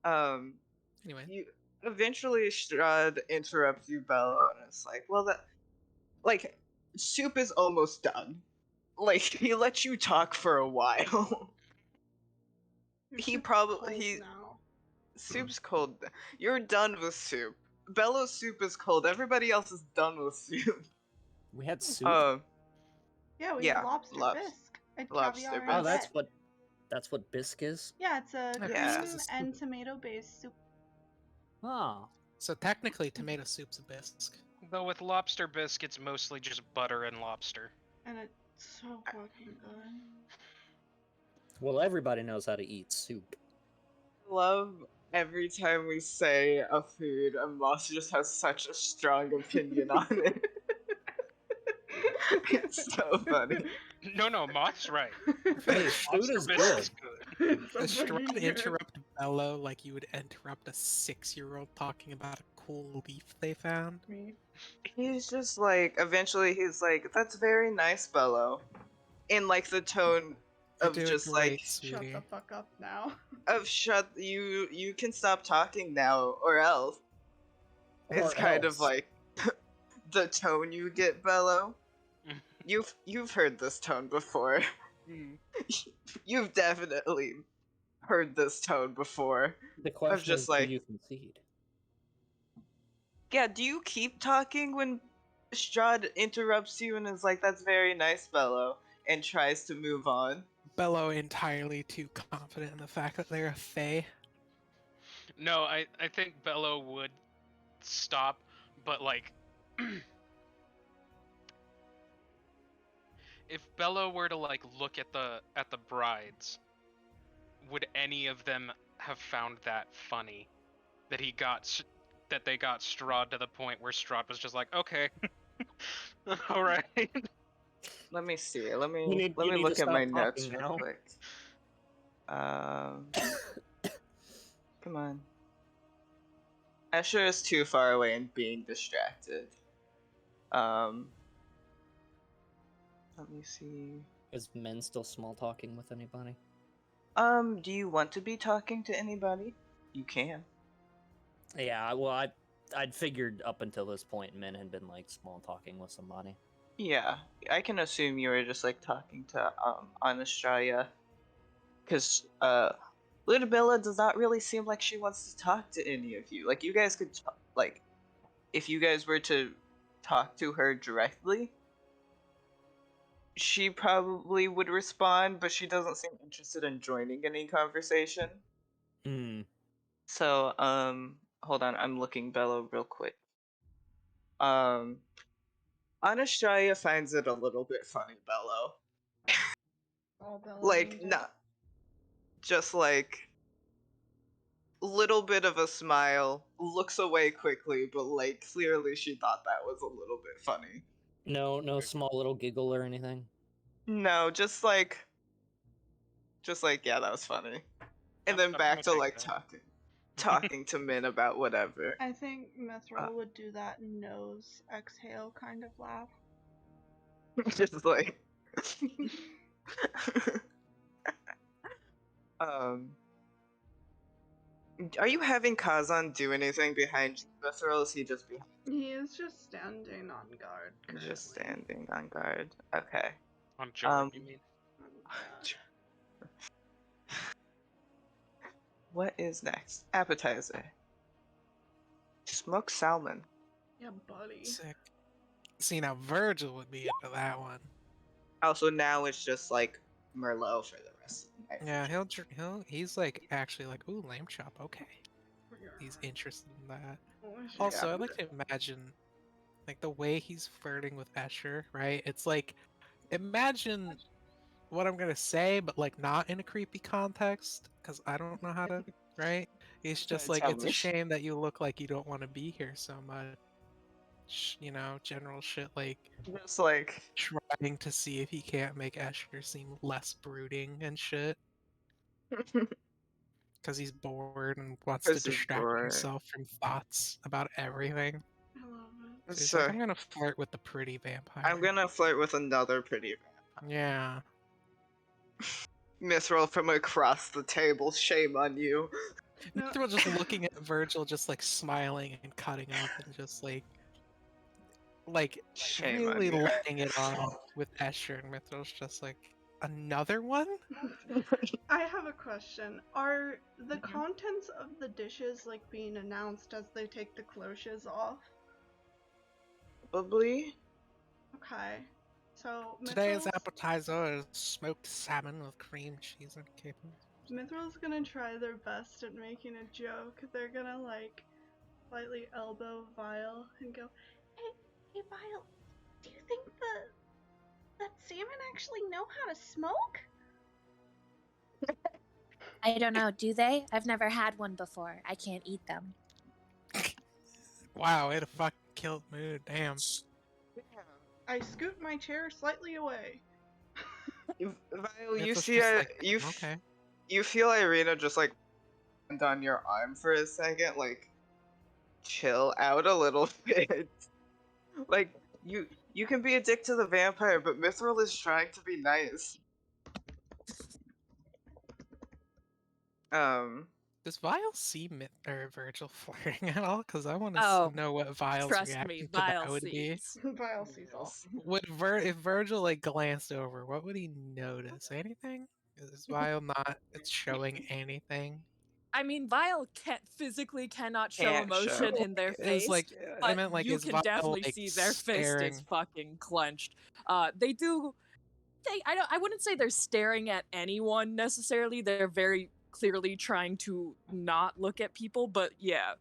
Anyway. You eventually Strahd interrupts you, Bello, and it's like, well, that, like, soup is almost done. Like, he lets you talk for a while. Soup's cold. You're done with soup. Bello's soup is cold. Everybody else is done with soup. We had soup. Yeah, we had lobster bisque and caviar and Oh, that's what bisque is? Yeah, it's a Yeah. cream and tomato-based soup. Oh. So technically, tomato soup's a bisque. Though with lobster bisque, it's mostly just butter and lobster. And it's so fucking good. Well, everybody knows how to eat soup. I love every time we say a food, and Moss just has such a strong opinion on it. It's so funny. No, Moth's right. Hey, food is good. The Strahd interrupt Bello like you would interrupt a 6-year-old talking about a cool leaf they found. He's just like, eventually he's like, that's very nice, Bello. In like the tone of just like, shut the fuck up now. You can stop talking now, or else. It's kind of like the tone you get, Bello. You've heard this tone before. You've definitely heard this tone before. The question of just is, like, do you concede? Yeah, do you keep talking when Strahd interrupts you and is like, that's very nice, Bello, and tries to move on? Bello entirely too confident in the fact that they're a fae. No, I think Bello would stop, but like, if Bello were to like look at the brides, would any of them have found that funny? That they got Strahd to the point where Strahd was just like, okay, all right. Let me see. Let me need look to at my stop notes talking real now. quick. Come on. Asher is too far away and being distracted. Let me see. Is men still small talking with anybody? Do you want to be talking to anybody? You can. Yeah, well, I'd figured up until this point men had been like small talking with somebody. Yeah, I can assume you were just like talking to Anastasia, because Ludmilla does not really seem like she wants to talk to any of you. Like you guys could like if you guys were to talk to her directly, she probably would respond, but she doesn't seem interested in joining any conversation. Hmm. So, hold on, I'm looking Bello real quick. Anastasia finds it a little bit funny, Bello. All Bella Like, needed. not just like little bit of a smile, looks away quickly, but like clearly she thought that was a little bit funny. No small little giggle or anything. No, just like yeah, that was funny. And then I'm back gonna to take like that. talking to Min about whatever. I think Mithril would do that nose exhale kind of laugh. Just like um are you having Kazan do anything behind Mithril? Is he just behind? He is just standing on guard currently. Just standing on guard. Okay. On Jordan, you mean? Yeah. What is next? Appetizer. Smoked salmon. Yeah, buddy. Sick. See, now Virgil would be into that one. Also, now it's just like Merlot for the rest of the night. Yeah, he's like actually like, ooh, lamb chop, okay. He's interested in that. Also, I'd like to imagine like the way he's flirting with Escher, right? It's like, imagine what I'm gonna say, but like not in a creepy context, because I don't know how to, right? It's just like, Tell it's a me. shame that you look like you don't want to be here so much. You know, general shit like Just like trying to see if he can't make Escher seem less brooding and shit. Because he's bored and wants to Because he's distract bored. himself from thoughts about everything. I love it. So he's So like, I'm gonna flirt with the pretty vampire. I'm gonna flirt with another pretty Yeah. Mithril from across the table. Shame on you. No. Mithril just looking at Virgil, just like smiling and cutting up and just like Shame on really you. letting it on with Escher, and Mithril's just like, another one? I have a question. Are the contents of the dishes like being announced as they take the cloches off? Probably. Okay. So Today's appetizer is smoked salmon with cream cheese and capers. Mithril's gonna try their best at making a joke. They're gonna like slightly elbow Vile and go, Hey Vile, do you think that salmon actually know how to smoke? I don't know, do they? I've never had one before. I can't eat them. Wow, it a fucking killed mood, damn. I scoot my chair slightly away. Vile, you Mithril's see, just like, okay. okay. You feel Irina just like on your arm for a second, like chill out a little bit. Like you can be a dick to the vampire, but Mithril is trying to be nice. Does Vile see Virgil flirting at all? Because I want to Oh, know what Vile's trust reaction me, to that Vile would be. sees. Vile sees all. Would if Virgil like glanced over, what would he notice? Anything? Is Vile not showing anything? I mean, Vile physically cannot show Can't show. emotion in their It's face, like, I but meant like, you is can Vile definitely like see their fist staring? is fucking clenched. They do. I wouldn't say they're staring at anyone necessarily. They're very clearly trying to not look at people, but yeah,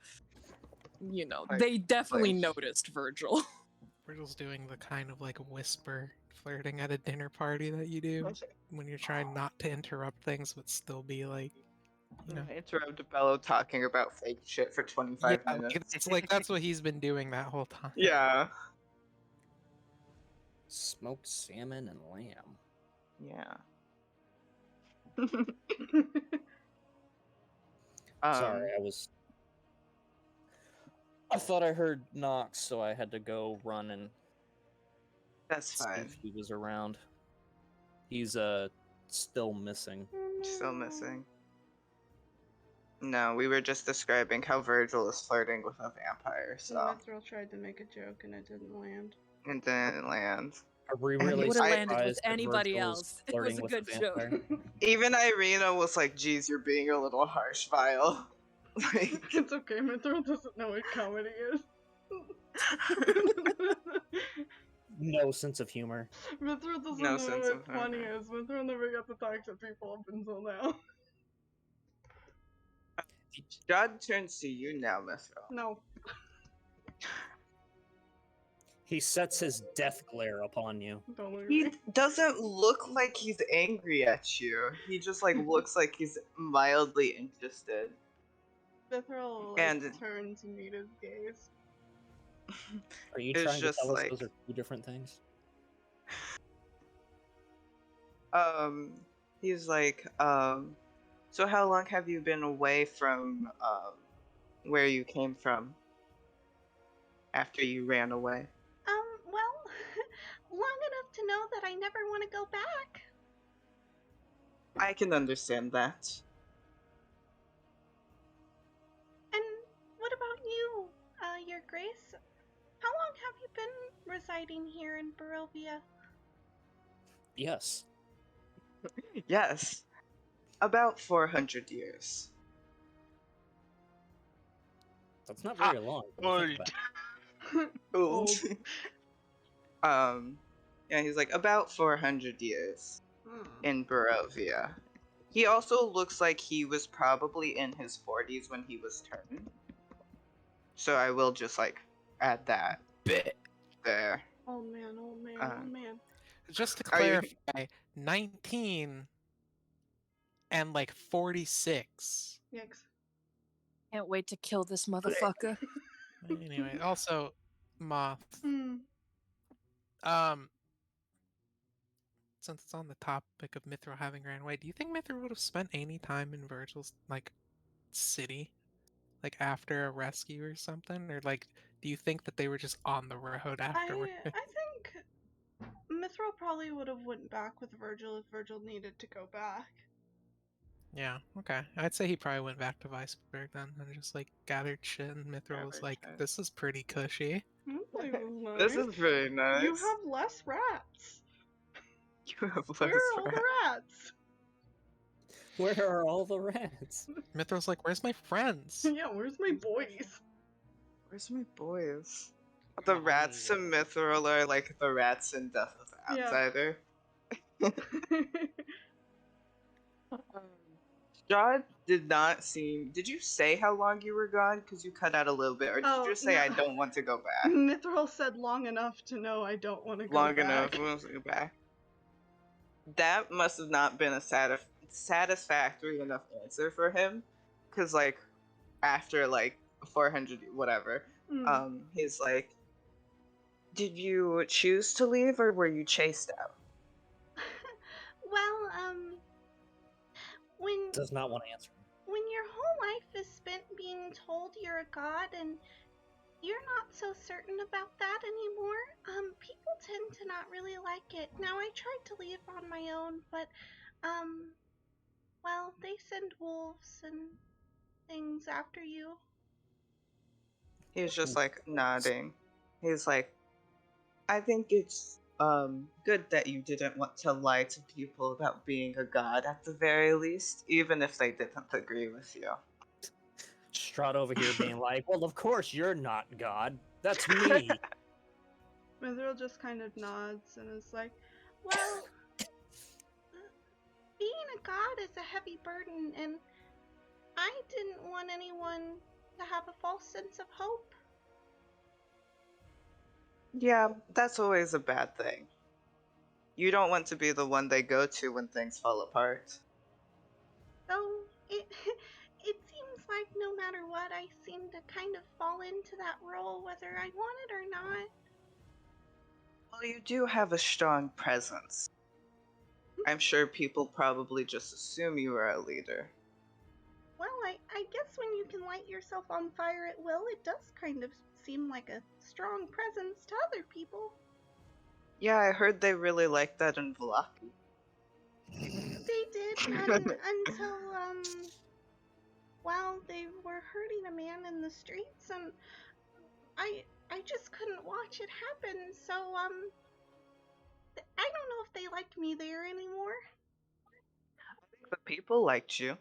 you know, they definitely noticed Virgil. Virgil's doing the kind of like whisper flirting at a dinner party that you do when you're trying not to interrupt things but still be like, you know. Interrupt Bello talking about fake shit for 25 minutes. It's like that's what he's been doing that whole time. Yeah. Smoked salmon and lamb. Yeah. Sorry, I thought I heard Knox, so I had to go run and That's see fine. if he was around. He's still missing. Still missing. No, we were just describing how Virgil is flirting with a vampire, so. Mithril tried to make a joke and it didn't land. and then it lands. Are we And really Would have I- landed with surprised that anybody Virgil is else. It flirting was a with good the joke. vampire? Even Irina was like, geez, you're being a little harsh, Vile. Like, It's okay, Mithril doesn't know what comedy is. No sense of humor. Mithril doesn't No know sense what of funny humor. is. Mithril never got to talk to people up until now. Strahd turns to you now, Mithril. No. He sets his death glare upon you. Don't look at He me. doesn't look like he's angry at you. He just like looks like he's mildly interested. Mithril And- turns and meet his gaze. Are you It's trying to just tell us like- those are two different things? He's like, so how long have you been away from where you came from after you ran away? Well, long enough to know that I never want to go back. I can understand that. And what about you, Your Grace? How long have you been residing here in Barovia? Yes. Yes, about 400 years. That's not very long. when you think about it. Old. Old. Yeah, he's like about 400 years Hmm. in Barovia. He also looks like he was probably in his 40s when he was turned. So I will just like add that Bit. there. Old man, old man, Uh, old man. Just to Are you- clarify, 19 and like 46. Yikes. Can't wait to kill this motherfucker. Anyway, also, Moth. Hmm. Since it's on the topic of Mithril having ran away, do you think Mithril would have spent any time in Virgil's like city, like after a rescue or something, or like, do you think that they were just on the road afterward? I think Mithril probably would have went back with Virgil if Virgil needed to go back. Yeah, okay. I'd say he probably went back to Weisberg then and just like gathered shit, and Mithril was Gathered like, shit. "This is pretty cushy." This place is nice. This is very nice. You have less rats. You have less Where are all rat. the rats? Where are all the rats? Mithril's like, "Where's my friends?" Yeah, where's my boys? Where's my boys? The rats to Mithril are like the rats in Death of the Yeah. Outsider. Strahd did not seem. Did you say how long you were gone? Because you cut out a little bit, or did Oh, you just say no. I don't want to go back? Mithril said long enough to know I don't want to go Long back. enough, I want to go back. That must have not been a satisfactory enough answer for him, because like after like 400 whatever, Hmm. he's like, did you choose to leave or were you chased out? Well, when Does not want to answer. when your whole life is spent being told you're a god and you're not so certain about that anymore, people tend to not really like it. Now, I tried to leave on my own, but, well, they send wolves and things after you. He's just like nodding. He's like, I think it's good that you didn't want to lie to people about being a god at the very least, even if they didn't agree with you. Strahd over here being like, well, of course you're not God. That's me. Mithril just kind of nods and is like, well, being a god is a heavy burden, and I didn't want anyone to have a false sense of hope. Yeah, that's always a bad thing. You don't want to be the one they go to when things fall apart. So, it seems like no matter what, I seem to kind of fall into that role whether I want it or not. Well, you do have a strong presence. I'm sure people probably just assume you are a leader. Well, I guess when you can light yourself on fire at will, it does kind of seem like a strong presence to other people. Yeah, I heard they really like that in Velaki. They did, until, well, they were hurting a man in the streets, and I just couldn't watch it happen, so, I don't know if they like me there anymore. The people liked you.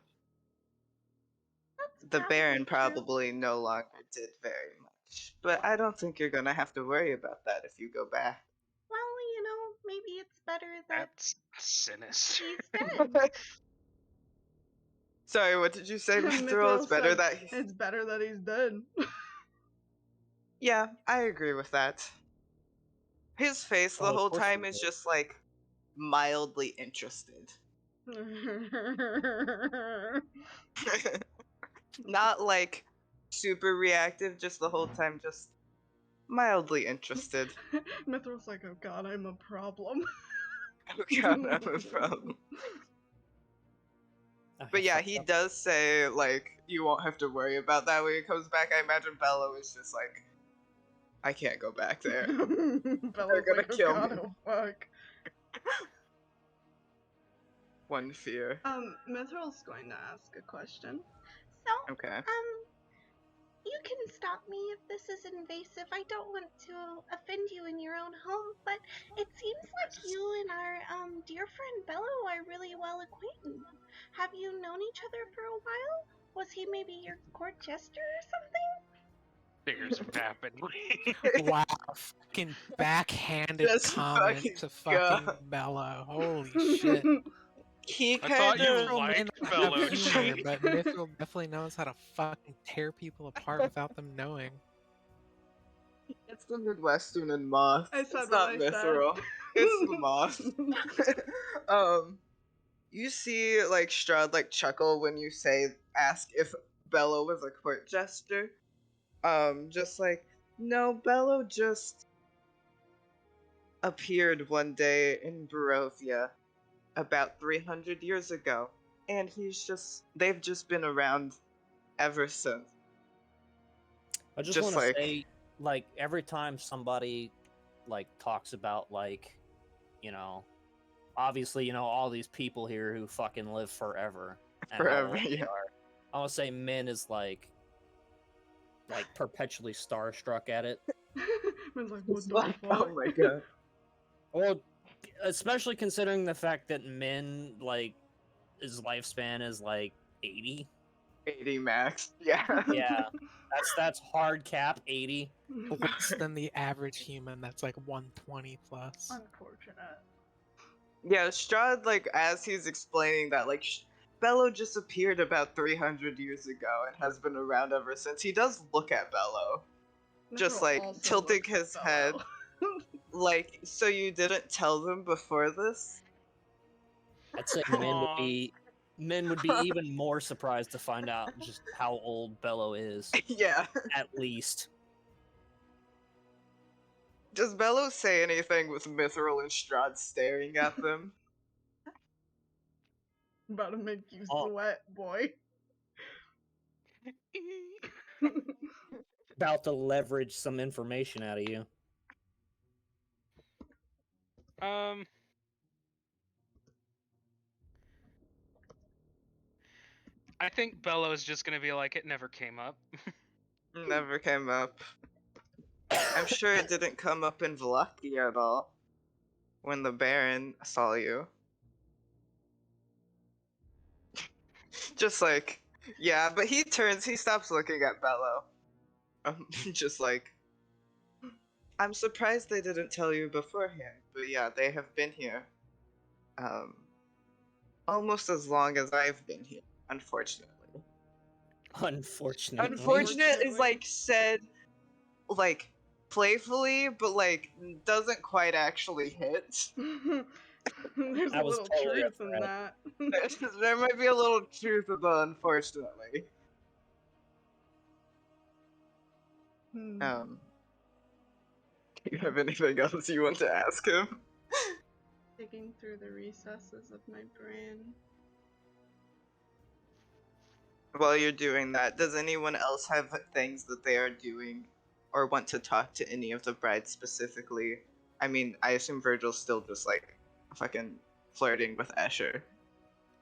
That's The Baron true. probably no longer did very much. But I don't think you're gonna have to worry about that if you go back. Well, maybe it's better that That's sinister. he's dead. Sorry, what did you say, Mithril? Mithril It's better said, that it's better that he's dead. Yeah, I agree with that. His face the Oh, of whole course time you is do. just like mildly interested. Not like super reactive, just the whole time just mildly interested. Mithril's like, oh god, I'm a problem. Oh god, I'm a problem. But yeah, he does say, like, you won't have to worry about that when he comes back. I imagine Bello is just like, I can't go back there. Bella's gonna like, oh kill god, me. oh fuck. One fear. Mithril's going to ask a question. So, Okay. you can stop me if this is invasive. I don't want to offend you in your own home, but it seems like you and our dear friend Bello are really well acquainted. Have you known each other for a while? Was he maybe your court jester or something? Figures rapidly. Wow, fucking backhanded Just comment fucking to fucking go. Bella. Holy shit. He I thought kind you of Mithril may liked not Bello, have humor, Jake. but Mithril definitely knows how to fucking tear people apart without them knowing. It's the Midwestern and moth. I said It's what not I said. Mithril. It's the moth. You see like Strahd like chuckle when you ask if Bello was a court jester. Just like, no, Bello just appeared one day in Barovia about 300 years ago, and they've just been around ever since. I just Just want to like- say, like, every time somebody, like, talks about, like, obviously, all these people here who fucking live forever. And how Forever, old they yeah. are. I want to say Min is, like, perpetually starstruck at it. Man's like, what It's the like, fuck? oh my god. Well, especially considering the fact that Min, like, his lifespan is, like, 80. 80 max. Yeah. Yeah. That's hard cap, 80. Less than the average human that's like 120 plus. Unfortunate. Yeah, Strahd, like, as he's explaining that, like, Bello just appeared about 300 years ago and has been around ever since. He does look at Bello. Just, Mithril like, also tilting looks at his head. Bello. Like, so you didn't tell them before this? I'd say Min would be even more surprised to find out just how old Bello is, Yeah. at least. Does Bello say anything with Mithril and Strahd staring at them? About to make you Oh. sweat, boy. About to leverage some information out of you. I think Bello's just gonna be like, it never came up. Never came up. I'm sure it didn't come up in Wallachia at all. When the Baron saw you. Just like, yeah, but he stops looking at Bello. Just like, I'm surprised they didn't tell you beforehand, but yeah, they have been here. Almost as long as I've been here, unfortunately. Unfortunately. Unfortunate is like said, like, playfully, but like, doesn't quite actually hit. There's That a was little totally a truth in threat. that. There might be a little truth in the unfortunately. Do you have anything else you want to ask him? Digging through the recesses of my brain. While you're doing that, does anyone else have things that they are doing or want to talk to any of the brides specifically? I mean, I assume Virgil's still just like fucking flirting with Escher.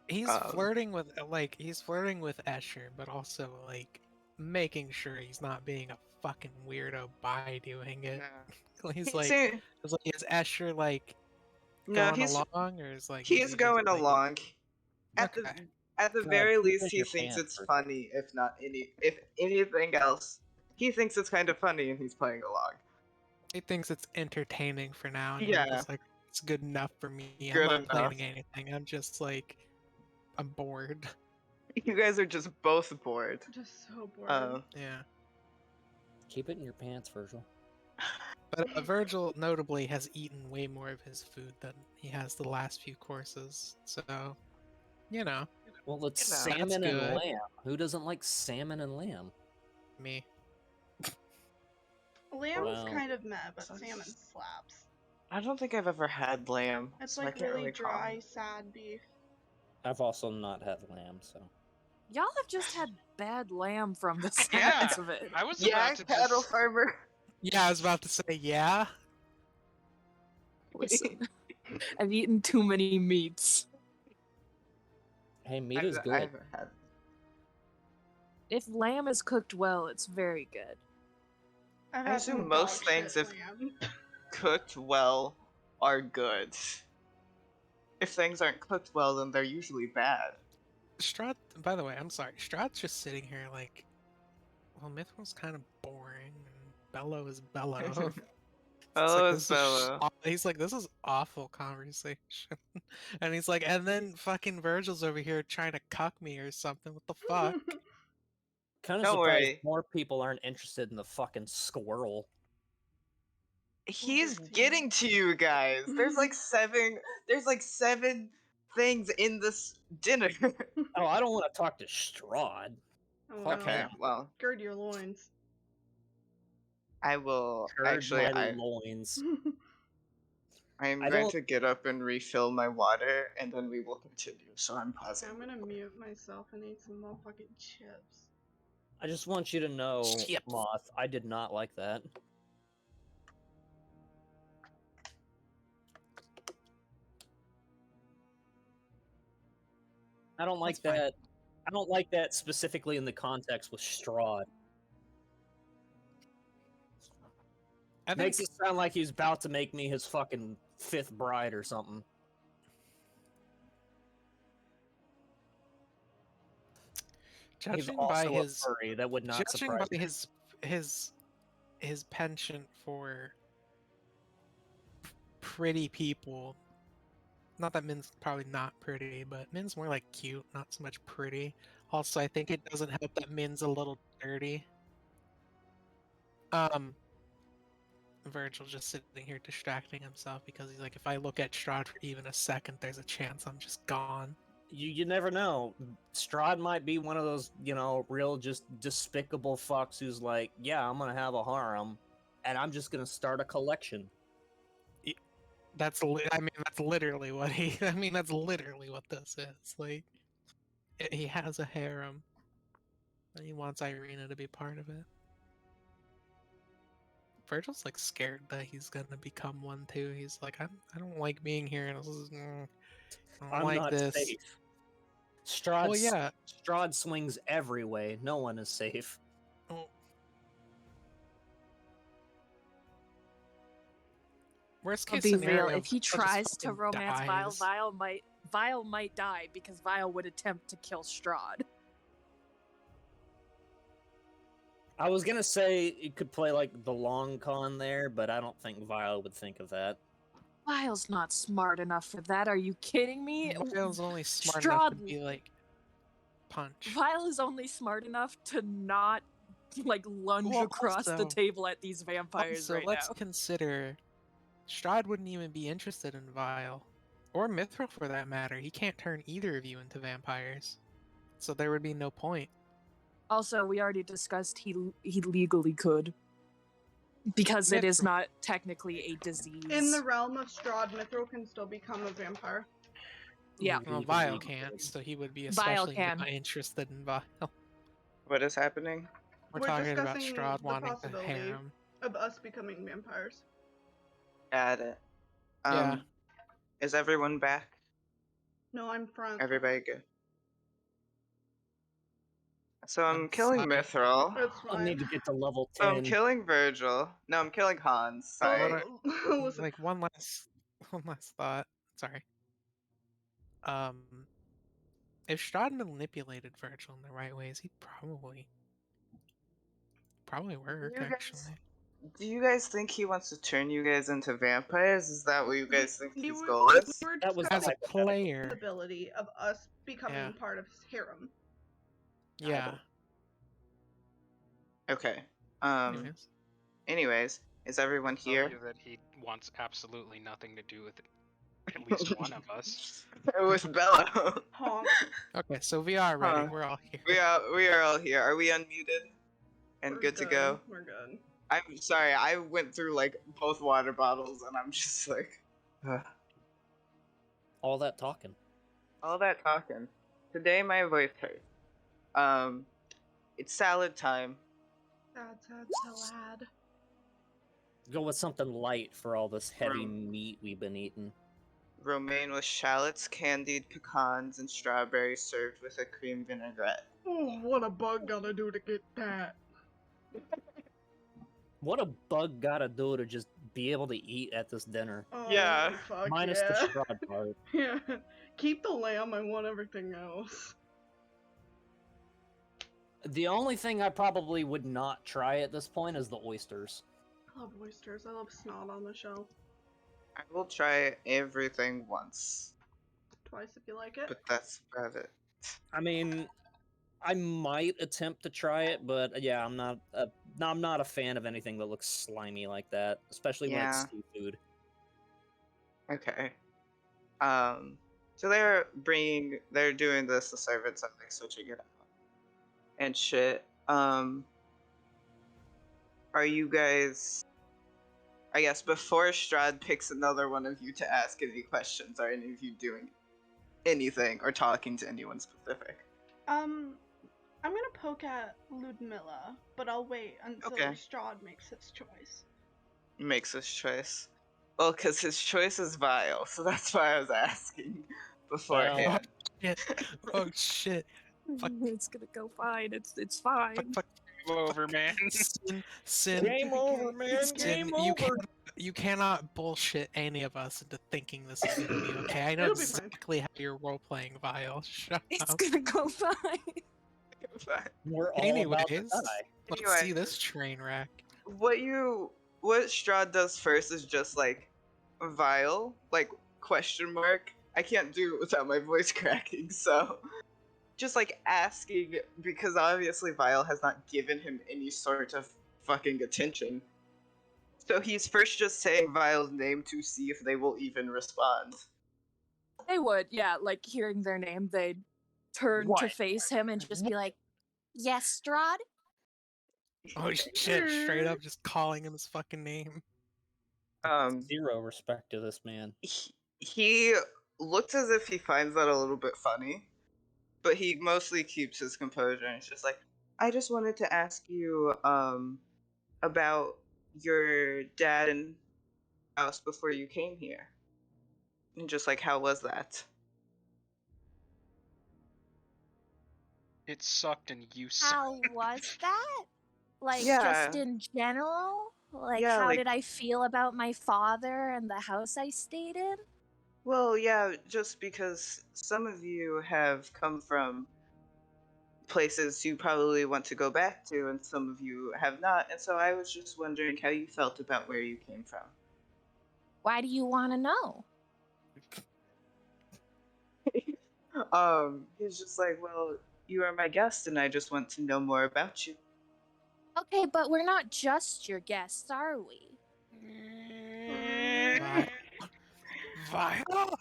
He's flirting with Escher, but also like making sure he's not being a fucking weirdo by doing it. No. He's He's like, in- is Escher like no, going along, or is like he's he just going like along. At okay? the God, very keep it least, in he your thinks pants it's for- funny. If anything else, he thinks it's kind of funny, and he's playing along. He thinks it's entertaining for now, and Yeah. Virgil's like, it's good enough for me. I'm Good not enough. planning anything. I'm just like, I'm bored. You guys are just both bored. Just so bored. Yeah. Keep it in your pants, Virgil. But Virgil notably has eaten way more of his food than he has the last few courses. So, you know, Well, it's You know. salmon That's and good. lamb. Who doesn't like salmon and lamb? me. Lamb's Wow. kind of meh, but salmon slaps. I don't think I've ever had lamb. It's so I like can't really dry, comment. sad beef. I've also not had lamb, so. Y'all have just had bad lamb from the Yeah. sounds of it. I was Yeah, about to cattle just. farmer. Yeah, I was about to say, yeah. Listen, I've eaten too many meats. Hey, meat I is good. haven't had. If lamb is cooked well, it's very good. I've I had assume some most dog things, shit if lamb. cooked well, are good. If things aren't cooked well, then they're usually bad. Strahd, by the way, I'm sorry. Strahd's just sitting here like, well, Mithril's kind of boring, and Bello is Bello. Bello this is is Bello. he's like, this is awful conversation. And he's like, and then fucking Virgil's over here trying to cuck me or something. What the fuck? Kind of Don't surprised worry. more people aren't interested in the fucking squirrel. He's 15. getting to you guys. There's like seven. There's like 7 things in this dinner. Oh, I don't want to talk to Strahd. Oh, Fuck Okay, him. well, Gird your loins. I will Curd actually. my loins. I'm I going don't- to get up and refill my water, and then we will continue. So I'm pausing. I'm gonna mute myself and eat some motherfucking chips. I just want you to know, Chips. Moth, I did not like that. I don't like That's fine. that. I don't like that specifically in the context with Strahd. I think Makes it sound like he's about to make me his fucking 5th bride or something. He's judging also by a his furry. That would not judging surprise by me. his penchant for pretty people. Not that Min's probably not pretty, but Min's more like cute, not so much pretty. Also, I think it doesn't help that Min's a little dirty. Virgil just sitting here distracting himself because he's like, if I look at Strahd for even a second, there's a chance I'm just gone. You never know. Strahd might be one of those, real just despicable fucks who's like, yeah, I'm gonna have a harem, and I'm just gonna start a collection. That's literally what he. I mean, that's literally what this is. Like, he has a harem, and he wants Irina to be part of it. Virgil's like scared that he's gonna become one too. He's like, I don't like being here, and I don't I'm like not this. safe. Strahd, Well, yeah. Strahd swings every way. No one is safe. Oh. Worst I'll case be scenario, real. If he Virgil just tries to fucking romance dies. Vile might die because Vile would attempt to kill Strahd. I was gonna say it could play like the long con there, but I don't think Vile would think of that. Vile's not smart enough for that. Are you kidding me? Vile's only smart enough to Strahd- be like, punch. Vile is only smart enough to not like lunge Well, across the also- table at these vampires Also, right let's now. consider Strahd wouldn't even be interested in Vile. Or Mithril for that matter. He can't turn either of you into vampires. So there would be no point. Also, we already discussed he legally could. Because it is Mithril. not technically a disease. In the realm of Strahd, Mithril can still become a vampire. Yeah. Well, Vile can't, so he would be Vile especially can. not interested in Vile. What is happening? We're We're talking about discussing Strahd the wanting the possibility. harem. Of us becoming vampires. Got it. Yeah. Is everyone back? No, I'm front. Everybody good? So I'm I'm killing sorry. Mithril. It's I fine. need to get to level So I'm 10. killing Virgil. No, I'm killing Hans. Sorry. Listen, Like one last thought. Sorry. If Strahd manipulated Virgil in the right ways, he'd probably work You guys- actually. Do you guys think he wants to turn you guys into vampires? Is that what you guys think you his were- goal is? we were That was As a discussing the player, possibility of us becoming Yeah. part of his harem. yeah. Okay. Anyways, Is everyone Tell here? you that he wants absolutely nothing to do with at least one of us. With Bella. Honk. okay, so we are ready. Huh. We're all here. We are all here. Are we unmuted? And We're good to go? We're good. I'm sorry, I went through like both water bottles and I'm just like All that talking. all that talking. Today my voice hurts. It's salad time. Sad salad. Go with something light for all this heavy Rom- meat we've been eating. Romaine with shallots, candied pecans, and strawberries served with a cream vinaigrette. Oh, what a bug gotta do to get that. What a bug gotta do to just be able to eat at this dinner. Oh, Yeah. fuck Minus yeah. the Strahd part. Yeah. Keep the lamb, I want everything else. The only thing I probably would not try at this point is the oysters. I love oysters. I love snot on the shell. I will try everything once, Twice if you like it. but that's about it. I mean, I might attempt to try it, but yeah, I'm not a fan of anything that looks slimy like that, especially when it's seafood. Okay. So they're doing this, the servants are like switching it up and shit. Are you guys? I guess before Strahd picks another one of you to ask any questions, are any of you doing anything or talking to anyone specific? I'm gonna poke at Ludmilla, but I'll wait until Okay. Strahd makes his choice. Makes his choice. Well, because his choice is vile, so that's why I was asking beforehand. Oh shit. Fuck. It's gonna go fine. It's fine. Fuck. Game over, man. Sin. Game over, man. Sin, Game over. you cannot bullshit any of us into thinking this is gonna be okay. I know It'll be fine. exactly how you're role playing Vile. Shut It's up. gonna go fine. We're all Anyways, about to die. let's see Anyway. this train wreck. What Strahd does first is just like vile, like question mark. I can't do it without my voice cracking, so just like asking because obviously Vile has not given him any sort of fucking attention. So he's first just saying Vile's name to see if they will even respond. They would, yeah, like hearing their name, they'd turn to What? face him and just be like, "Yes, Strahd." Oh shit, straight up just calling him his fucking name. Zero respect to this man. He looks as if he finds that a little bit funny, but he mostly keeps his composure and it's just like, I just wanted to ask you about your dad and house before you came here. And just like, how was that? It sucked and you sucked. How was that? Like, Yeah. just in general? Like, Yeah, how like- did I feel about my father and the house I stayed in? Well, yeah, just because some of you have come from places you probably want to go back to, and some of you have not, and so I was just wondering how you felt about where you came from. Why do you want to know? He's just like, well, you are my guest, and I just want to know more about you. Okay, but we're not just your guests, are we? Vile.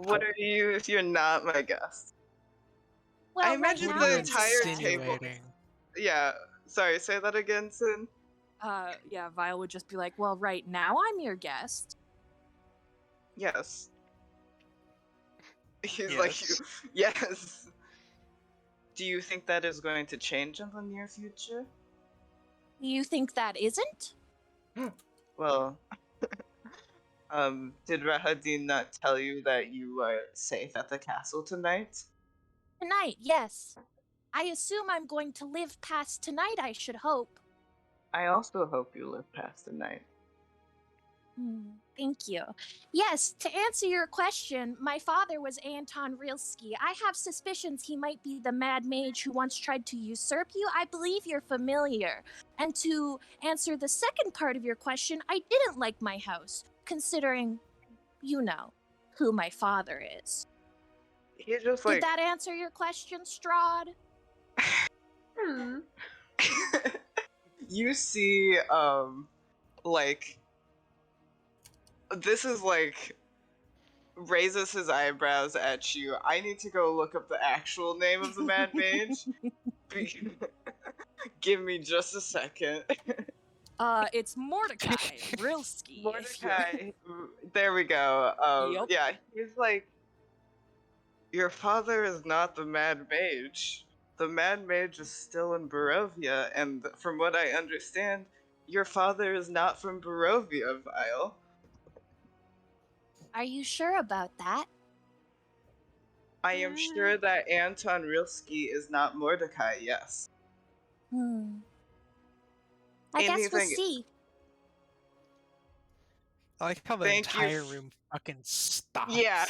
What are you if you're not my guest? Well, I right imagine now the I'm entire just- table- Insinuating. Yeah, sorry, say that again, Sin. Yeah, Vile would just be like, "Well, right now I'm your guest." Yes. He's Yes. like, yes. Do you think that is going to change in the near future? You think that isn't? Well, did Rahadin not tell you that you are safe at the castle tonight? Tonight, yes. I assume I'm going to live past tonight, I should hope. I also hope you live past the night. Thank you. Yes, to answer your question, my father was Anton Rilsky. I have suspicions he might be the mad mage who once tried to usurp you. I believe you're familiar. And to answer the second part of your question, I didn't like my house, considering, you know, who my father is. He's just Did like that answer your question, Strahd? you see, like this is like raises his eyebrows at you. I need to go look up the actual name of the Mad Mage. Give me just a second. It's Mordecai Rilsky. Mordecai. There we go. Yup. Yeah, he's like, your father is not the Mad Mage. The Mad Mage is still in Barovia, and from what I understand, your father is not from Barovia, Vile. Are you sure about that? I am sure that Anton Rilsky is not Mordecai, yes. I guess we'll Anything- see. I like how the Thank you entire room fucking stops. Yeah.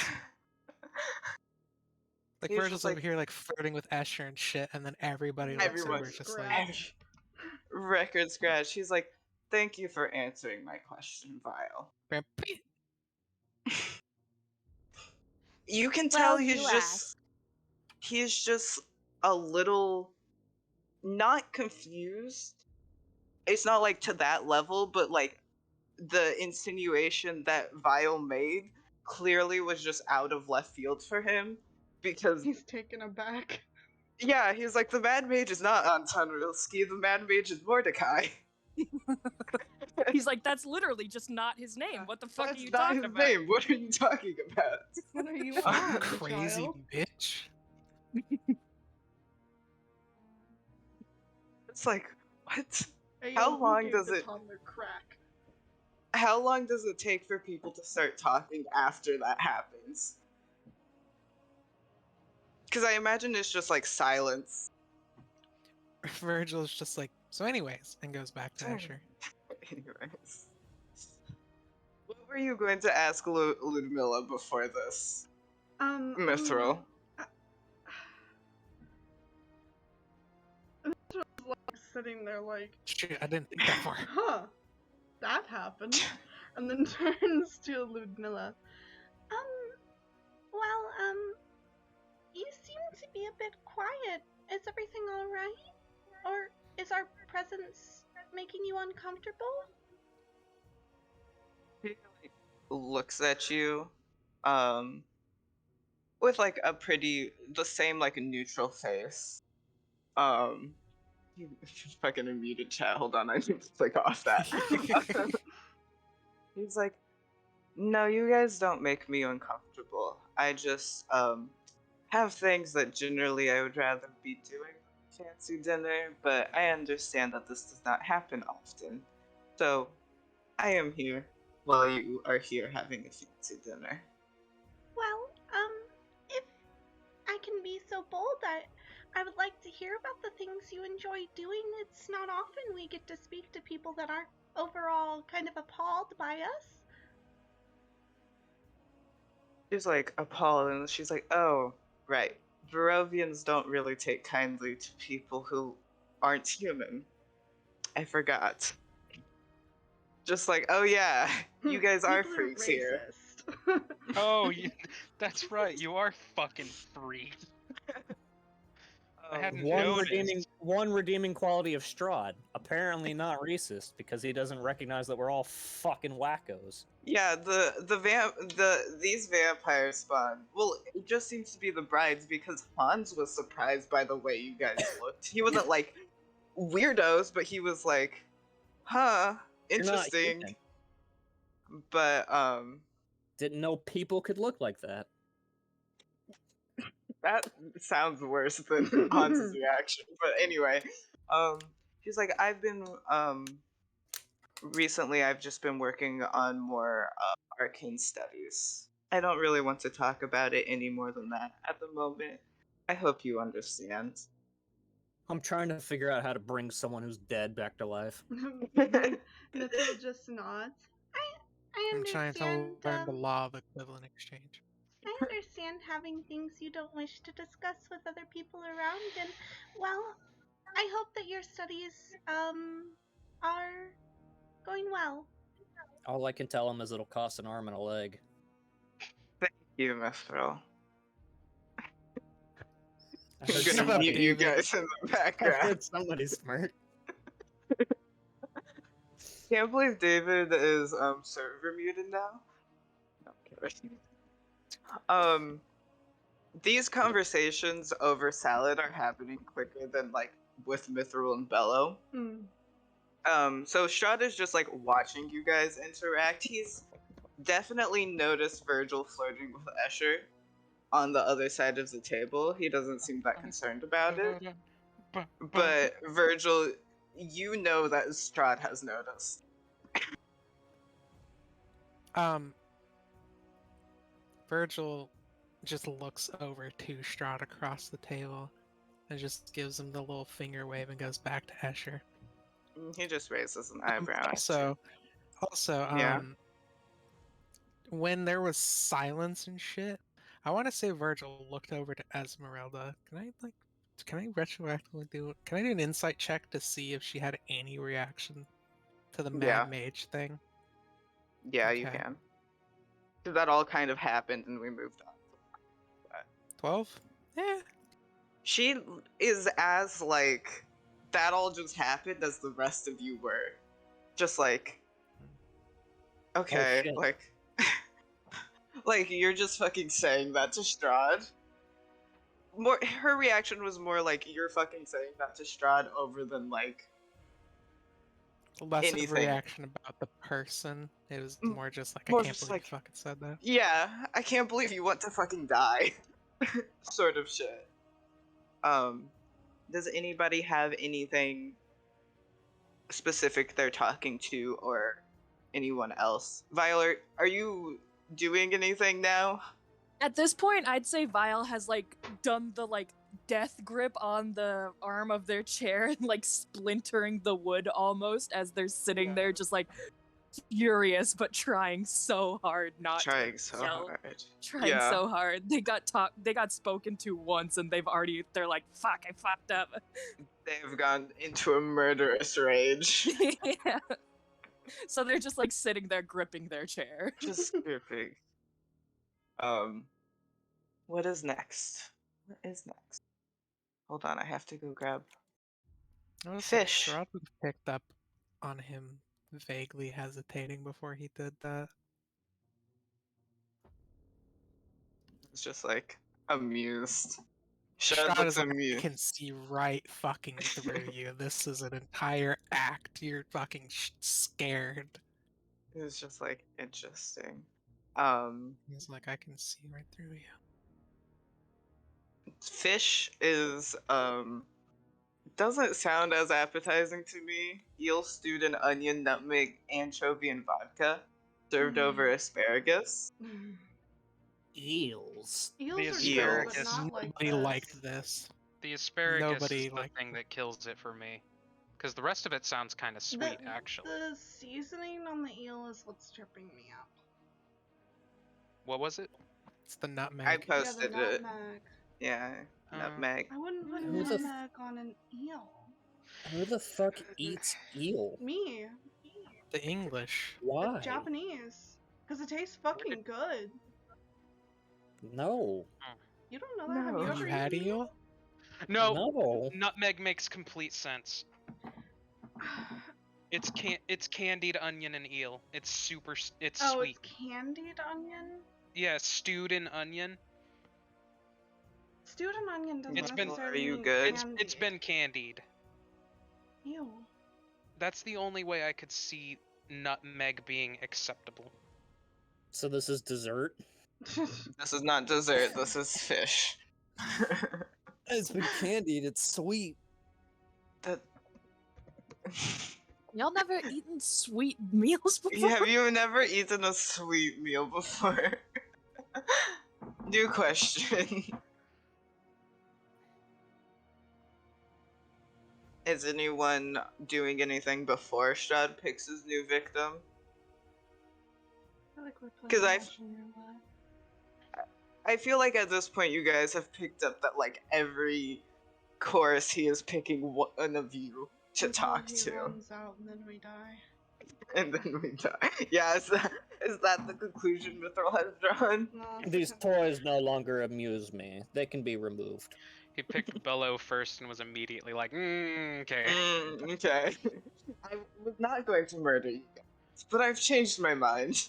Like He's Virgil's just over like- here like flirting with Escher and shit, and then everybody looks Everyone over just like scratch. Record scratch. He's like, thank you for answering my question, Vile. You can tell Well, you he's just a little not confused. It's not like to that level, but like the insinuation that Vile made clearly was just out of left field for him because He's taken aback. yeah, he's like the Mad Mage is not Anton Rilsky, the Mad Mage is Mordecai. He's like, that's literally just not his name. What the fuck That's are you not talking his about? name. What are you talking about? What are you I'm on, crazy child? bitch. It's like, what? Hey, How yo, who long gave does the it- toddler crack? How long does it take for people to start talking after that happens? Because I imagine it's just like silence. Virgil's just like, so anyways, and goes back to Escher. Anyways. What were you going to ask Ludmilla before this? Mithril. Sitting there like, Shit, I didn't think that far. huh, that happened. And then turns to Ludmilla. You seem to be a bit quiet. Is everything alright? Or is our presence making you uncomfortable? He like, looks at you, with like the same like neutral face. You fucking unmuted chat. Hold on, I need to click off that. He's like, no, you guys don't make me uncomfortable. I just have things that generally I would rather be doing than fancy dinner, but I understand that this does not happen often. So I am here while you are here having a fancy dinner. Well, if I can be so bold, I would like to hear about the things you enjoy doing. It's not often we get to speak to people that aren't overall kind of appalled by us. She's like appalled, and she's like, oh, right. Barovians don't really take kindly to people who aren't human. I forgot. Just like, oh yeah, you guys are People freaks here. racist. Oh, that's right. You are fucking freaks. I hadn't noticed. One redeeming quality of Strahd. Apparently not racist because he doesn't recognize that we're all fucking wackos. Yeah, these vampire spawn. Well, it just seems to be the brides because Hans was surprised by the way you guys looked. He wasn't like weirdos, but he was like, huh, You're not interesting. human. But Didn't know people could look like that. that sounds worse than Hans's reaction. But anyway, he's like, recently I've just been working on more arcane studies. I don't really want to talk about it any more than that at the moment. I hope you understand. I'm trying to figure out how to bring someone who's dead back to life. Mithril just nods. I I'm trying to understand. learn the law of equivalent exchange. I understand having things you don't wish to discuss with other people around, and well, I hope that your studies are going well. All I can tell him is it'll cost an arm and a leg. Thank you, Mithril. I I'm heard gonna somebody- mute you David. guys in the I background. heard somebody smirk. Can't believe David is server muted now. No, I'm kidding. These conversations over salad are happening quicker than like with Mithril and Bello. So Strahd is just like watching you guys interact. He's definitely noticed Virgil flirting with Escher on the other side of the table. He doesn't seem that concerned about it. But Virgil, you know that Strahd has noticed. Virgil just looks over to Strahd across the table and just gives him the little finger wave and goes back to Escher. He just raises an eyebrow. Also, Yeah. when there was silence and shit, I want to say Virgil looked over to Esmeralda. Can I retroactively can I do an insight check to see if she had any reaction to the Yeah. Mad Mage thing? Yeah, you Okay. can. So that all kind of happened and we moved on. 12? Yeah. She is as like that all just happened as the rest of you were. Just like okay, shit. like like you're just fucking saying that to Strahd. More her reaction was more like you're fucking saying that to Strahd over than like Less of a anything. reaction about the person. It was more just like, more I can't just believe like- you fucking said that. Yeah, I can't believe you want to fucking die. Sort of shit. Does anybody have anything specific they're talking to or anyone else? Violet, are you doing anything now? At this point, I'd say Vile has like done the like death grip on the arm of their chair and like splintering the wood almost as they're sitting there just like furious but trying so hard not Trying to so yell. hard. Trying Yeah. so hard. They got spoken to once and they're like, fuck, I fucked up. They've gone into a murderous rage. Yeah. So they're just like sitting there gripping their chair. Just gripping. What is next? What is next? Hold on, I have to go grab I was fish. Strahd would have picked up on him vaguely hesitating before he did that. It's just like amused. Strahd Strahd looks is like, I amused. can see right fucking through you. This is an entire act. You're fucking scared. It's just like interesting. He's like, I can see right through you. Fish is doesn't sound as appetizing to me. Eel stewed in onion, nutmeg, anchovy, and vodka, served over asparagus. Eels. Eels The are good, but asparagus- not like Nobody this. liked this. The asparagus Nobody is the liked thing it. that kills it for me. Because the rest of it sounds kind of sweet, actually. The seasoning on the eel is what's tripping me up. What was it? It's the nutmeg. I Yeah, the posted it. nutmeg. Yeah, Uh, nutmeg. I wouldn't put Who the f- nutmeg on an eel. Who the fuck eats eel? Me. The English. Why? Japanese. Because it tastes fucking good. No. You don't know that? Have No. you Have ever you had eaten eel? No, No. nutmeg makes complete sense. It's candied onion and eel. It's super. It's Oh, sweet. it's candied onion? Yeah, stewed in onion. Stewed and onion doesn't It's been- necessarily Are you mean good? It's candied. been candied. Ew. That's the only way I could see nutmeg being acceptable. So this is dessert? This is not dessert. This is fish. It's been candied. It's sweet. that. Y'all never eaten sweet meals before? Have you never eaten a sweet meal before? New question. Is anyone doing anything before Strahd picks his new victim? I feel like we're 'Cause playing I've- Russian roulette. I feel like at this point you guys have picked up that like every course he is picking one of you to Until talk he to, runs out and then we die. and then we die. Yeah, is that the conclusion Mithril has drawn? No, it's These the kind toys no longer amuse me. They can be removed. He picked Bello first and was immediately like, okay. Okay. I was not going to murder you guys, but I've changed my mind.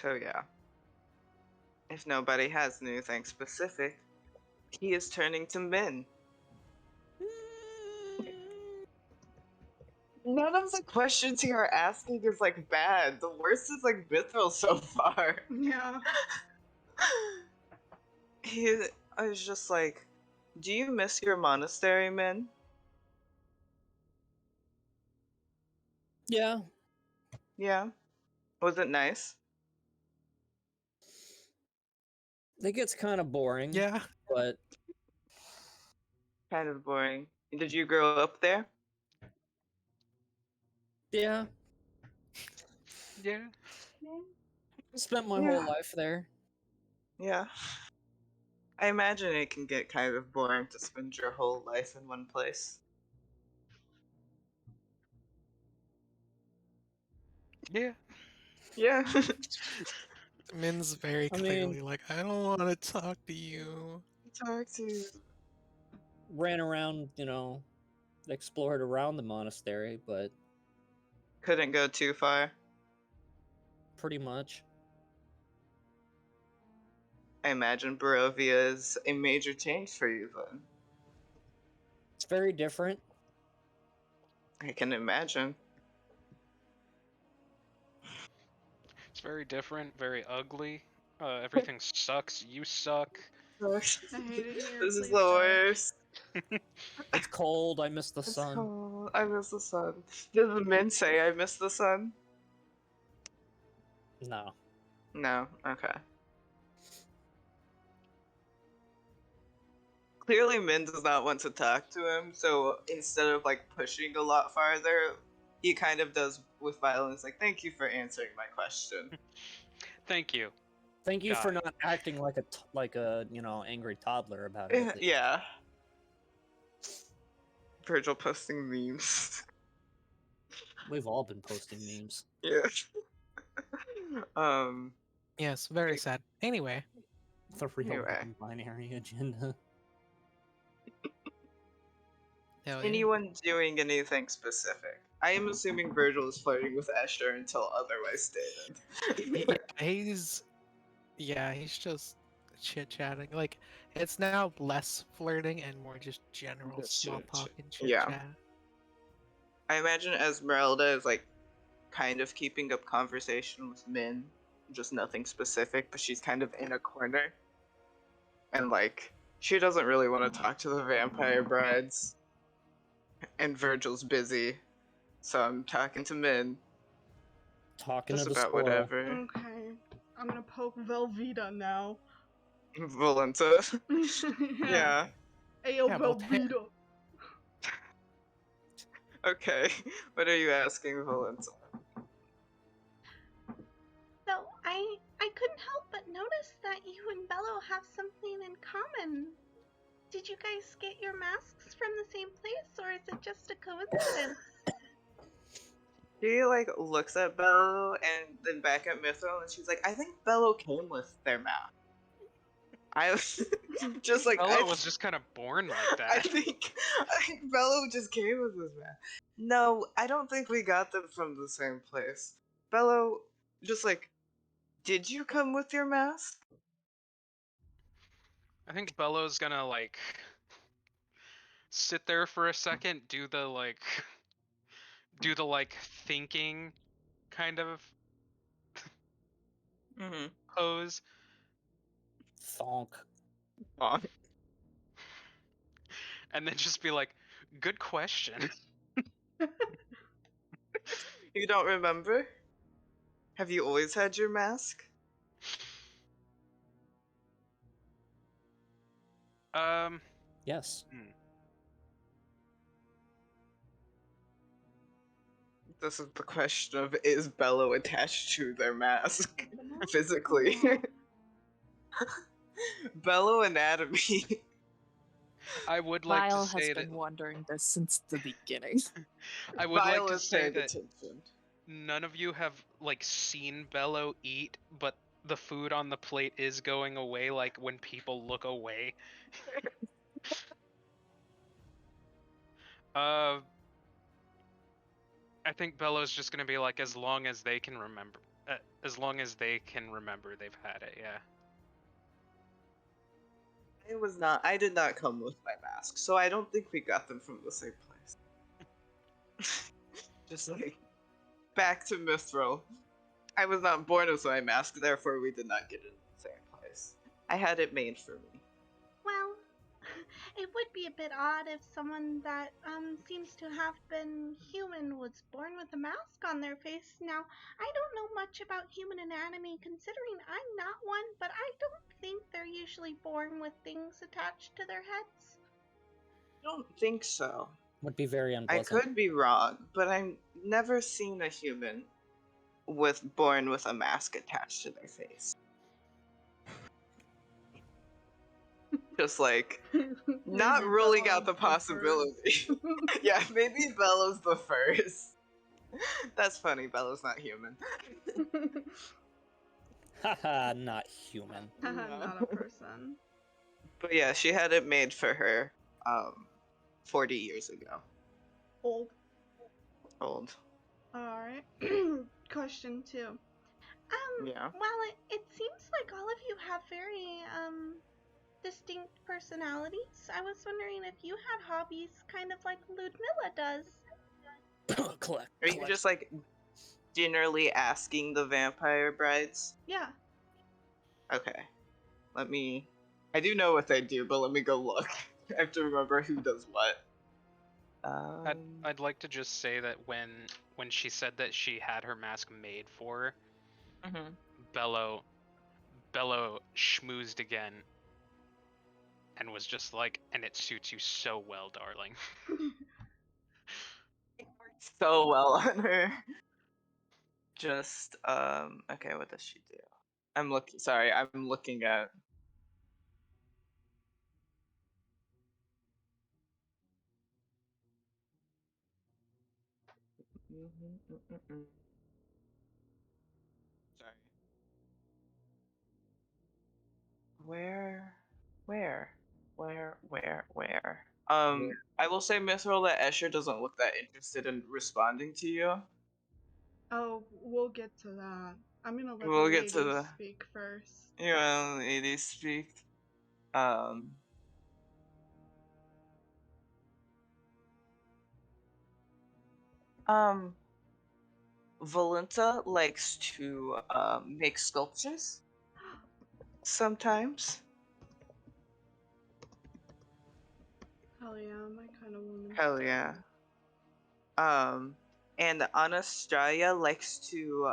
So yeah. If nobody has anything specific, he is turning to Min. None of the questions he are asking is like bad. The worst is like Mithril so far. Yeah. He is just like, do you miss your monastery, Min? Yeah, Yeah. Was it nice? it gets kind of boring. Yeah. But Kind of boring. Did you grow up there? yeah, Yeah. I spent my Yeah. whole life there. Yeah. I imagine it can get kind of boring to spend your whole life in one place. Yeah. Yeah. Min's very I clearly mean- like, I don't want to talk to you. Talk to you. Ran around, explored around the monastery, but Couldn't go too far. pretty much. I imagine Barovia is a major change for you then. It's very different. I can imagine. It's very different, very ugly. Everything sucks. You suck. I hate it here. This is Please the don't. worst. It's cold. I miss the It's sun. cold. I miss the sun. Did the men say I miss the sun? No. No. Okay. Clearly, Min does not want to talk to him, so instead of like pushing a lot farther, he kind of does with violence, like, "Thank you for answering my question." Thank you. Thank you for Guy. not acting like a angry toddler about it. at least. Yeah. Virgil posting memes. We've all been posting memes. Yeah. Yes, very sad. Anyway, The real Anyway. non-binary agenda. hell yeah. Anyone doing anything specific? I am assuming Virgil is flirting with Esther until otherwise stated. He's just chit chatting. Like, it's now less flirting and more just general Just small chit-chat. talk and chit Yeah. chat. I imagine Esmeralda is like kind of keeping up conversation with Min, just nothing specific, but she's kind of in a corner. And like, she doesn't really want to talk to the vampire brides. And Virgil's busy, so I'm talking to Min. Talking Just to the about squirrel. whatever. Okay. I'm gonna poke Velveeta now. Volenta. Yeah. Ayo, Yeah, Voltaire. Velveeta. Okay. What are you asking, Volenta? So, I couldn't help but notice that you and Bello have something in common. Did you guys get your masks from the same place, or is it just a coincidence? She like looks at Bello and then back at Mithril, and she's like, "I think Bello came with their mouth." I was just like, Bello was just kind of born like I that. think Bello just came with his mouth. No, I don't think we got them from the same place. Bello, just like, did you come with your mask? I think Bello's gonna like sit there for a second, do the thinking kind of Mm-hmm. pose, Thonk. and then just be like, "Good question." You don't remember? Have you always had your mask? Yes. This is the question of, is Bello attached to their mask physically? Bello anatomy. I would like Vile to has say been that wondering this since the beginning. I would like Vile to is say paying that attention. none of you have like seen Bello eat, but the food on the plate is going away like when people look away. uh I think Bello's just gonna be like, as long as they can remember, as long as they can remember, they've had it. Yeah. It was not. I did not come with my mask, so I don't think we got them from the same place. Just like back to Mithril. I was not born with my mask, therefore we did not get it in the same place. I had it made for me. Well, it would be a bit odd if someone that seems to have been human was born with a mask on their face. Now, I don't know much about human anatomy considering I'm not one, but I don't think they're usually born with things attached to their heads. I don't think so. Would be very I unpleasant. could be wrong, but I've never seen a human born with a mask attached to their face. Just like not Maybe ruling Bella's out the the possibility. first. Yeah, maybe Bella's the first. That's funny, Bella's not human. Haha, not human. Not a person. But yeah, she had it made for her 40 years ago. Old. Alright. Question 2. Yeah. Well, it seems like all of you have very, distinct personalities. I was wondering if you had hobbies kind of like Ludmilla does. Collect. Are you just like generally asking the vampire brides? Yeah. Okay. I do know what they do, but let me go look. I have to remember who does what. I'd like to just say that when she said that she had her mask made for her, Bello schmoozed again and was just like, and it suits you so well, darling. So well on her. Just okay, what does she do? I'm looking at Sorry. Where? I will say, Mithril, that Escher doesn't look that interested in responding to you. Oh, we'll get to that. I'm gonna let We'll the get to ladies the- speak first. Yeah, ladies speak. Valenta likes to make sculptures sometimes. Hell yeah, my kind of woman. Hell yeah. And Anastasia likes to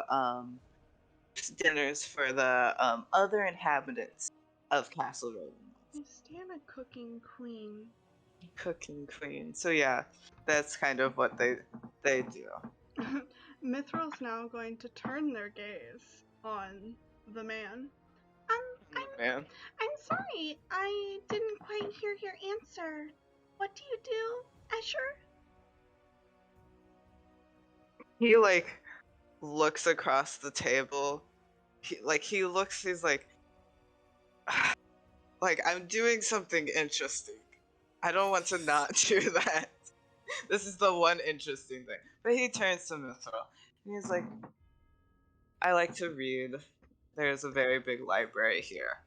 dinners for the other inhabitants of Castle Ravenloft. I stand a cooking queen. Cooking queen. So yeah, that's kind of what they do. Mithril's now going to turn their gaze on the man. Man. I'm sorry, I didn't quite hear your answer. What do you do, Escher? He like looks across the table. He's like like, I'm doing something interesting. I don't want to not do that. This is the one interesting thing. But he turns to Mithril. And he's like, I like to read. There's a very big library here.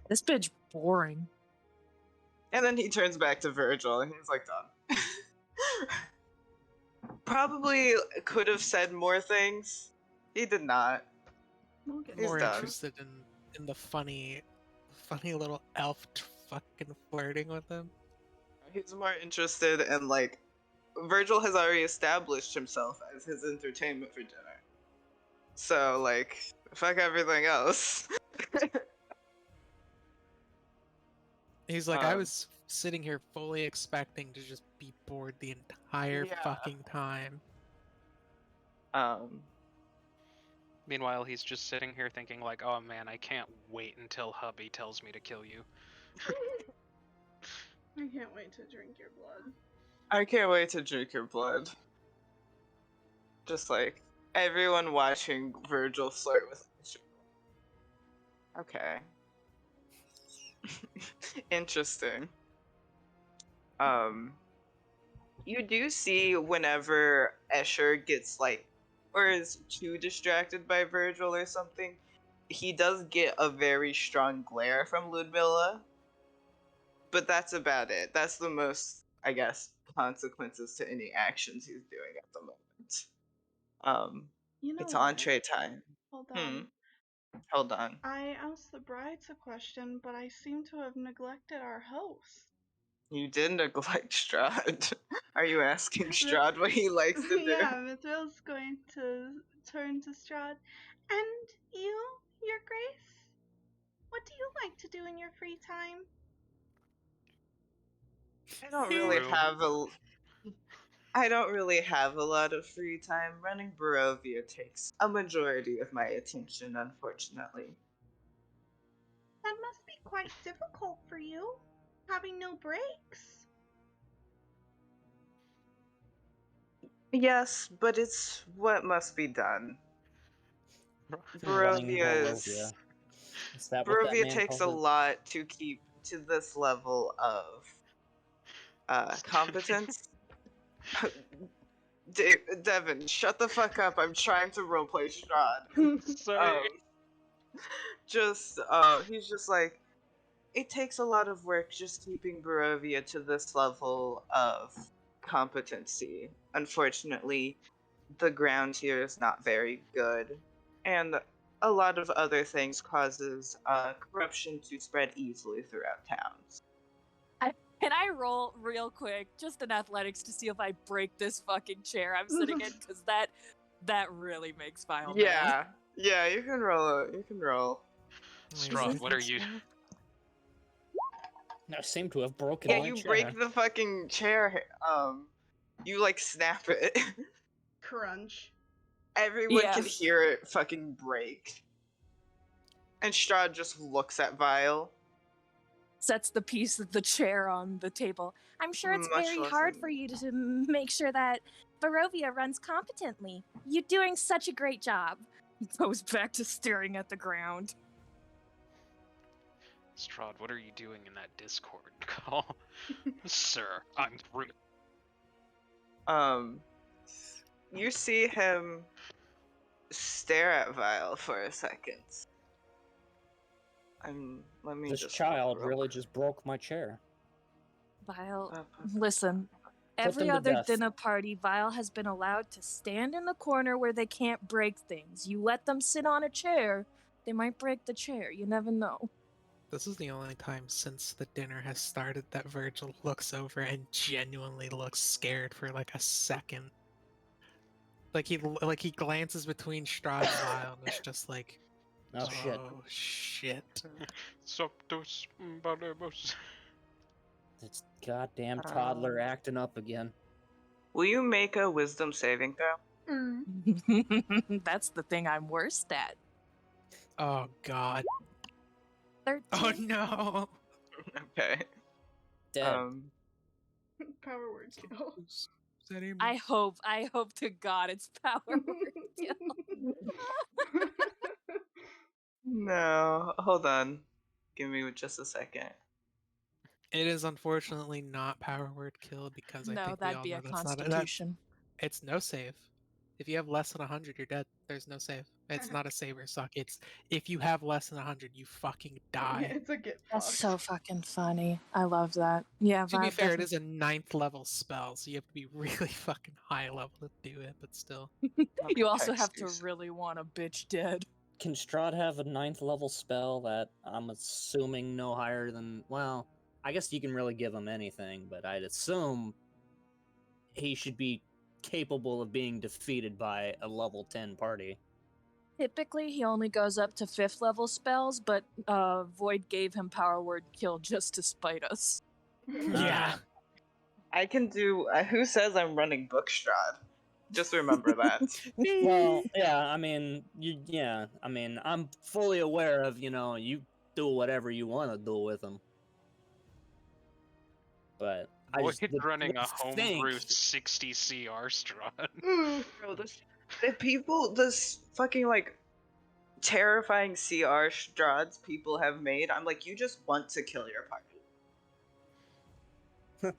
This bitch boring. And then he turns back to Virgil and he's like, done. Probably could have said more things. He did not. We'll get He's More done. interested in the funny little elf fucking flirting with him. He's more interested in, like, Virgil has already established himself as his entertainment for dinner. So, like, fuck everything else. He's like, I was sitting here fully expecting to just be bored the entire Yeah. fucking time. Meanwhile, he's just sitting here thinking like, oh man, I can't wait until hubby tells me to kill you. I can't wait to drink your blood. I can't wait to drink your blood. Just like everyone watching Virgil flirt with. Okay. Interesting. You do see whenever Escher gets like, or is too distracted by Virgil or something, he does get a very strong glare from Ludmilla. But that's about it. That's the most, I guess, consequences to any actions he's doing at the moment. You know It's what? entree time. Hold on. Hold on. I asked the brides a question, but I seem to have neglected our host. You did neglect Strahd. Are you asking Strahd what he likes to do? Yeah, Mithril's going to turn to Strahd. And you, Your Grace? What do you like to do in your free time? I don't really have a lot of free time. Running Barovia takes a majority of my attention, unfortunately. That must be quite difficult for you, having no breaks. Yes, but it's what must be done. Running Barovia Is that what that man takes calls a it? lot to keep to this level of competence. Devin, shut the fuck up. I'm trying to roleplay Strahd. Sorry. He's just like, it takes a lot of work just keeping Barovia to this level of competency. Unfortunately, the ground here is not very good, and a lot of other things causes corruption to spread easily throughout towns. Can I roll real quick, just in athletics, to see if I break this fucking chair I'm sitting in? Because that really makes Vile mad. Yeah, you can roll. You can roll. Strahd, what are you? I seem to have broken Yeah, my you chair. break the fucking chair. You like snap it. Crunch. Everyone can hear it fucking break. And Strahd just looks at Vile. Sets the piece of the chair on the table. I'm sure it's Much very less hard than- for you to make sure that Barovia runs competently. You're doing such a great job. He goes back to staring at the ground. Strahd, what are you doing in that Discord call? Sir, I'm through. You see him stare at Vile for a second. Let me This just child look real really quick. just broke my chair. Vile, listen. Put Every them to other death. dinner party, Vile has been allowed to stand in the corner where they can't break things. You let them sit on a chair, they might break the chair. You never know. This is the only time since the dinner has started that Virgil looks over and genuinely looks scared for like a second. Like he glances between Strahd and Vile and is just like, Oh shit. oh shit. Soptus Balebus. It's goddamn toddler acting up again. Will you make a wisdom saving throw? That's the thing I'm worst at. Oh god. 13. Oh no. Okay. Dead. Power word kill. I hope to God it's power word kill. No, hold on. Give me just a second. It is unfortunately not power word kill because I No, think we that'd all be know a that's not constitution. it's no save. If you have less than 100, you're dead. There's no save. It's not a save or suck. It's if you have less than 100, you fucking die. It's a get That's fucked. so fucking funny. I love that. Yeah, To be Vile fair, it is a 9th level spell, so you have to be really fucking high level to do it, but still. You also have to Excuse. really want a bitch dead. Can Strahd have a 9th level spell that I'm assuming no higher than, well, I guess you can really give him anything, but I'd assume he should be capable of being defeated by a level 10 party. Typically, he only goes up to 5th level spells, but Void gave him Power Word Kill just to spite us. Yeah. I can do. Who says I'm running Book Strahd? Just remember that. Well, yeah, I mean, I'm fully aware of, you do whatever you want to do with them. But I Void's just running a think- homebrew 60 CR Strahd. Bro, the people, this fucking like terrifying CR Strahds people have made. I'm like, you just want to kill your party.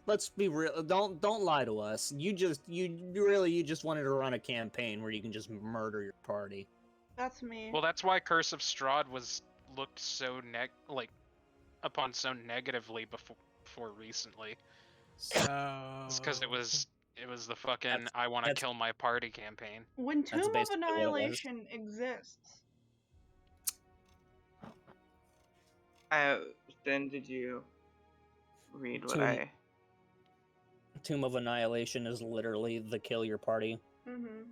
Let's be real. Don't lie to us. You just wanted to run a campaign where you can just murder your party. That's me. Well, that's why Curse of Strahd was looked so upon so negatively before recently. So It's because it was the fucking That's- I want to that's- kill my party campaign. When Tomb of basically what it was. Annihilation exists. Then did you read what Tomb- Tomb of Annihilation is literally the kill your party. Mm-hmm.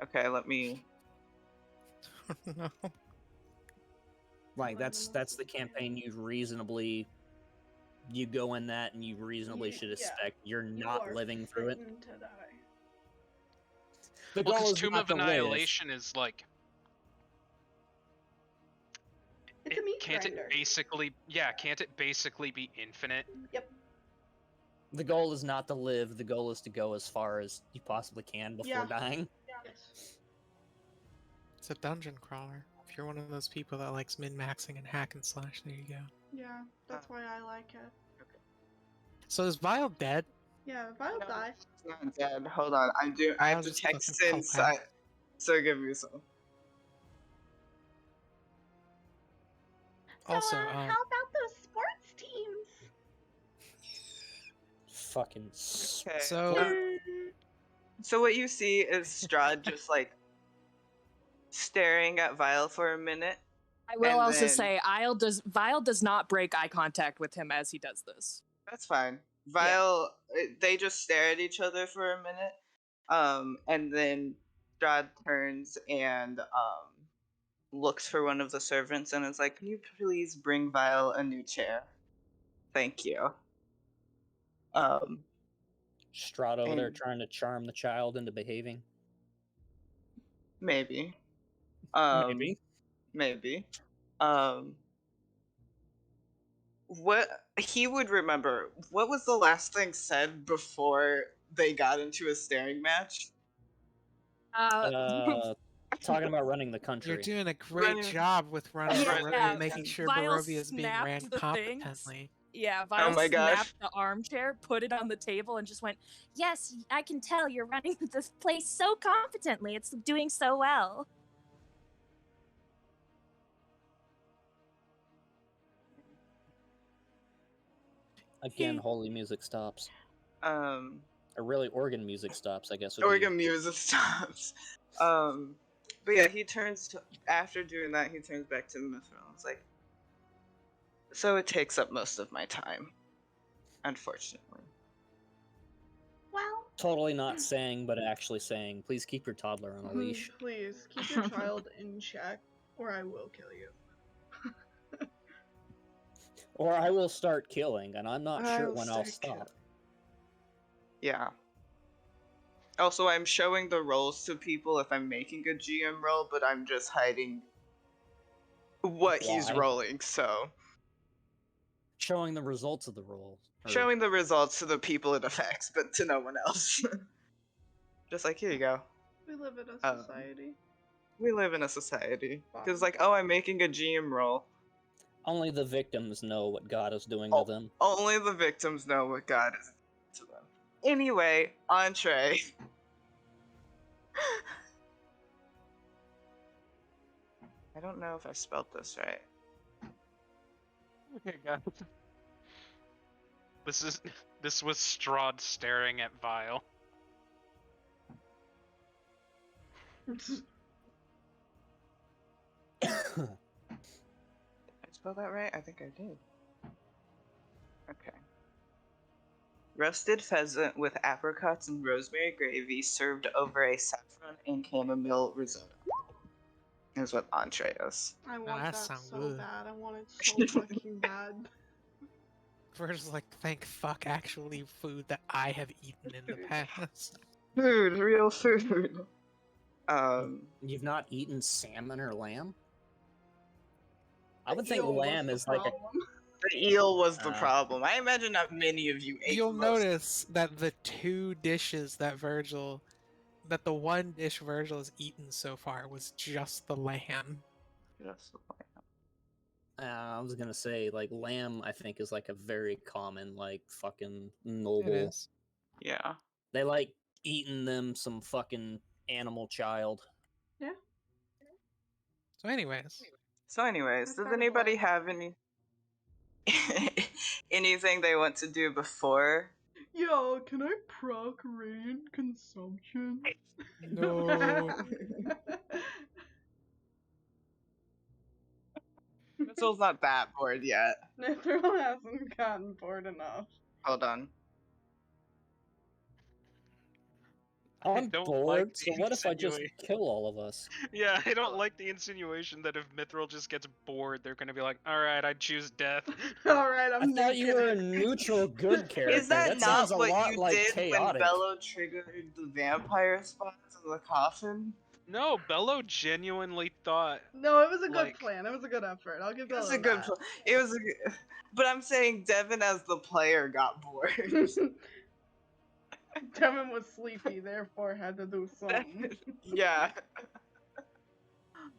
Okay, let me. no. Like that's the campaign you go in that and you reasonably should expect you're not living through it. To die. The Well, goal because is Tomb not of to live. Annihilation is like. It's a meat Can't grinder. Can't it basically be infinite? Yep. The goal is not to live. The goal is to go as far as you possibly can before dying. Yes. It's a dungeon crawler. If you're one of those people that likes min-maxing and hack and slash, there you go. Yeah, that's why I like it. So is Vile dead? Yeah, Vile died. It's not dead. Hold on, I have to Just text fucking inside. So give me some. So, Also, how about those sports teams? Fucking. Okay. So- So what you see is Strahd just like staring at Vile for a minute. I will And also then- say, Vile does not break eye contact with him as he does this. That's fine. Vile, they just stare at each other for a minute, and then Strahd turns and looks for one of the servants and is like, "Can you please bring Vile a new chair? Thank you." Strahd over there and- trying to charm the child into behaving. Maybe. Maybe. Maybe. What he would remember, what was the last thing said before they got into a staring match? Talking about running the country. You're doing a great Running- job with running, Yeah, making sure Vile Barovia is being snapped ran the things. competently. Yeah, Vile my gosh. snapped the armchair, put it on the table, and just went, Yes, I can tell you're running this place so competently. It's doing so well. Again, holy music stops. Or really, organ music stops, I guess. would be- Organ music stops. But yeah, after doing that, he turns back to the Mithril. It's like, so it takes up most of my time, unfortunately. Well, Totally not saying, but actually saying, please keep your toddler on a leash. please keep your child in check, or I will kill you. Or I will start killing, and I'm not I sure will when I'll start killing. stop. Yeah. Also, I'm showing the rolls to people if I'm making a GM roll, but I'm just hiding what he's Why? rolling, so. Showing the results of the roll. or- Showing the results to the people it affects, but to no one else. Just like, here you go. We live in a society. We live in a society. Because, Fine. like, oh, I'm making a GM roll. Only the victims know what God is doing Oh. to them. Only the victims know what God is to them. Anyway, entree. I don't know if I spelled this right. Okay, guys. This was Strahd staring at Vile. Did I spell that right? I think I did. Okay. Roasted pheasant with apricots and rosemary gravy served over a saffron and chamomile risotto. Is what entree is. I Now want that that sound so good. bad. I want it so fucking bad. First, like, thank fuck, actually food that I have eaten in the past. Food, real food. You've not eaten salmon or lamb? I The would think eel was lamb the is like a. problem. The eel was the Uh. problem. I imagine not many of you ate You'll most. notice that the two dishes that the one dish Virgil has eaten so far was just the lamb. Just the lamb. I was gonna say, like, lamb, I think, is like a very common, like, fucking It noble. is. Yeah. They like eating them some fucking animal child. Yeah. So, anyways, Anyways, That's does part of anybody life. have anything they want to do before? Yo, can I proc radiant consumption? no. Mitchell's not that bored yet. Mithril hasn't gotten bored enough. Hold on. I I'm don't bored, like so the what if I just insinuation. kill all of us? Yeah, I don't like the insinuation that if Mithril just gets bored, they're gonna be like, "Alright, I choose death." Alright, I I'm thought you were a nuking it. neutral good character. Is that sounds not a what lot you like did chaotic. when Bello triggered the vampire spawns in the coffin? No, Bello genuinely thought. No, it was a good Like- plan. It was a good effort. I'll give It was Bella a good. that. It was a good. But I'm saying Devin as the player got bored. Devin was sleepy, therefore had to do something. Yeah.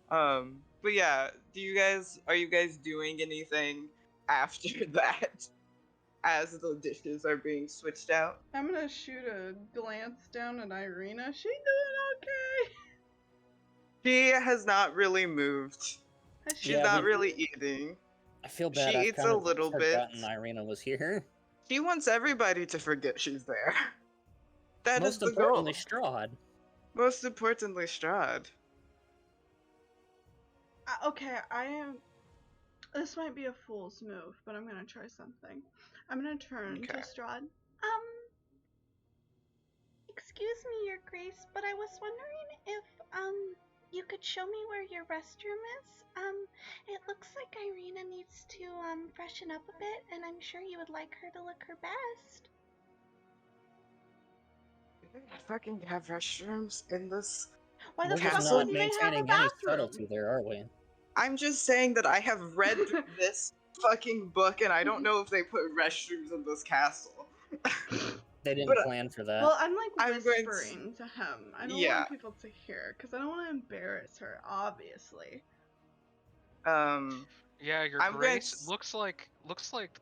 But yeah, are you guys doing anything after that as the dishes are being switched out? I'm gonna shoot a glance down at Irina. She doing okay? She has not really moved. Has she? She's Yeah, not we- really eating. I feel bad. She I've eats kind a of little bit. forgotten Irina was here. She wants everybody to forget she's there. That is Most the goal. importantly, Strahd. Most importantly, Strahd. Okay, I am. This might be a fool's move, but I'm gonna try something. I'm gonna turn to Okay. Strahd. Excuse me, Your Grace, but I was wondering if you could show me where your restroom is. It looks like Irina needs to freshen up a bit, and I'm sure you would like her to look her best. Do they fucking have restrooms in this? Why the We're fuck just Castle? not wouldn't they have a maintaining any bathroom? subtlety there, are we? I'm just saying that I have read this fucking book and I don't know if they put restrooms in this castle. They didn't But, plan for that. Well, I'm like I'm going to- whispering to him. I don't Yeah. want people to hear, because I don't want to embarrass her, obviously. Yeah, Your I'm going Grace. to- Looks like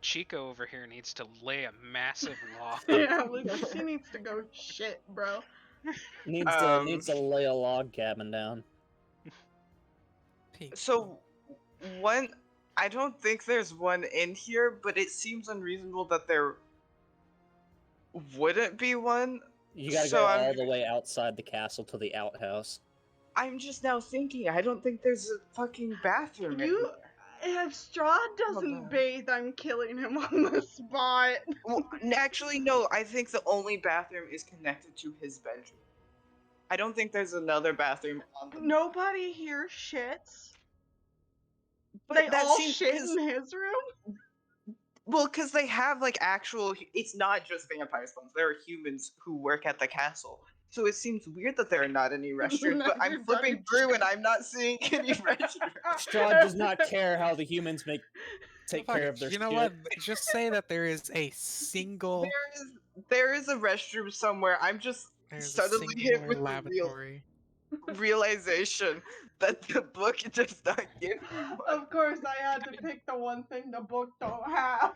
Chico over here needs to lay a massive log. Yeah, like, she needs to go shit, bro. Needs to lay a log cabin down. So, one, I don't think there's one in here, but it seems unreasonable that there wouldn't be one. You gotta So go I'm- all the way outside the castle to the outhouse. I'm just now thinking, I don't think there's a fucking bathroom in You- here. If Strahd doesn't on. bathe, I'm killing him on the spot. Well, actually, no, I think the only bathroom is connected to his bedroom. I don't think there's another bathroom on the... Nobody here shits. But They that all seems shit 'cause- in his room? Well, because they have, like, actual... It's not just vampire spawns. There are humans who work at the castle. So it seems weird that there are not any restrooms, but I'm flipping through and I'm not seeing any restrooms. Strahd does not care how the humans take Fuck care it, of their you know shit. what? Just say that there is a single. There is a restroom somewhere. I'm just There's a suddenly hit singular with the lavatory. realization that the book does not give me one. Of course, I had to pick the one thing the book don't have.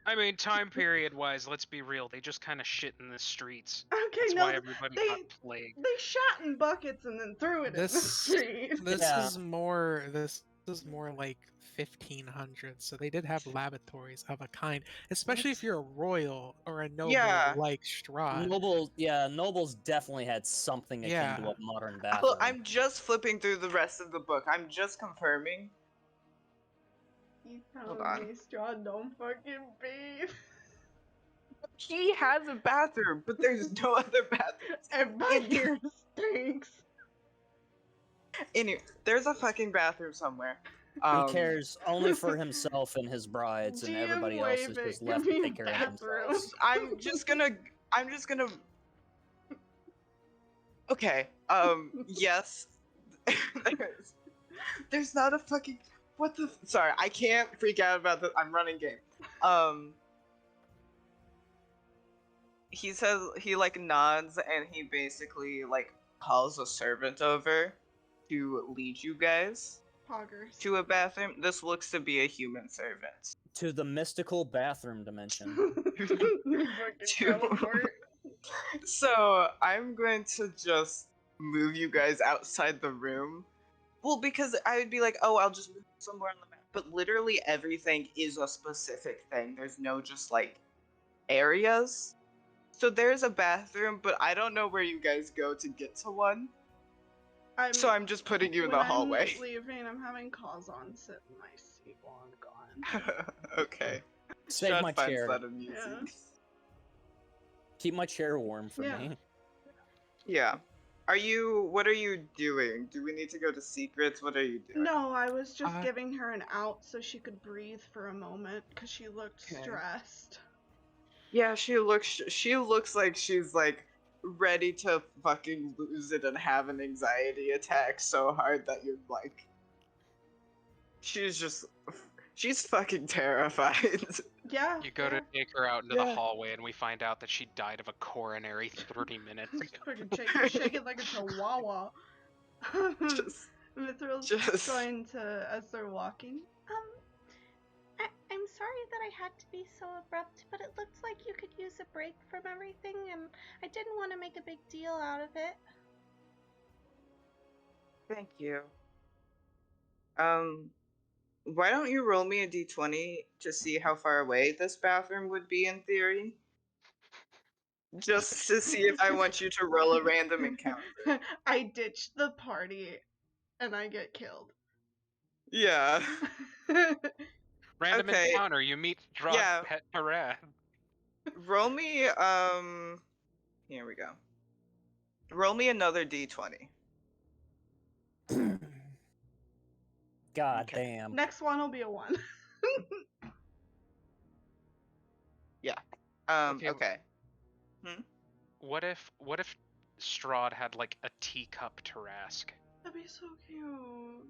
I mean, time period wise, let's be real. They just kind of shit in the streets. Okay, That's no, why everybody they got plagued. they shot in buckets and then threw it in the This street. this Yeah. is more like 1500s, so they did have lavatories of a kind, especially if you're a royal or a noble Yeah. like Strahd. Nobles definitely had something akin to Yeah. a modern bathroom. Look, I'm just flipping through the rest of the book. I'm just confirming. He's Hold telling on. me Strahd don't fucking bathe. He has a bathroom, but there's no other bathrooms. And my hair stinks. Anyway, there's a fucking bathroom somewhere. He cares only for himself and his brides, and DM everybody else is waving, just left give to me take care of bathroom. themselves. I'm just gonna. Okay. Yes. There's not a fucking. What the? Sorry, I can't freak out about this. I'm running game. He says he like nods and he basically like calls a servant over to lead you guys Poggers. to a bathroom. This looks to be a human servant. To the mystical bathroom dimension. Fucking teleport. So I'm going to just move you guys outside the room. Well, because I would be like, oh, I'll just move somewhere on the map. But literally everything is a specific thing. There's no just like areas. So there's a bathroom, but I don't know where you guys go to get to one. So I'm just putting you in the hallway. I'm leaving, I'm having Kazan sit in my seat while I'm gone. Okay. Save Strahd my finds chair. that amusing. Yeah. Keep my chair warm for Yeah. me. Yeah. What are you doing? Do we need to go to secrets? What are you doing? No, I was just giving her an out so she could breathe for a moment because she looked stressed. Yeah, she looks like she's like ready to fucking lose it and have an anxiety attack so hard that you're like she's fucking terrified. Yeah. You go to take her out into the hallway, and we find out that she died of a coronary 30 minutes ago. Fucking shake it like a chihuahua. Mithril's just- going to, as they're walking. I'm sorry that I had to be so abrupt, but it looks like you could use a break from everything, and I didn't want to make a big deal out of it. Thank you. Why don't you roll me a d20 to see how far away this bathroom would be in theory? Just to see if I want you to roll a random encounter. I ditched the party, and I get killed. Yeah. Random Okay. encounter, you meet Strahd Yeah. Pet Tarad. Roll me, here we go. Roll me another d20. God Okay. damn. Next one will be a 1. Okay. What if Strahd had like a teacup Tarask? That'd be so cute.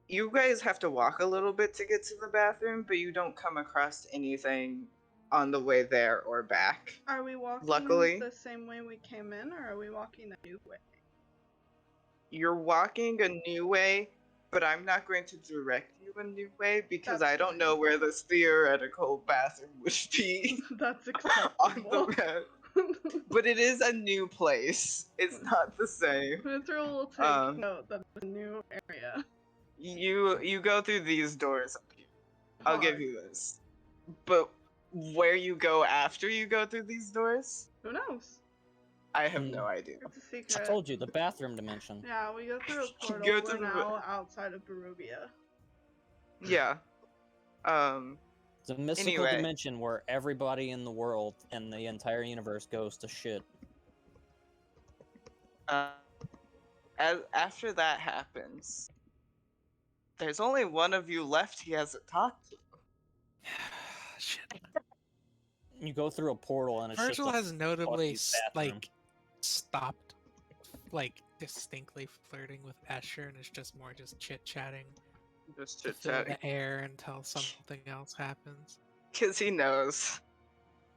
You guys have to walk a little bit to get to the bathroom, but you don't come across anything on the way there or back. Are we walking Luckily. the same way we came in, or are we walking a new way? You're walking a new way, but I'm not going to direct you a new way because That's I don't fine. know where this theoretical bathroom would be That's on acceptable. the map. But it is a new place. It's not the same. Mithril will take note that it's a new area. You go through these doors up here. I'll give you this. But where you go after you go through these doors, Who knows? I have no idea. It's a I secret. told you, the bathroom dimension. Yeah, we go through a portal. Go to We're the- now outside of Barubia. Yeah. It's a mystical Anyway. dimension where everybody in the world and the entire universe goes to shit. After that happens, there's only one of you left he hasn't talked to. Shit. You go through a portal and it's Virgil just a has notably fucking bathroom. stopped distinctly flirting with Escher, and it's just more chit chatting Just to chit fill chatting. the air until something else happens. Because he knows.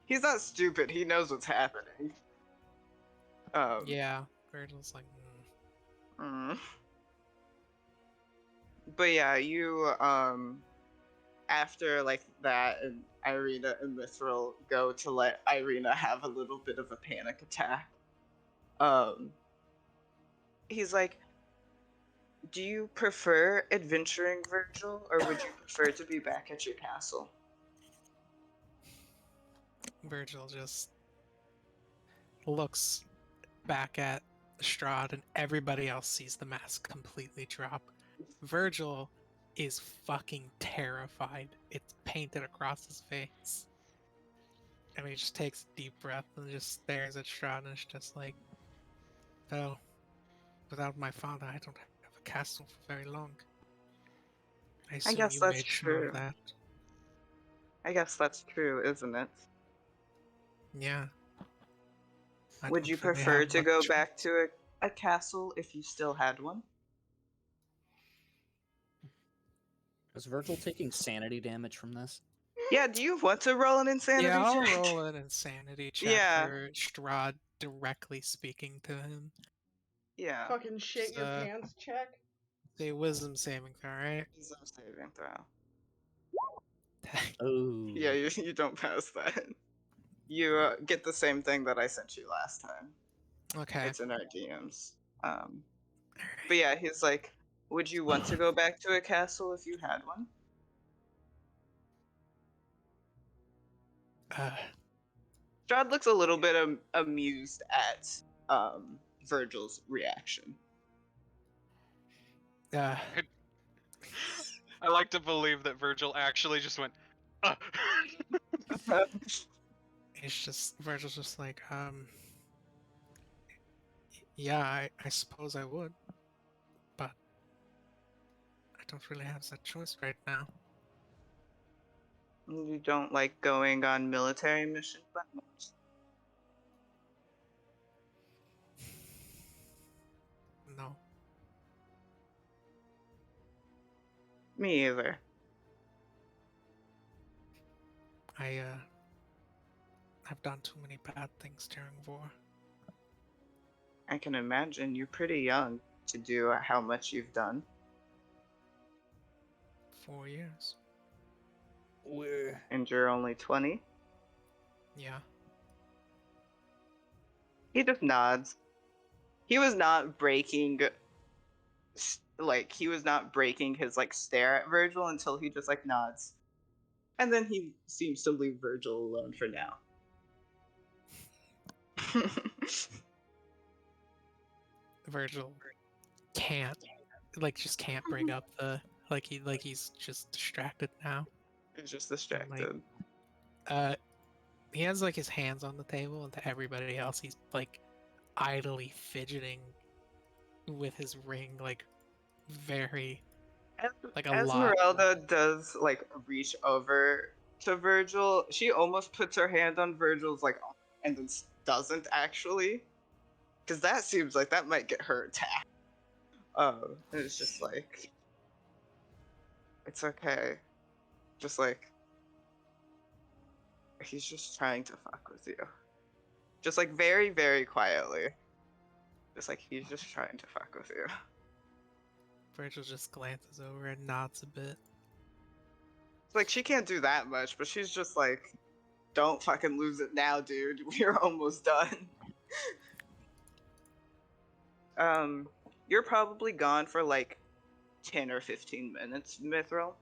He's not stupid, he knows what's happening. Yeah, Virgil's like, But yeah, you, after like that, and Irina and Mithril go to let Irina have a little bit of a panic attack. He's like, do you prefer adventuring, Virgil, or would you prefer to be back at your castle? Virgil just looks back at Strahd, and everybody else sees the mask completely drop. Virgil is fucking terrified. It's painted across his face. And he just takes a deep breath and just stares at Strahd and is just like, well, without my father, I don't have a castle for very long. I assume guess you that's made sure true. of that. I guess that's true, isn't it? Yeah. I Would don't you really prefer have to much go choice. back to a castle if you still had one? Is Virgil taking sanity damage from this? Yeah, do you want to roll an insanity Yeah, I'll check? roll an insanity check Yeah. for Strahd directly speaking to him. Yeah. Fucking shit your So- pants check. Say wisdom saving throw, right? Wisdom saving throw. Oh. Yeah, you don't pass that. You get the same thing that I sent you last time. Okay. It's in our DMs. But yeah, he's like, would you want to go back to a castle if you had one? Strahd looks a little bit amused at Virgil's reaction. Uh, I like to believe that Virgil actually just went, Virgil's just like, yeah, I suppose I would, but I don't really have that choice right now. You don't like going on military missions that much? No. Me either. I've done too many bad things during war. I can imagine you're pretty young to do how much you've done. 4 years. And you're only 20? Yeah. He just nods. He was not breaking he was not breaking his stare at Virgil until he just nods. And then he seems to leave Virgil alone for now. Virgil can't, just can't bring up the, he's just distracted now. He's just distracted. He has his hands on the table, and to everybody else, he's idly fidgeting with his ring, very, a lot. Esmeralda does reach over to Virgil. She almost puts her hand on Virgil's arm and then doesn't actually, because that seems like that might get her attacked. And it's just it's okay. Just he's just trying to fuck with you. Just very, very quietly. Just he's just trying to fuck with you. Virgil just glances over and nods a bit. It's she can't do that much, but she's just don't fucking lose it now, dude. We're almost done. You're probably gone for 10 or 15 minutes, Mithril.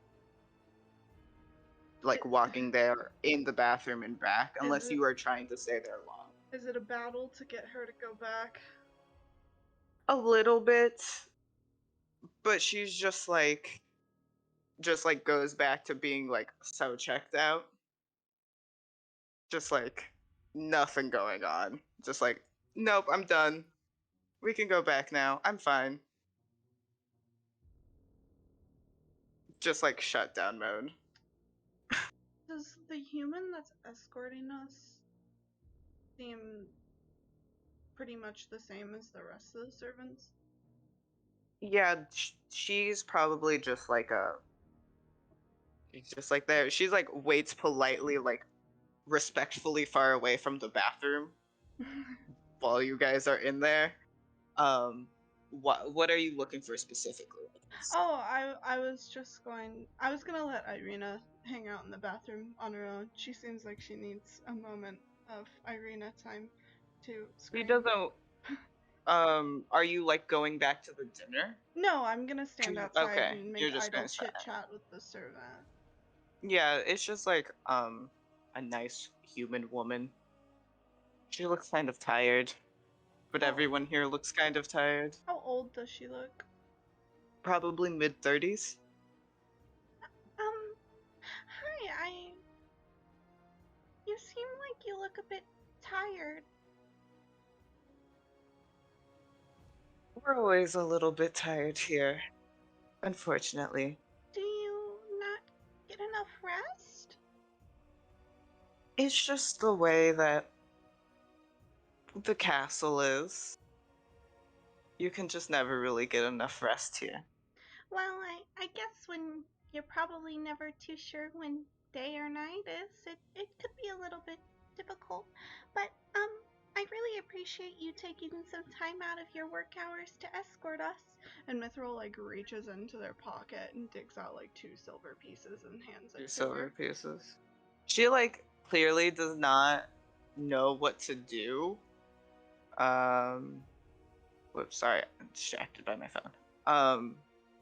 Walking there in the bathroom and back, unless you are trying to stay there long. Is it a battle to get her to go back? A little bit, but she's just goes back to being so checked out. Just nothing going on. Just nope, I'm done. We can go back now. I'm fine. Just shutdown mode. Does the human that's escorting us seem pretty much the same as the rest of the servants? Yeah, she's probably just she's just there. She's waits politely, respectfully far away from the bathroom while you guys are in there. What are you looking for specifically? Oh, I was gonna let Irina hang out in the bathroom on her own. She seems like she needs a moment of Irina time to scream. She doesn't. Are you going back to the dinner? No, I'm gonna stand outside Okay, and you're make just idle gonna stand. chit chat with the servant. Yeah, it's just a nice human woman. She looks kind of tired, but Oh. everyone here looks kind of tired. How old does she look? Probably mid-30s. you look a bit tired. We're always a little bit tired here, unfortunately. Do you not get enough rest? It's just the way that the castle is. You can just never really get enough rest here. Well, I guess when you're probably never too sure when day or night is, it could be a little bit difficult. But, I really appreciate you taking some time out of your work hours to escort us. And Mithril, like, reaches into their pocket and digs out, like, 2 silver pieces and hands it Two to silver her. pieces. She, like, clearly does not know what to do. Whoops, sorry, I'm distracted by my phone.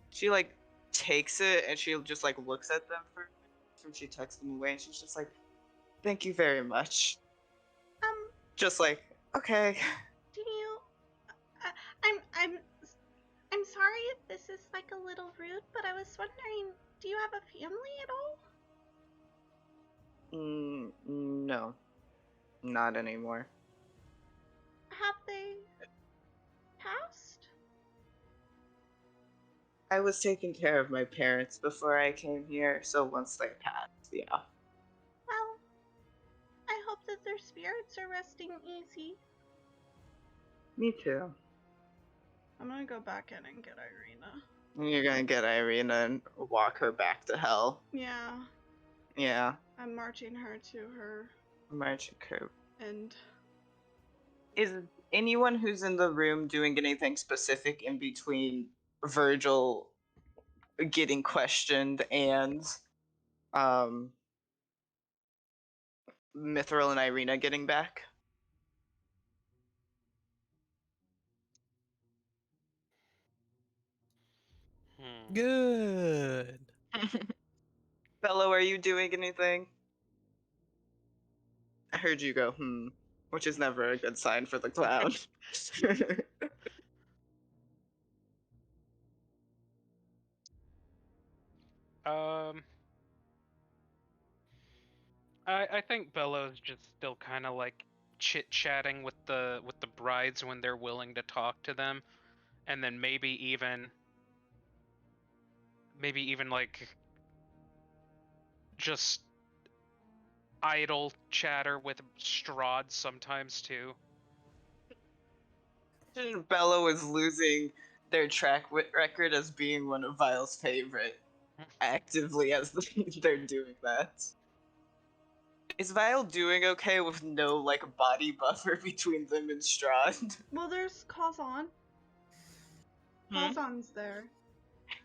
She, like, takes it and she just, like, looks at them for a minute, and she tucks them away and she's just like, thank you very much. Just like, okay. Do you... I'm sorry if this is, like, a little rude, but I was wondering, do you have a family at all? No. Not anymore. Have they passed? I was taking care of my parents before I came here, so once they passed, yeah. Well, I hope that their spirits are resting easy. Me too. I'm gonna go back in and get Irina. And you're gonna get Irina and walk her back to hell. Yeah, Yeah. I'm marching her to her Marching curve. end. Is anyone who's in the room doing anything specific in between Virgil getting questioned and Mithril and Irina getting back? Good. Bello, are you doing anything? I heard you go, which is never a good sign for the clown. I think Bella's just still kind of like chit-chatting with the brides when they're willing to talk to them, and then maybe even like just idle chatter with Strahd sometimes too. Bello is losing their track record as being one of Vile's favorite actively as they're doing that. Is Vile doing okay with no like body buffer between them and Strahd? Well, there's Kazan. Kazan's there.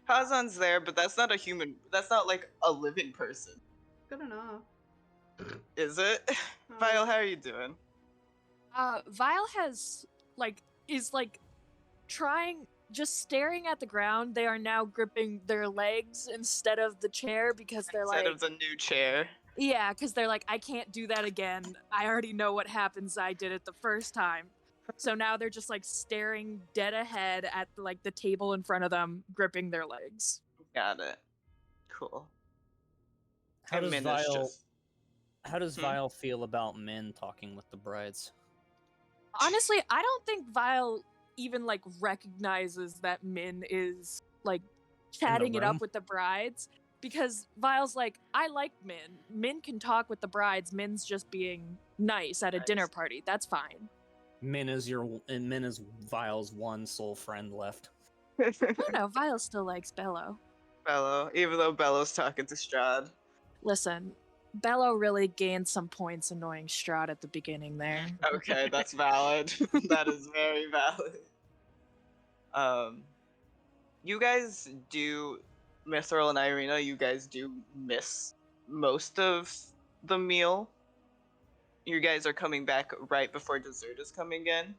Kazan's there, but that's not a human. That's not like a living person, Good enough. is it? Vile, how are you doing? Vile is trying, just staring at the ground. They are now gripping their legs instead of the chair because they're Instead of the new chair. yeah, because they're like, I can't do that again. I already know what happens. I did it the first time. So now they're just like staring dead ahead at like the table in front of them, gripping their legs. Got it. Cool. How And does Min is Vile? just- How does Vile feel about men talking with the brides? Honestly, I don't think Vile even like recognizes that Min is like chatting it room? up with the brides because Vile's like, I like Min. Min can talk with the brides. Min's just being nice at a dinner party. That's fine. Min is Vile's one sole friend left. I don't know. Vile still likes Bello. Bello, even though Bello's talking to Strahd. Listen, Bello really gained some points annoying Strahd at the beginning there. Okay, that's valid. That is very valid. You guys do, Mithril and Irina, you guys do miss most of the meal. You guys are coming back right before dessert is coming in.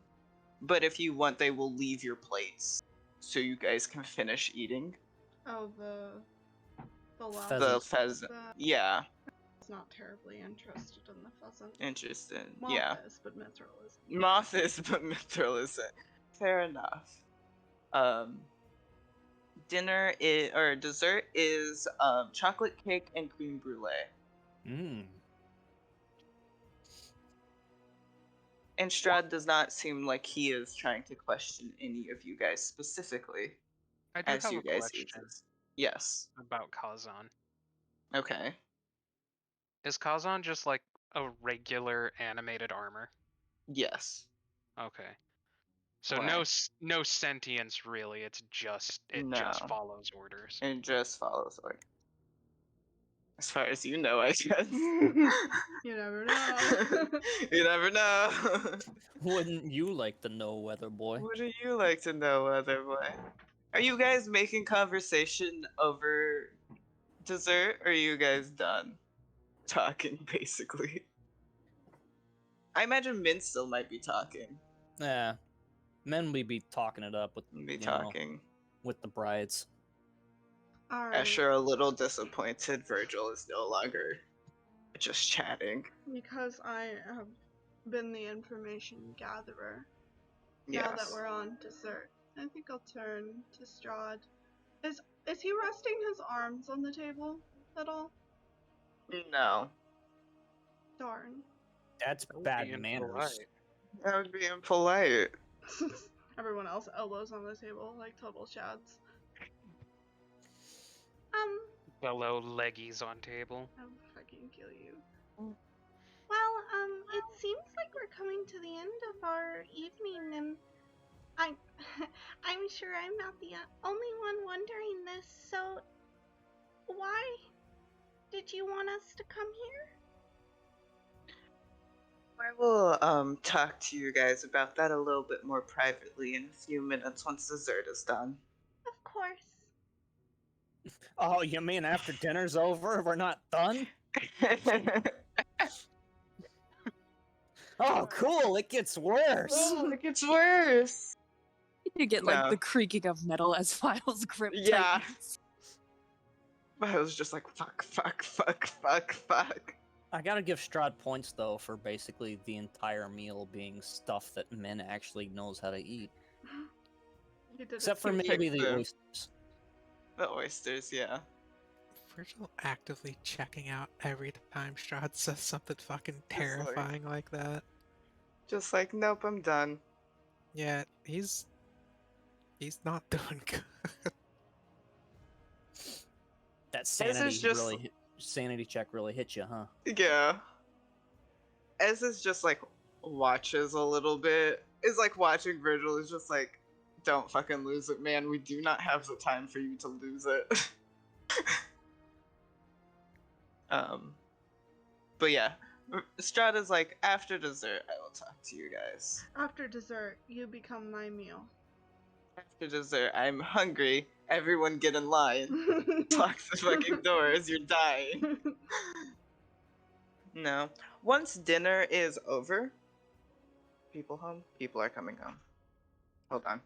But if you want, they will leave your plates so you guys can finish eating. Oh, the last Pheasant. The pheasant. That- Yeah, It's not terribly interested in the pheasant. interesting. Moth Yeah. is, but Mithril is. Moth is, but Mithril isn't. Fair enough. Dinner is, or dessert is chocolate cake and cream brulee. Mmm. And Strahd does not seem like he is trying to question any of you guys specifically, I do as have you a guys question exist. Yes. about Kazan. Okay. Is Kazan just like a regular animated armor? Yes. Okay. So Why? no sentience really. It just No. follows orders. It just follows order. As far as you know, I guess. You never know. You never know. Wouldn't you like to know, Weather Boy? What do you like to know, other boy? Are you guys making conversation over dessert, or are you guys done talking, basically? I imagine Min still might be talking. Yeah, men we be talking it up with Talking. with the brides. All right. Escher a little disappointed. Virgil is no longer just chatting. Because I have been the information gatherer. Yes. Now that we're on dessert, I think I'll turn to Strahd. Is he resting his arms on the table at all? No. Darn. That's That would bad be manners. impolite. That would be impolite. Everyone else elbows on the table like total chads. Bellow leggies on table. I'll fucking kill you. Well, it seems like we're coming to the end of our evening, and I'm sure I'm not the only one wondering this, so why did you want us to come here? I will talk to you guys about that a little bit more privately in a few minutes once dessert is done. Of course. Oh, you mean after dinner's over, we're not done? Oh, cool! It gets worse. Oh, it gets worse. You get like No. the creaking of metal as File's grip Yeah. tightens. But I was just like, fuck, fuck, fuck, fuck, fuck. I gotta give Strahd points though for basically the entire meal being stuff that Min actually knows how to eat, You did except it. for He maybe picked the the- oysters. The oysters, yeah. Virgil actively checking out every time Strahd says something fucking like- terrifying like that. Just like, nope, I'm done. Yeah, he's not doing good. That is sanity just- sanity check really hit you, huh? Yeah. Ez is just like, watches a little bit. Is like watching Virgil, is just like, don't fucking lose it, man. We do not have the time for you to lose it. But yeah. Strahd like, after dessert, I will talk to you guys. After dessert, you become my meal. After dessert, I'm hungry. Everyone get in line. Lock the fucking doors, you're dying. No. Once dinner is over, people home? People are coming home. Hold on.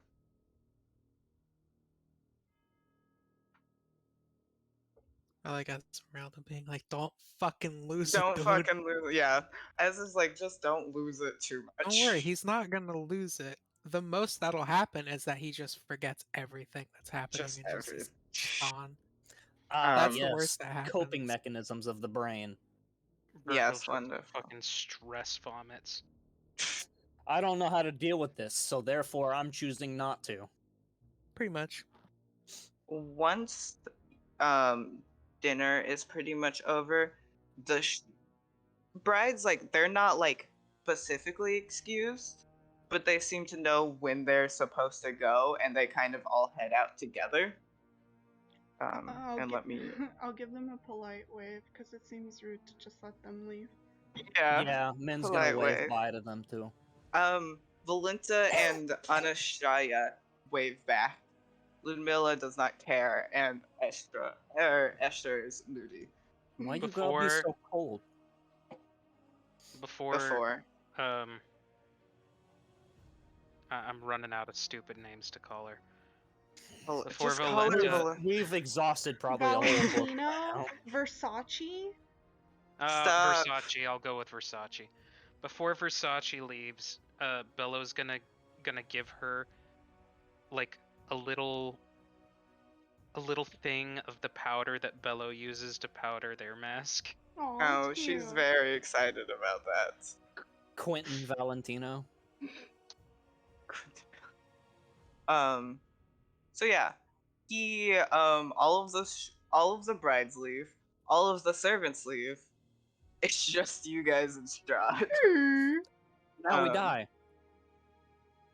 I like Esmeralda being like, don't fucking lose Don't it, dude. fucking lose. Yeah. Ez is like, just don't lose it too much. Don't worry, he's not gonna lose it. The most that'll happen is that he just forgets everything that's happening Just and just is gone. That's the worst that happens. Coping mechanisms of the brain. Yes, Virgil just wonderful. Fucking stress vomits. I don't know how to deal with this, so therefore I'm choosing not to. Pretty much. Once dinner is pretty much over, the brides, like, they're not like specifically excused, but they seem to know when they're supposed to go, and they kind of all head out together. Let me. I'll give them a polite wave because it seems rude to just let them leave. Yeah, Min's polite gonna wave wave. bye to them too. Valinta and Anashaya wave back. Ludmilla does not care, and Esther is moody. Why you gotta be so cold? Before. I'm running out of stupid names to call her. Before Just call her Valinta. We've exhausted probably a whole book by Valentino? now. Versace? Stop. Versace. I'll go with Versace. Before Versace leaves, Bello's gonna give her like a little thing of the powder that Bello uses to powder their mask. Oh, she's very excited about that. Quentin Valentino. So yeah, he all of the brides leave, all of the servants leave. It's just you guys and Strahd. Now we Um, die.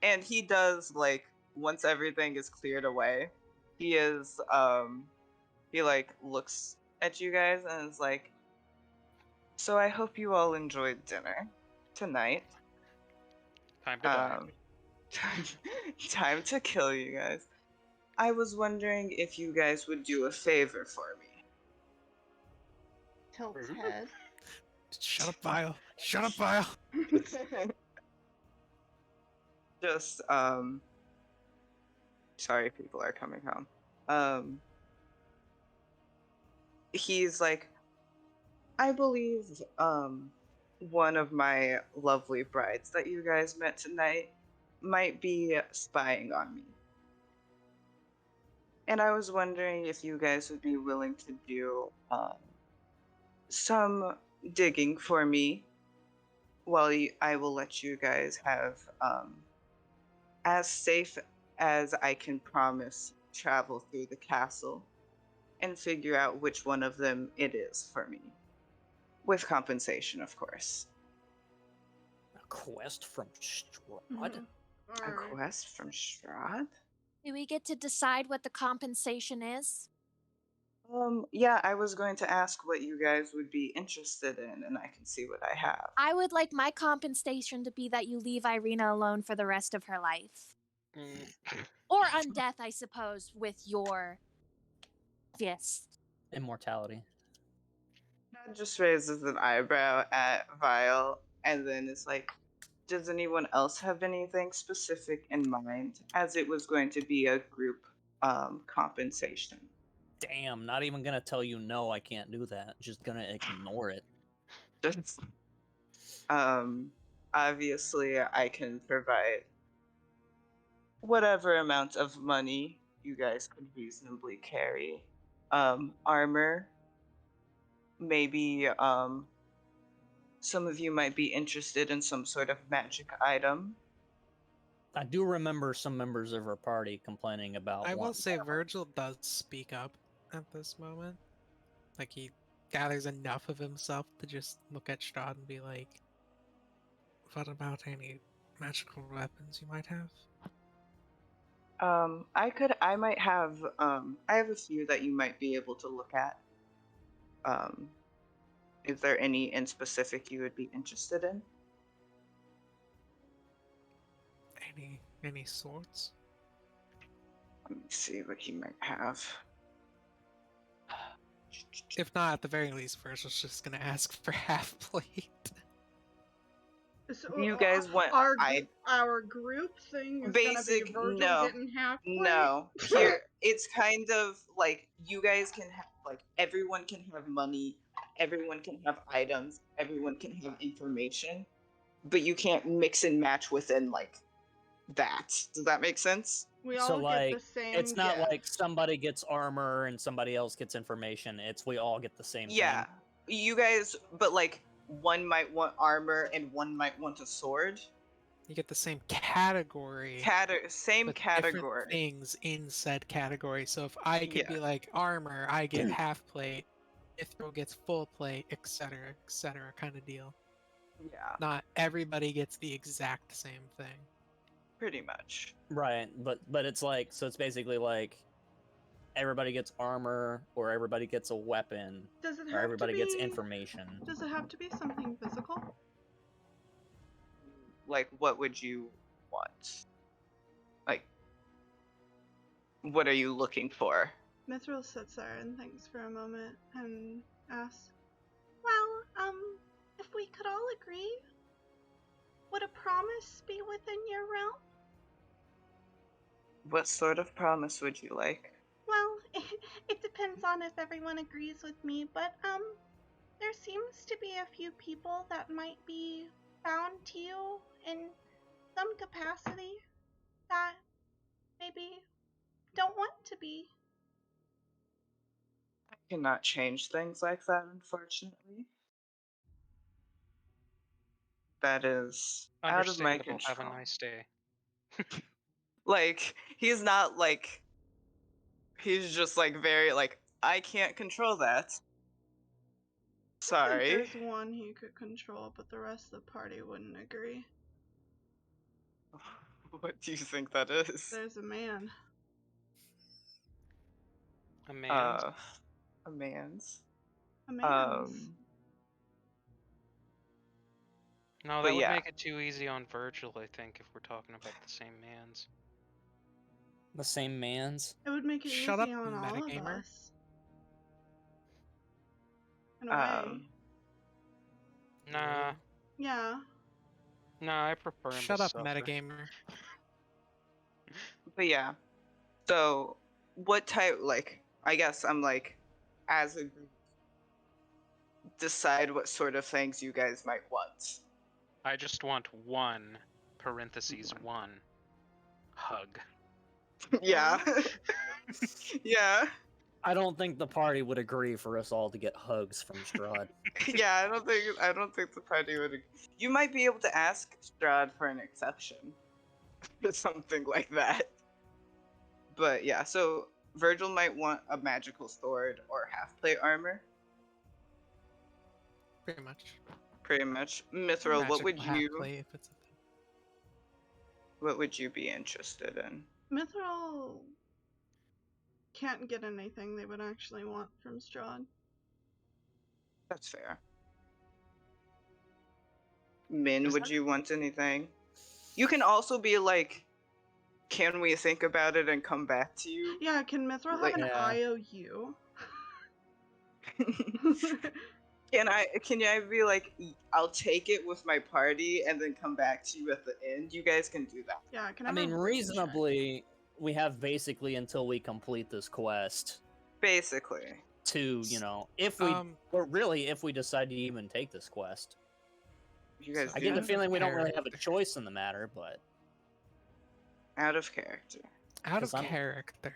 And he does, like, once everything is cleared away, he like looks at you guys and is like, so I hope you all enjoyed dinner tonight. Time to die. Time to kill you guys. I was wondering if you guys would do a favor for me. Tilt's head. Shut up, Vile. Shut up, Vile. Just sorry, people are coming home. He's like, I believe one of my lovely brides that you guys met tonight might be spying on me. And I was wondering if you guys would be willing to do some digging for me while I will let you guys have as safe as I can promise travel through the castle and figure out which one of them it is for me. With compensation, of course. A quest from Strahd? A quest from Strahd? Do we get to decide what the compensation is? Yeah, I was going to ask what you guys would be interested in, and I can see what I have. I would like my compensation to be that you leave Irina alone for the rest of her life. Or on death, I suppose, with your fist. Immortality. That just raises an eyebrow at Vile, and then it's like, does anyone else have anything specific in mind? As it was going to be a group compensation. Damn, not even gonna tell you no, I can't do that. Just gonna ignore it. Just, obviously, I can provide whatever amount of money you guys could reasonably carry. Armor, maybe, some of you might be interested in some sort of magic item. I do remember some members of our party complaining about. I will wanting say armor. Virgil does speak up at this moment. Like, he gathers enough of himself to just look at Strahd and be like, what about any magical weapons you might have? I might have, I have a few that you might be able to look at. Is there any in specific you would be interested in? Any swords? Let me see what he might have. If not, at the very least, Virgil's just gonna ask for half plate. So, You guys want our group thing is basic? gonna be Virgil No, getting half plate? no. Here, it's kind of like you guys can have, like, everyone can have money, everyone can have items, everyone can have information, but you can't mix and match within, like, that. Does that make sense? We So all like, get the same it's not gift. like somebody gets armor and somebody else gets information. It's we all get the same Yeah, thing. you guys, but like one might want armor and one might want a sword. You get the same category. Same but category. Different things in said category. So if I could Yeah. be like armor, I get half plate. Mithril gets full plate, etc., kind of deal. Yeah, Not everybody gets the exact same thing. pretty much. Right, but it's like, so it's basically like everybody gets armor or everybody gets a weapon Does it or have everybody to gets be? information. Does it have to be something physical? Like, what would you want? Like, what are you looking for? Mithril sits there and thinks for a moment and asks, "Well, if we could all agree, would a promise be within your realm?" What sort of promise would you like? Well, it depends on if everyone agrees with me, but there seems to be a few people that might be bound to you in some capacity that maybe don't want to be. I cannot change things like that, unfortunately. That is out of my Understandable. Have a control. nice day. Like, he's not like, he's just like very like, I can't control that. I think Sorry. there's one he could control, but the rest of the party wouldn't agree. What do you think that is? There's a man. A man. A man's. A man's. No, but that would yeah. make it too easy on Virgil, I think, if we're talking about the same mans. The same man's. It would make it Shut easy up, on all of metagamer. us. In a way. Nah. Yeah. Nah, I prefer him Shut to up, suffer. metagamer. But yeah. So, what type, like, I guess I'm like, as a group, decide what sort of things you guys might want. I just want one, parentheses, one, hug. Yeah. Yeah. I don't think the party would agree for us all to get hugs from Strahd. Yeah, I don't think the party would. You might be able to ask Strahd for an exception, or something like that. But yeah, so Virgil might want a magical sword or half plate armor. Pretty much. Pretty much. Mithril, what would Magical you? half-play, if it's a thing. What would you be interested in? Mithril can't get anything they would actually want from Strahd. That's fair. Min, Is would that- you want anything? You can also be like, can we think about it and come back to you? Yeah, can Mithril Like- have an Yeah. IOU? Can I be like, I'll take it with my party and then come back to you at the end? You guys can do that. Yeah, can I I mean, have rain check? reasonably, we have basically until we complete this quest Basically. to, you know, if we, or really, if we decide to even take this quest. You guys I do get the that? feeling we don't really have a choice in the matter, but Out of character. Out of 'Cause I'm- character.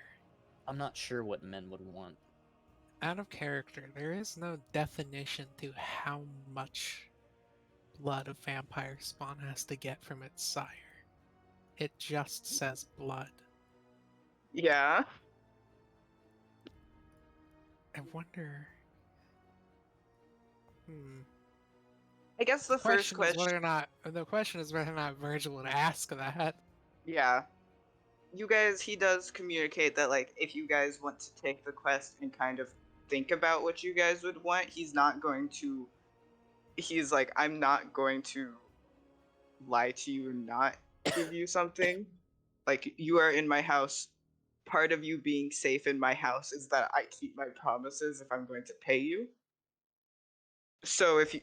I'm not sure what men would want. Out of character. There is no definition to how much blood a vampire spawn has to get from its sire. It just says blood. Yeah. I wonder. I guess the first Is question. whether or not the question is whether or not Virgil would ask that. Yeah. You guys, he does communicate that, like, if you guys want to take the quest and kind of think about what you guys would want, he's like, I'm not going to lie to you and not give you something. Like, you are in my house. Part of you being safe in my house is that I keep my promises if I'm going to pay you. So if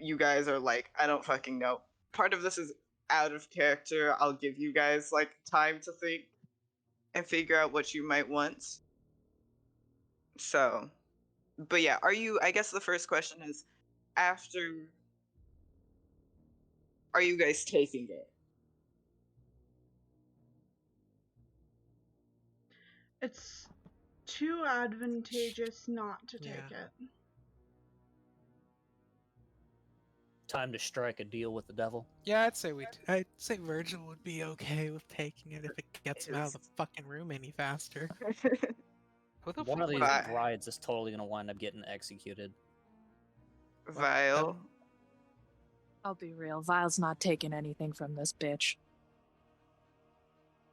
you guys are like, I don't fucking know, part of this is out of character, I'll give you guys, like, time to think and figure out what you might want. So, but yeah, I guess the first question is, are you guys taking it? It's too advantageous not to take Yeah. it. Time to strike a deal with the devil. Yeah, I'd say Virgil would be okay with taking it if it gets him out of the fucking room any faster. Who the One fuck of these would- Bye. brides is totally gonna wind up getting executed. Vile, I'll be real. Vile's not taking anything from this bitch.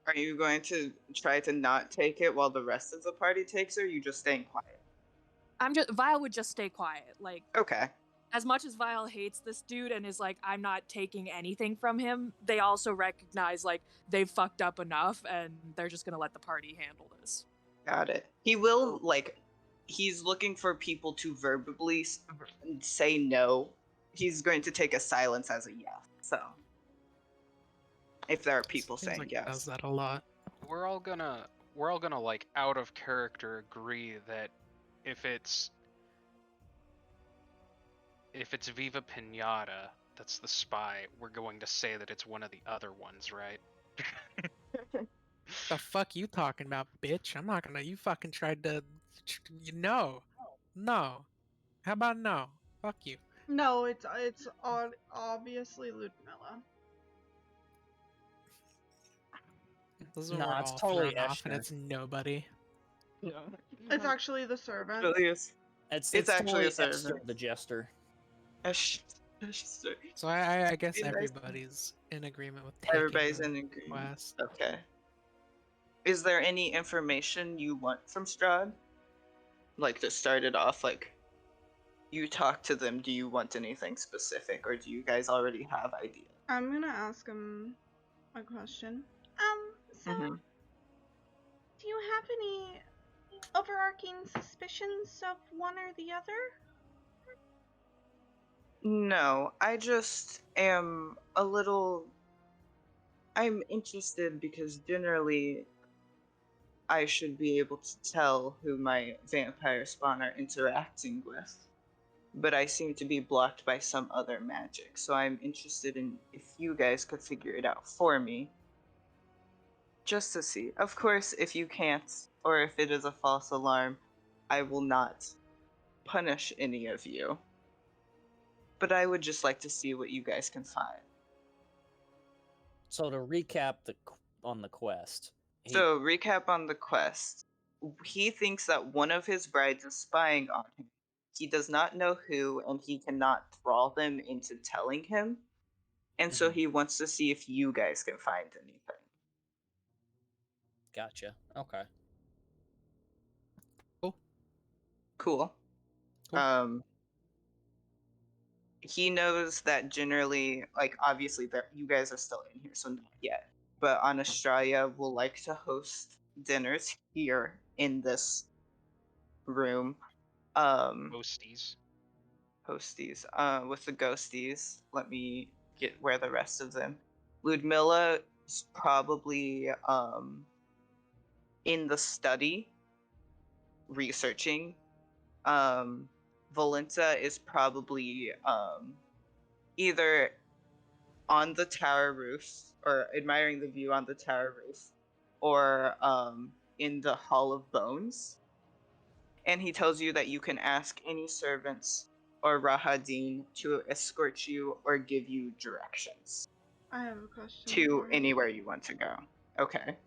are you going to try to not take it while the rest of the party takes it, or are you just staying quiet? Vile would just stay quiet. Like, Okay. as much as Vile hates this dude and is like, I'm not taking anything from him, they also recognize, like, they've fucked up enough and they're just gonna let the party handle this. Got it. He will, like, he's looking for people to verbally say no. He's going to take a silence as a yes. So, if there are people Seems saying like he yes. does that a lot. We're all gonna like out of character agree that if it's Viva Pinata that's the spy, we're going to say that it's one of the other ones, right? The fuck you talking about, bitch? I'm not gonna. You fucking tried to. No. How about no? Fuck you. No, it's obviously Ludmilla. This is when Nah, we're it's all totally thrown off and Eschner. it's nobody. It's actually the servant. Really is. It's actually a totally Esther servant. the Jester. So I guess Be nice. everybody's in agreement with taking Everybody's the in agreement. quest. Okay. Is there any information you want from Strahd? Like to start it off, like you talk to them, do you want anything specific, or do you guys already have ideas? I'm gonna ask him a question. So Mhm. do you have any overarching suspicions of one or the other? No, I just am a little. I'm interested because generally I should be able to tell who my vampire spawn are interacting with, but I seem to be blocked by some other magic, so I'm interested in if you guys could figure it out for me. Just to see. Of course, if you can't, or if it is a false alarm, I will not punish any of you. But I would just like to see what you guys can find. So to recap on the quest. So, recap on the quest. He thinks that one of his brides is spying on him. He does not know who, and he cannot thrall them into telling him. And so Mhm. he wants to see if you guys can find anything. Gotcha. Okay. Cool. Cool. He knows that generally, like, obviously, you guys are still in here, so not yet. But on Australia, will like to host dinners here in this room. Ghosties. Hosties. With the ghosties, let me get where the rest of them. Ludmilla is probably in the study researching. Valenta is probably either on the tower roof or admiring the view on the tower roof, or in the Hall of Bones. And he tells you that you can ask any servants or Rahadin to escort you or give you directions I have a question to for him. anywhere you want to go. Okay.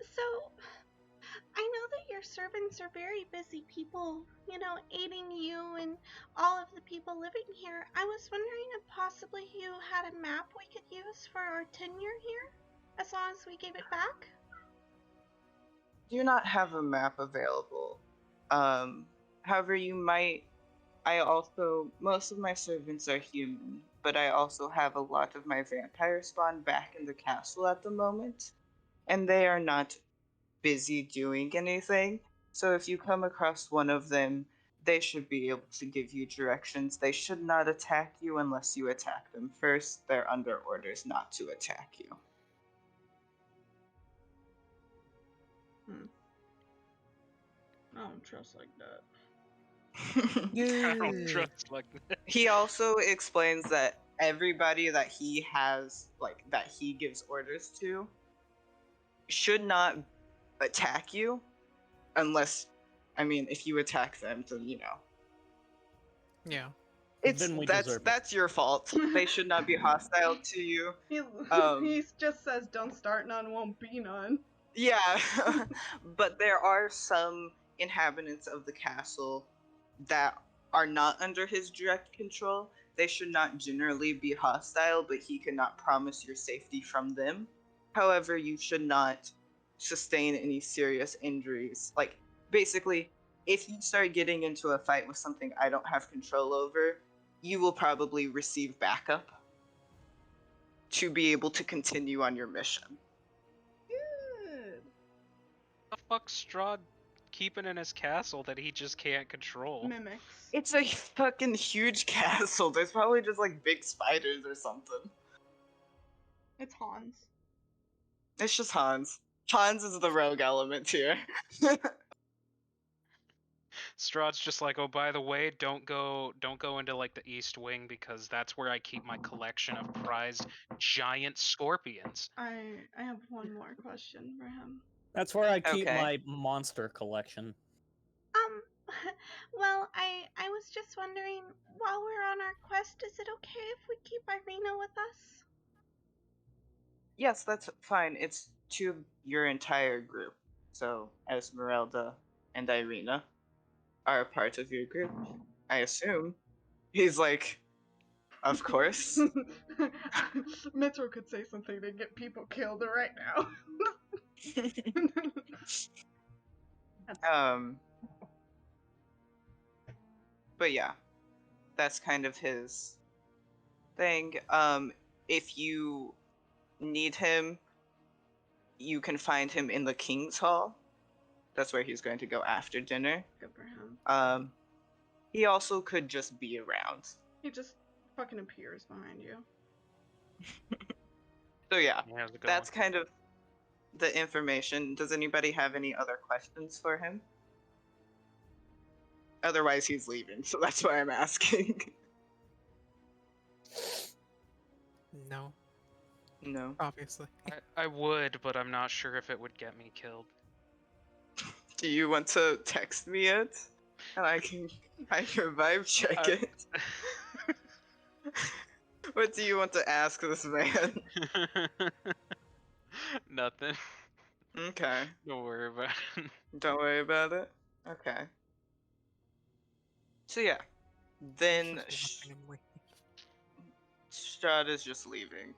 So I know that your servants are very busy people, aiding you and all of the people living here. I was wondering if possibly you had a map we could use for our tenure here, as long as we gave it back. Do not have a map available. However, you might. Most of my servants are human, but I also have a lot of my vampire spawn back in the castle at the moment, and they are not busy doing anything. So if you come across one of them, they should be able to give you directions. They should not attack you unless you attack them first. They're under orders not to attack you. I don't trust like that. I don't trust like that. He also explains that everybody that he has, like, that he gives orders to, should not attack you unless, I mean, if you attack them, then, Yeah. Then we deserve it. that's your fault. They should not be hostile to you. He just says, "Don't start none, won't be none." Yeah, but there are some inhabitants of the castle that are not under his direct control. They should not generally be hostile, but he cannot promise your safety from them. However, you should not sustain any serious injuries. Like, basically, if you start getting into a fight with something I don't have control over, you will probably receive backup to be able to continue on your mission. Good. The fuck's Strahd keeping in his castle that he just can't control? Mimics. It's a fucking huge castle. There's probably just like big spiders or something. It's Hans. It's just Hans. Hans is the rogue element here. Strahd's just like, oh, by the way, don't go into like the East Wing because that's where I keep my collection of prized giant scorpions. I have one more question for him. That's where I keep Okay. my monster collection. Um, Well, I was just wondering, while we're on our quest, is it okay if we keep Irina with us? Yes, that's fine. It's to your entire group. So Esmeralda and Irina are a part of your group. I assume. He's like, of course. Mitchell could say something to get people killed right now. um but yeah, that's kind of his thing. If you need him, you can find him in the King's Hall. That's where he's going to go after dinner. Good for him. He also could just be around. He just fucking appears behind you. So yeah, How's it going? that's kind of the information. Does anybody have any other questions for him? Otherwise, he's leaving, so that's why I'm asking. No, No. obviously. I would, but I'm not sure if it would get me killed. Do you want to text me it? And I can vibe check it. What do you want to ask this man? Nothing. Okay. Don't worry about it. Don't worry about it. Okay. So yeah, then Just watching him leave. Strahd is just leaving.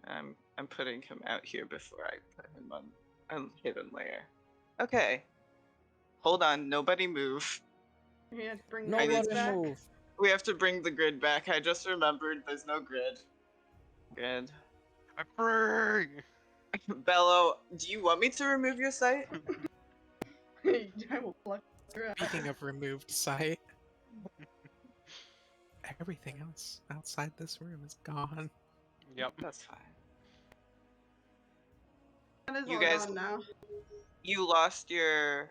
I'm putting him out here before I put him on a hidden layer. Okay. Hold on, nobody move. You had to bring I the need grid Nobody back. move. We have to bring the grid back. I just remembered there's no grid. Grid. I'm free! Bello, do you want me to remove your site? I will pluck your ass. Speaking of removed sight, everything else outside this room is gone. Yep. That's fine. That is You all guys- gone now. You lost your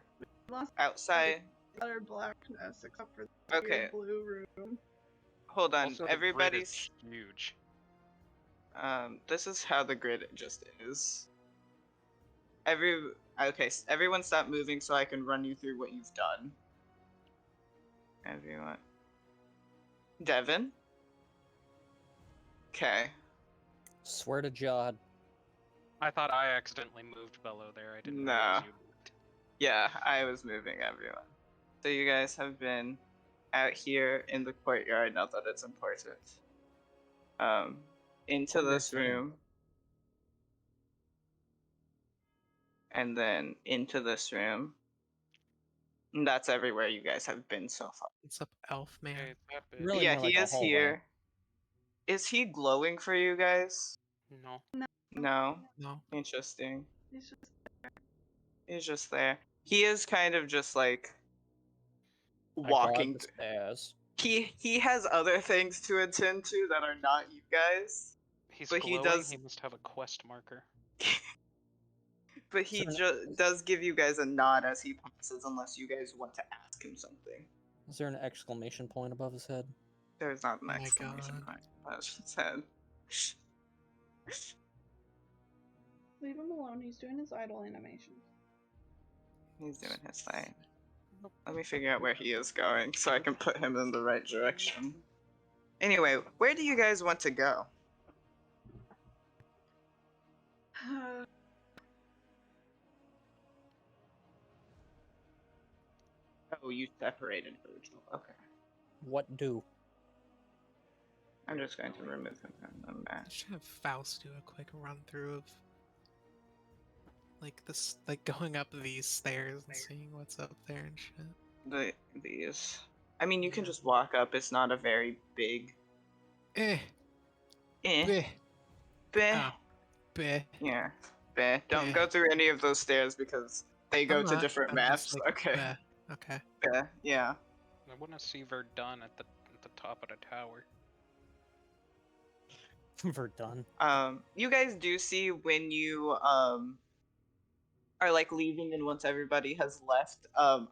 Lost outside. utter blackness except for the Okay, weird blue room. hold on. Also, the grid is Everybody's. huge. This is how the grid just is. Everyone stop moving so I can run you through what you've done. Everyone. Devin? Okay. Swear to God. I thought I accidentally moved Bello there. I didn't Nah. realize you moved. Yeah, I was moving everyone. So you guys have been out here in the courtyard, not that it's important. Into this room. And then into this room. And that's everywhere you guys have been so far. What's up, elf man? Hey, that bitch. Really Yeah, more he like a is hallway. here. Is he glowing for you guys? No. No. No. Interesting. It's just He's just there. He is kind of just like I walking. got the stairs. He has other things to attend to that are not you guys. He's But he glowing. does- He must have a quest marker. But he So- does give you guys a nod as he passes, unless you guys want to ask him something. Is there an exclamation point above his head? There's not an Oh my exclamation God. point. That's his head. leave him alone. He's doing his idle animation. He's doing his thing. Let me figure out where he is going so I can put him in the right direction. Anyway, where do you guys want to go? Oh, you separated Virgil. Okay. What do? I'm just going to remove him from the I match. should have Faust do a quick run through of like this, like going up these stairs and seeing what's up there and shit. These. I mean, you can just walk up. It's not a very big. Eh, Eh. bleh, Beh. oh, bleh. Yeah. Beh. Don't Yeah. go through any of those stairs because they go I'm to not, different I'm maps. just, like, Okay. bleh. Okay. Beh. Yeah. I want to see Verdun at the top of the tower. Verdun. You guys do see when you are like leaving and once everybody has left,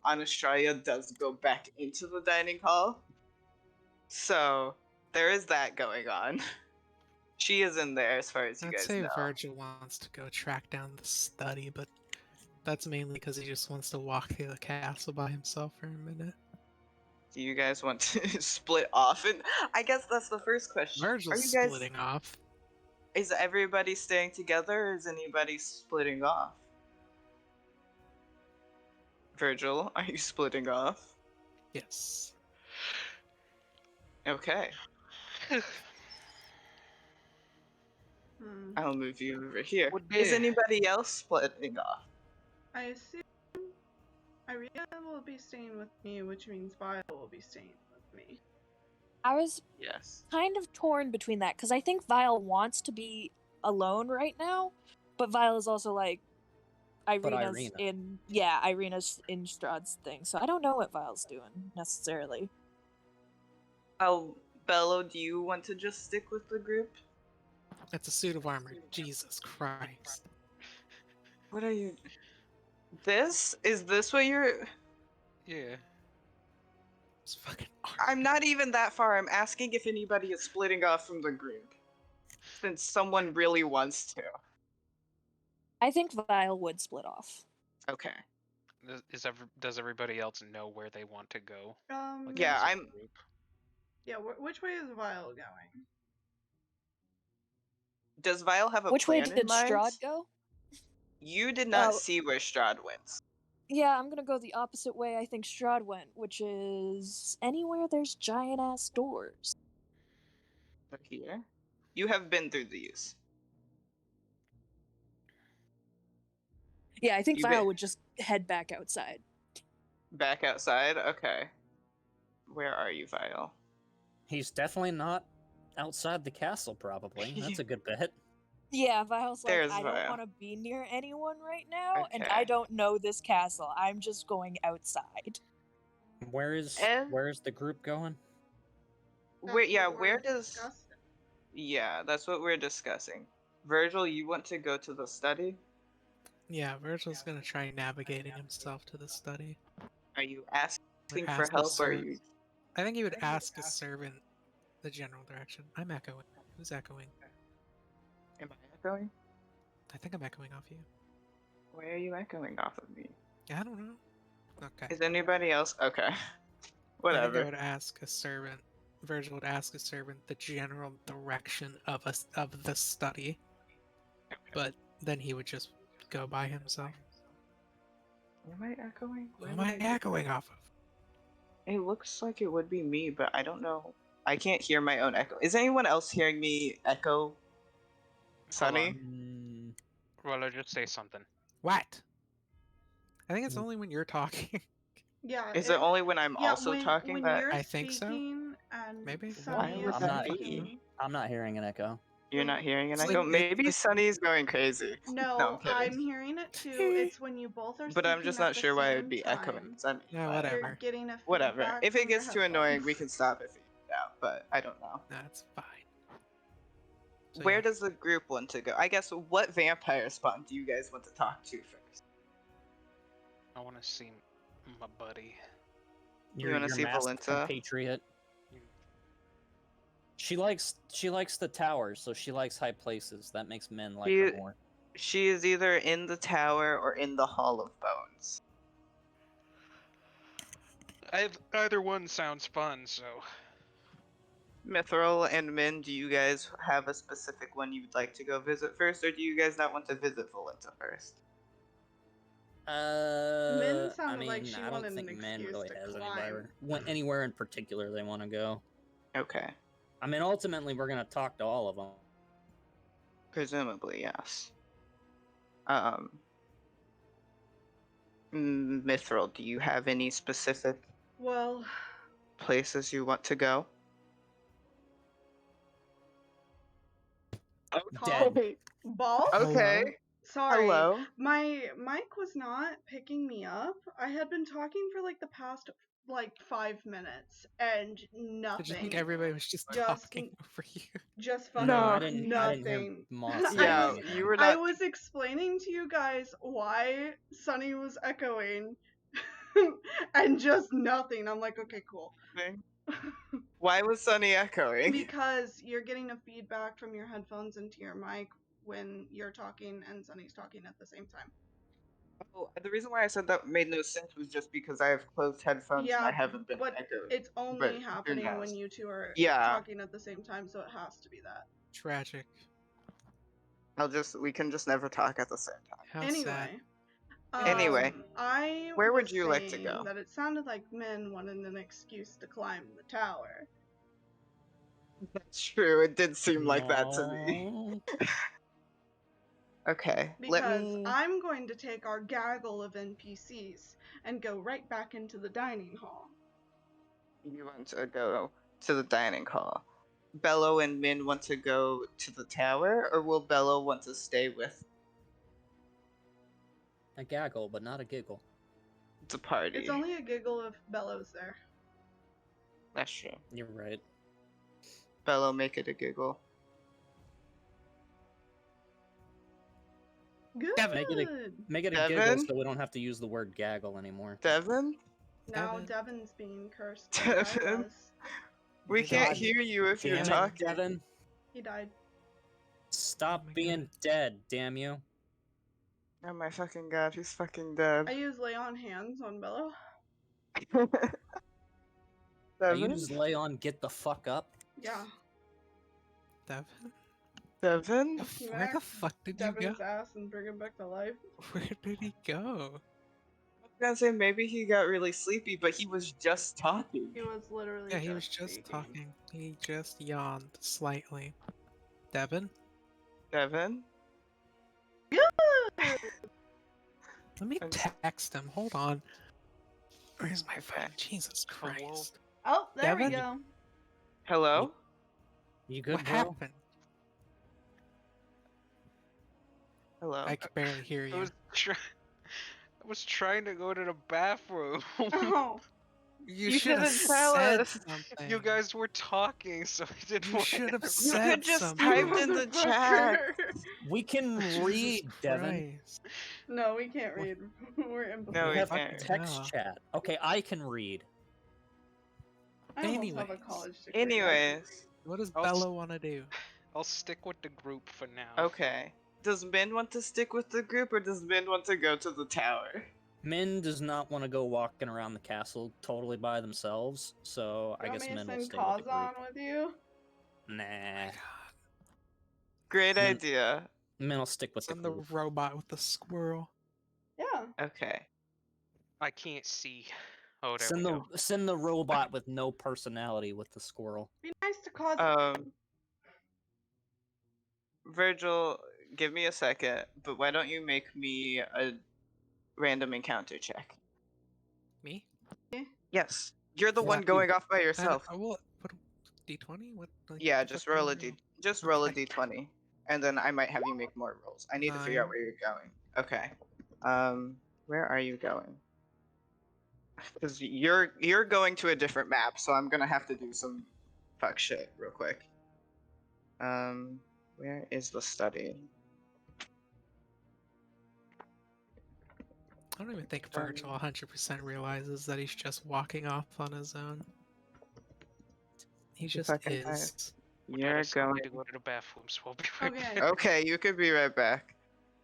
Anastraya does go back into the dining hall. So there is that going on. She is in there as far as you I'd guys say know. Virgil wants to go track down the study, but that's mainly because he just wants to walk through the castle by himself for a minute. Do you guys want to split off? And I guess that's the first question. Are Virgil's you guys? splitting off. Is everybody staying together, or is anybody splitting off? Virgil, are you splitting off? Yes. Okay, Hmm. I'll move you over here. Would Is be. anybody else splitting off? I assume Irina will be staying with me, which means Vile will be staying with me. I was Yes. kind of torn between that because I think Vile wants to be alone right now, but Vile is also like Irina's Irina. Irina's in Strahd's thing, so I don't know what Vile's doing necessarily. Oh, Bello, do you want to just stick with the group? That's a suit of armor. Jesus Christ. What are you? Is this what you're? Yeah. It's fucking armor. I'm not even that far. I'm asking if anybody is splitting off from the group, since someone really wants to. I think Vile would split off. Okay. Does everybody else know where they want to go? Like, Yeah, as a I'm. group? Yeah, which way is Vile going? Does Vile have a Which way plan did in mind? Strahd go? You did not Oh. see where Strahd went. Yeah, I'm gonna go the opposite way I think Strahd went, which is anywhere there's giant ass doors. Here. You have been through these. Yeah, I think You Vile been would just head back outside. back outside. Okay. Where are you, Vile? He's definitely not outside the castle, probably. That's a good bet. Yeah, Vile's like, There's I don't Vile. want to be near anyone right now, and Okay. I don't know this castle. I'm just going outside. Where's the group going? Where? Yeah. That's what Where we're does? discussing. Yeah, that's what we're discussing. Virgil, you want to go to the study? Yeah, Virgil's gonna try navigating himself to the study. Are you asking Would for ask the help, or are servant. you? I think he would ask a servant the general direction. I'm echoing. Who's echoing? Am I echoing? I think I'm echoing off you. Why are you echoing off of me? I don't know. Okay. Is anybody else? Okay. I think I Whatever. would ask a servant. Virgil would ask a servant the general direction of the study, but then he would just go by himself. Am I echoing? Who am I echoing off of? It looks like it would be me, but I don't know. I can't hear my own echo. Is anyone else hearing me echo? Sunny? Well, I'll just say something. What? I think it's only when you're talking. Yeah. Is it only when I'm also talking when that? you're I think so. speaking and Maybe. Sunny Why would is that be? speaking. I'm not hearing an echo. You're not hearing an It's echo? like- Maybe it's Sunny's going crazy. No, I'm I'm kidding. hearing it too. It's when you both are But speaking I'm just at not the sure why it same would be echoing time. Sunny. Yeah, but- whatever. You're getting a Whatever. feedback If it from your gets too annoying, we headphones. can stop it out, but I don't know. That's fine. So, Where yeah. does the group want to go? I guess, what vampire spawn do you guys want to talk to first? I want to see my buddy. You wanna see masked Valenta? compatriot. She likes the towers, so she likes high places. That makes men like her more. She is either in the tower or in the Hall of Bones. Either one sounds fun, so. Mithril and Min, do you guys have a specific one you'd like to go visit first, or do you guys not want to visit Valenta first? Min sounded I mean, like she I don't wanted think an men excuse really to has climb. anywhere in particular they want to go. Okay. I mean, ultimately, we're gonna talk to all of them. Presumably, yes. Mithril, do you have any specific Well, places you want to go? Dead. Ball? Okay. Sorry. Hello. My mic was not picking me up. I had been talking for like the past 5 minutes and nothing. Did you think everybody was just Just- talking over you? Just fucking No, I didn't hear nothing. Moss Yeah, say anything. you were I not. was explaining to you guys why Sunny was echoing and just nothing. I'm like, okay, cool. Why was Sunny echoing? Because you're getting a feedback from your headphones into your mic when you're talking and Sunny's talking at the same time. Oh, the reason why I said that made no sense was just because I have closed headphones and I haven't been but echoed. it's only but who happening when knows? you two are Yeah. talking at the same time, so it has to be that. Tragic. We can just never talk at the same time. How Anyway. sad. Anyway, I where would was you like to saying go? that it sounded like men wanted an excuse to climb the tower. That's true. It did seem like that to me. No. Okay, let Because me. I'm going to take our gaggle of NPCs and go right back into the dining hall. You want to go to the dining hall. Bello and Min want to go to the tower, or will Bello want to stay with A gaggle, but not a giggle. the party? It's only a giggle if Bello's there. That's true. You're right. Bello, make it a giggle. Good. Make it a Devin? giggle so we don't have to use the word gaggle anymore. Devin? Now Devin? Devin's being cursed. Like I Devin? was. We God can't hear you if you're Damn it, talking. Devin. He died. Stop Oh my being God. dead, damn you. Oh my fucking god, he's fucking dead. I use lay on hands on Bello. I Devin? use lay on get the fuck up. Yeah. Devin? Devin? Where the fuck did you go? Devin's ass and bring him back to life. Where did he go? I was gonna say maybe he got really sleepy, but he was just talking. He was literally Yeah, he was just speaking. talking. He just yawned slightly. Devin? Devin? Let me I'm s- text him. Hold on. Where's my phone? Okay. Jesus Hello? Christ. Oh, there we Devin? go. Hello? You good, What bro? happened? Hello? I could barely hear I you. I was trying to go to the bathroom. Oh, You You should have didn't tell said us. something. You guys were talking, so I didn't You want should have You said could just something. typed in the chat. We can Jesus read, Devin. Christ. No, we can't What? read. We're No, We we imbeciles. have can't. text hell. chat. Okay, I can read. I almost have a Anyways. college degree. Anyways, What does I'll Bella want to do? I'll stick with the group for now. okay. Does Min want to stick with the group, or does Min want to go to the tower? Min does not want to go walking around the castle totally by themselves, so I You want guess me to Min will send stay with the Kaz group. on with you? Nah, Great Min- idea. Min will stick with the Send the group. robot with the squirrel. Yeah. Okay. I can't see. Oh, there we go. Send the robot with no personality with the squirrel. Be nice to Kaz. Virgil, give me a second, but why don't you make me a random encounter check? Me? Yes. You're the Fuck one you. going off by yourself. I will put a D20? What? Like, Yeah, what the just fuck roll do a I d. roll? Just roll a Okay. d20, and then I might have you make more rolls. I need to figure out 9. where you're going. Okay. Where are you going? Because you're going to a different map, so I'm gonna have to do some fuck shit real quick. Where is the study? I don't even think Virgil 100% realizes that he's just walking off on his own. He You just fucking is. You're I going. need to go to the bathroom, so I'll be right Okay. back. Okay, you could be right back.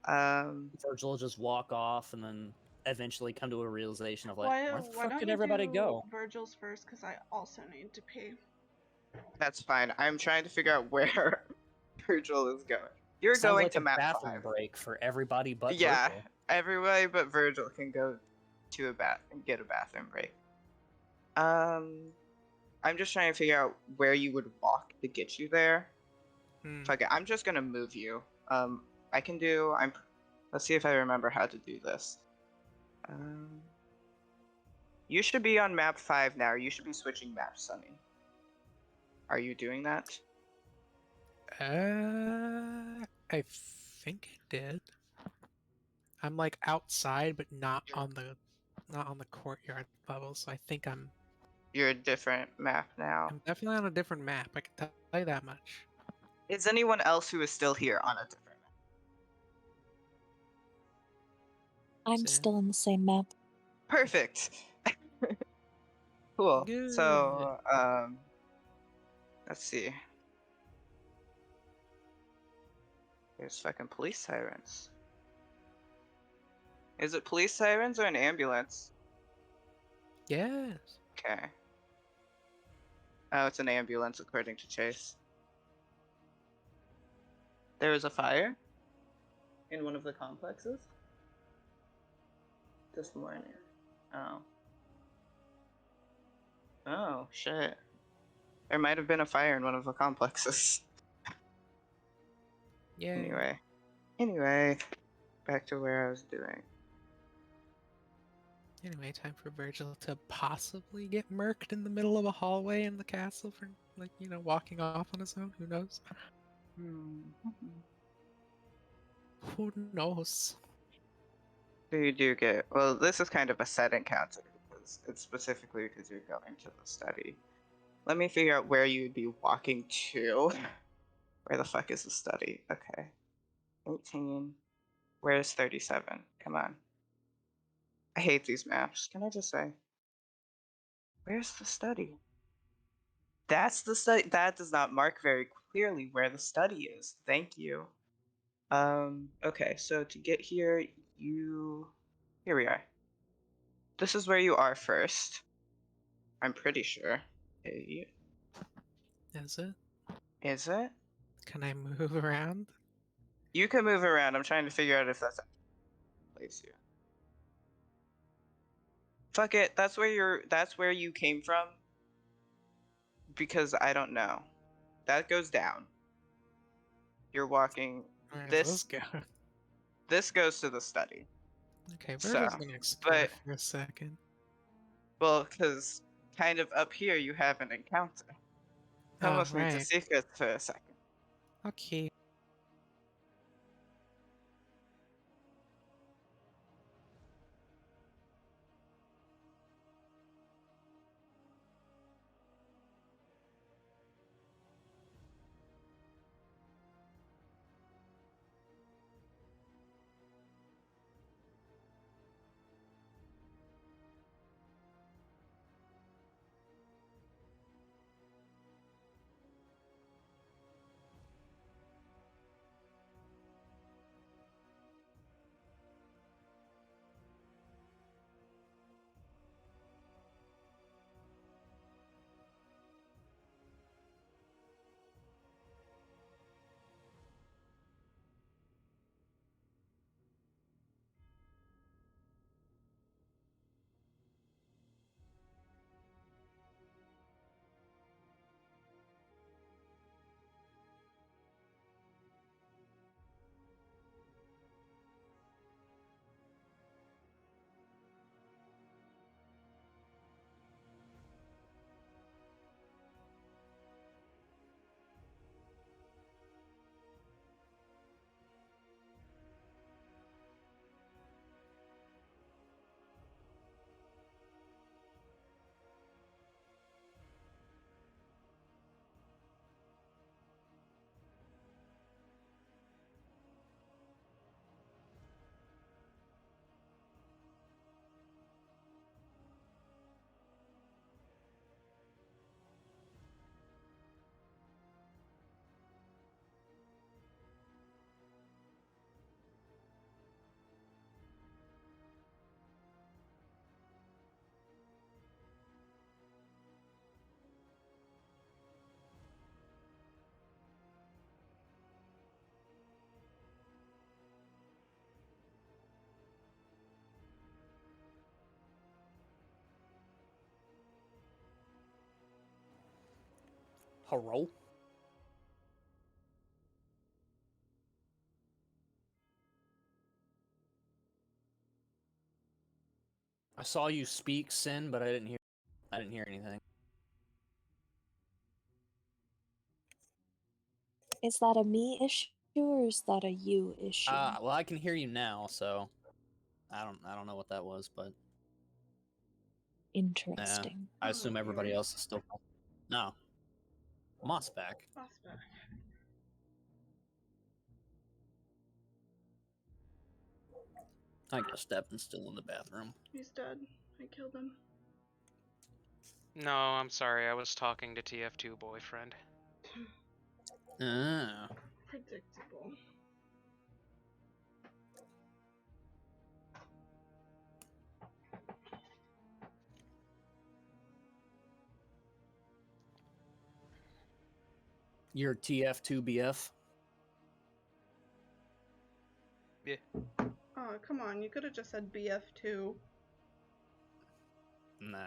Virgil will just walk off and then eventually come to a realization of like, why where the why fuck don't did you everybody do go? Virgil's first? Because I also need to pee. That's fine. I'm trying to figure out where Virgil is going. You're Sounds going like to a map bathroom 5. break for everybody but Yeah, Virgil. everybody but Virgil can go to a bath and get a bathroom break. I'm just trying to figure out where you would walk to get you there. Fuck it, I'm just gonna move you. I can do. Let's see if I remember how to do this. You should be on map 5 now. You should be switching maps, Sunny. Are you doing that? I think it did. I'm like outside, but not on the courtyard level. So I think I'm You're a different map now. definitely on a different map. I can tell you that much. Is anyone else who is still here on a different map? I'm Same. still on the same map. Perfect. Cool. Good. So, let's see. There's fucking police sirens. Is it police sirens or an ambulance? Yes. Okay. Oh, it's an ambulance according to Chase. There was a fire in one of the complexes this morning. Oh. Oh, shit. There might have been a fire in one of the complexes. Yeah. Anyway, back to where I was doing. Anyway, time for Virgil to possibly get murked in the middle of a hallway in the castle for, like, you know, walking off on his own. Who knows? Who knows? So you do get, well, this is kind of a set encounter because it's specifically because you're going to the study. Let me figure out where you'd be walking to. Where the fuck is the study? Okay. 18. Where's 37? Come on. I hate these maps. Can I just say? Where's the study? That's the study. That does not mark very clearly where the study is. Thank you. Okay, so to get here, here we are. This is where you are first. I'm pretty sure. Hey, Is it? is it? Can I move around? You can move around. I'm trying to figure out if that's a place here. Fuck it. That's where you came from. Because I don't know. That goes down. You're walking. Where does This this go? this goes to the study. Okay, So, Virgil's gonna explore but for a second. well, because kind of up here you have an encounter. Come Oh, with me to right. secrets for a second. Okay. Hello? I saw you speak, Sin, but I didn't hear anything. Is that a me issue or is that a you issue? Well, I can hear you now, so I don't know what that was, but Interesting. I assume everybody else is still. No. Moss back. Moss back. I guess Devin's still in the bathroom. He's dead. I killed him. No, I'm sorry. I was talking to TF2 boyfriend. Ah. Predictable. Your TF2BF. Yeah. Oh, come on. You could have just said BF2. Nah.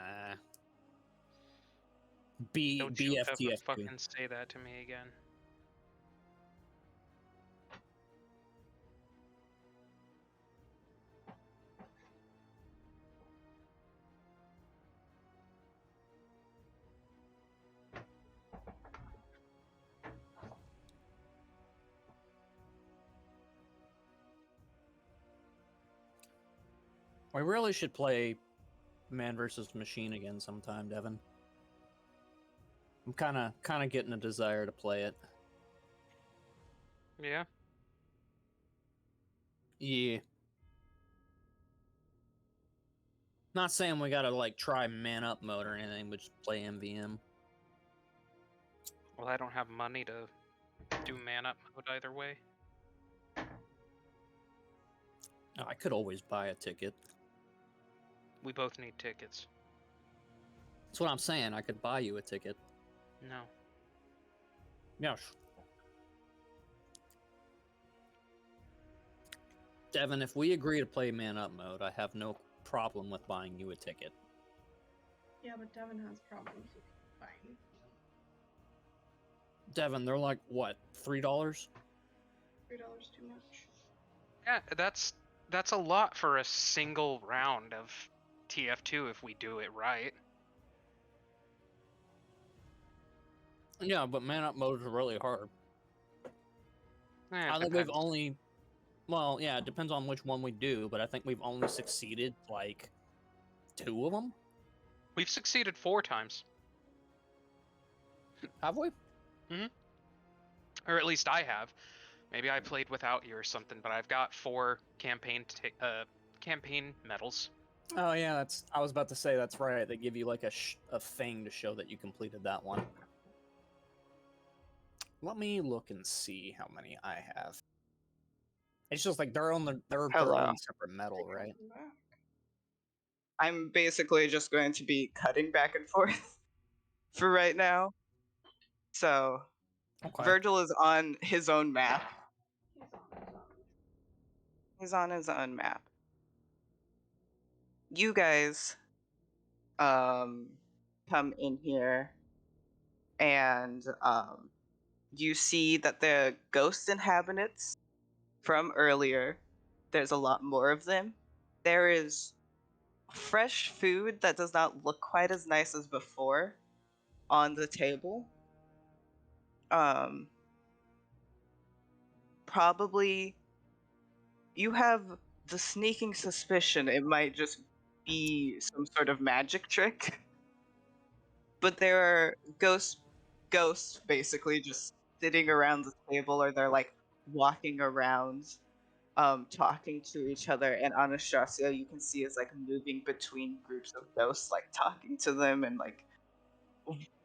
Don't you ever BFTF2. fucking say that to me again. We really should play Man vs. Machine again sometime, Devin. I'm kind of getting a desire to play it. Yeah. Yeah. Not saying we gotta like try man up mode or anything, but just play MVM. Well, I don't have money to do man up mode either way. Oh, I could always buy a ticket. We both need tickets. That's what I'm saying. I could buy you a ticket. No. Yeah. Devin, if we agree to play man up mode, I have no problem with buying you a ticket. Yeah, but Devin has problems with buying. Devin, they're like, what, $3? $3 too much. Yeah, that's a lot for a single round of TF2 if we do it right. Yeah, but man up mode is really hard. Eh, I think depends. we've only... Well, yeah, it depends on which one we do, but I think we've only succeeded, like, 2 of them? We've succeeded 4 times. Have we? Or at least I have. Maybe I played without you or something, but I've got 4 campaign medals. Oh, yeah, that's... I was about to say, that's right. They give you, like, a thing to show that you completed that one. Let me look and see how many I have. It's just like they're their Hello. own separate medal, right? I'm basically just going to be cutting back and forth for right now. So, Okay. Virgil is on his own map. He's on his own map. You guys come in here and you see that the ghost inhabitants from earlier, there's a lot more of them. There is fresh food that does not look quite as nice as before on the table. Probably you have the sneaking suspicion it might just be some sort of magic trick. But there are ghosts basically just sitting around the table, or they're like walking around talking to each other, and Anastasia you can see is like moving between groups of ghosts, like talking to them and like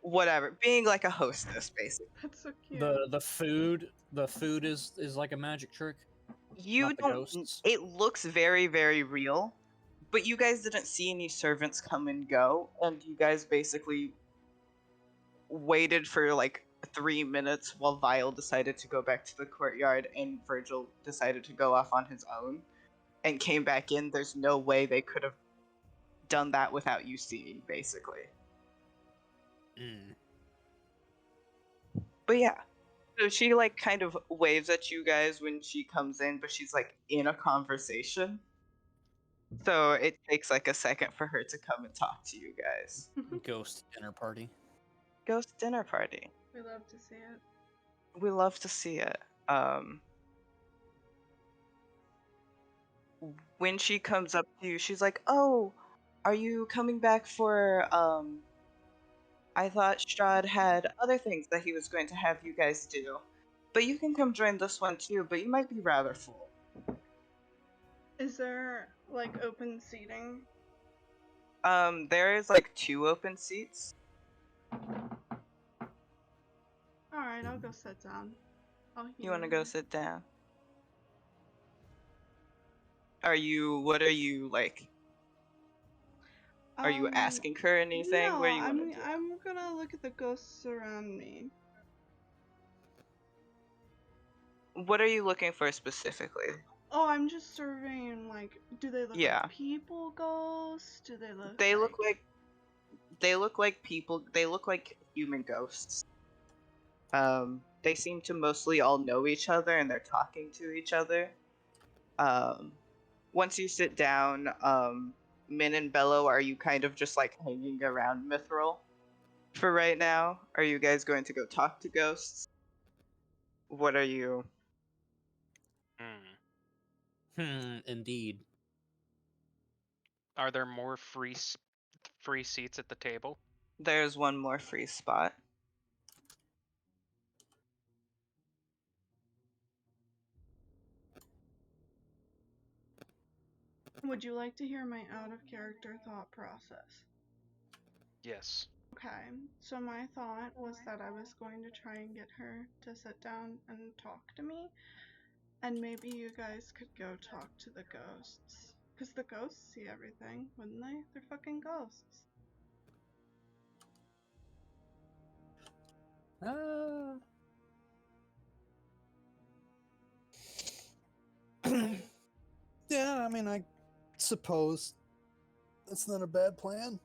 whatever, being like a hostess basically. That's so cute. The food is like a magic trick. You Not the don't ghosts. It looks very, very real, but you guys didn't see any servants come and go, and you guys basically waited for like 3 minutes while Vile decided to go back to the courtyard and Virgil decided to go off on his own and came back in. There's no way they could have done that without you seeing, basically. But yeah. So she like kind of waves at you guys when she comes in, but she's like in a conversation. So it takes like a second for her to come and talk to you guys. Ghost dinner party. Ghost dinner party. We love to see it. We love to see it. When she comes up to you, she's like, "Oh, are you coming back for I thought Strahd had other things that he was going to have you guys do. But you can come join this one too, but you might be rather full." Is there like open seating? There is like 2 open seats. Alright, I'll go sit down. You want to go sit down? What are you like? Are you asking her anything? No, What do you want to do? I'm gonna look at the ghosts around me. What are you looking for specifically? Oh, I'm just surveying, like, do they look Yeah. like people ghosts? Do they look They like... look like people. They look like human ghosts. They seem to mostly all know each other and they're talking to each other. Once you sit down, Min and Bello, are you kind of just like hanging around Mithril for right now? Are you guys going to go talk to ghosts? What are you? Indeed. Are there more free seats at the table? There's one more free spot. Would you like to hear my out-of-character thought process? Yes. Okay, so my thought was that I was going to try and get her to sit down and talk to me, and maybe you guys could go talk to the ghosts. Because the ghosts see everything, wouldn't they? They're fucking ghosts. Yeah, I mean, I suppose that's not a bad plan.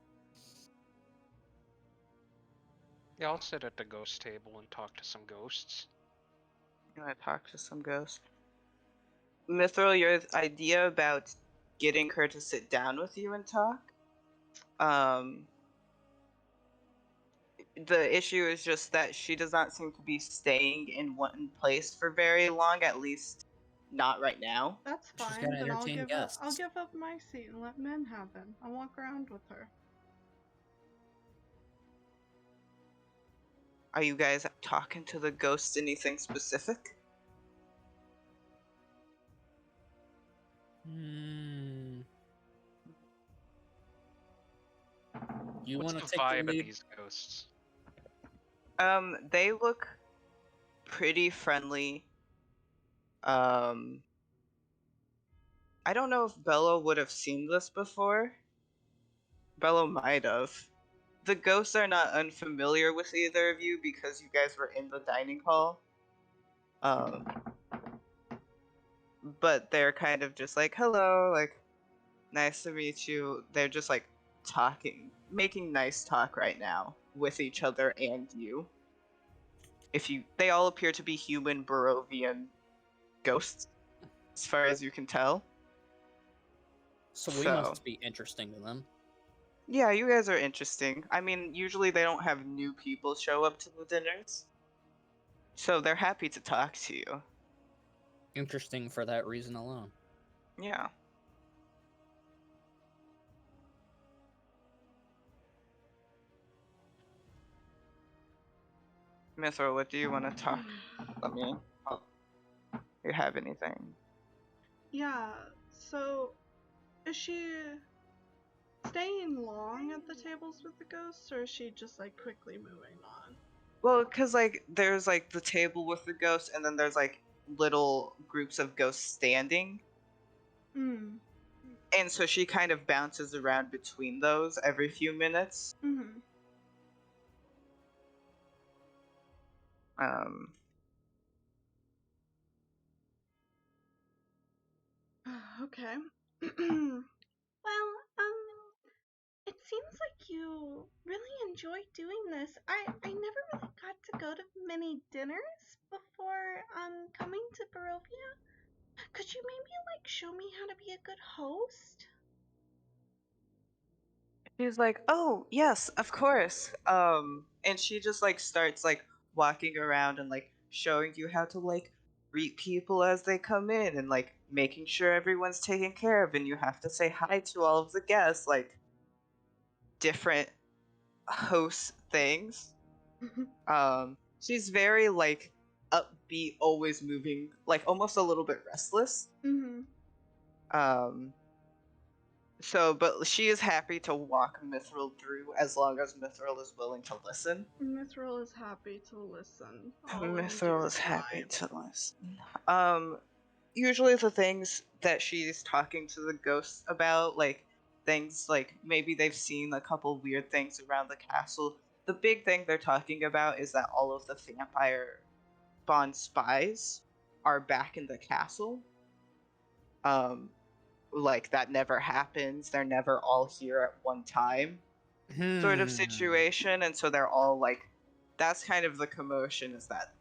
Yeah, I'll sit at the ghost table and talk to some ghosts. You want to talk to some ghosts? Mithril, your idea about getting her to sit down with you and talk. The issue is just that she does not seem to be staying in one place for very long, at least not right now. That's She's fine, gotta then I'll entertain give, up, guests. I'll give up my seat and let Min have it. I'll walk around with her. Are you guys talking to the ghosts anything specific? You What's want the to take the vibe of lead? these ghosts? They look pretty friendly. I don't know if Bello would have seen this before. Bello might have. The ghosts are not unfamiliar with either of you because you guys were in the dining hall. But they're kind of just like, hello, like, nice to meet you. They're just like talking, making nice talk right now with each other and you. They all appear to be human Barovian ghosts, as far as you can tell. So we must be interesting to them. Yeah, you guys are interesting. I mean, usually they don't have new people show up to the dinners, so they're happy to talk to you. Interesting for that reason alone. Yeah. Mithril, what do you want to talk? Let me. Oh, you have anything? Yeah, so is she staying long at the tables with the ghosts, or is she just like quickly moving on? Well, because like there's like the table with the ghosts, and then there's like little groups of ghosts standing. Mm. And so she kind of bounces around between those every few minutes. Mm-hmm. Okay. Well, it seems like you really enjoy doing this. I never really got to go to many dinners before coming to Barovia. Could you maybe like show me how to be a good host? She's like, "Oh, yes, of course." And she just like starts like walking around and like showing you how to like greet people as they come in and like making sure everyone's taken care of and you have to say hi to all of the guests, like different host things. She's very like upbeat, always moving, like almost a little bit restless. Mm-hmm. But she is happy to walk Mithril through as long as Mithril is willing to listen. Mithril is happy to listen. All in Mithril due is happy time. to listen. Usually the things that she's talking to the ghosts about, like things like maybe they've seen a couple weird things around the castle. The big thing they're talking about is that all of the vampire bond spies are back in the castle. Like that never happens. They're never all here at one time, sort of situation. And so they're all like, that's kind of the commotion, is that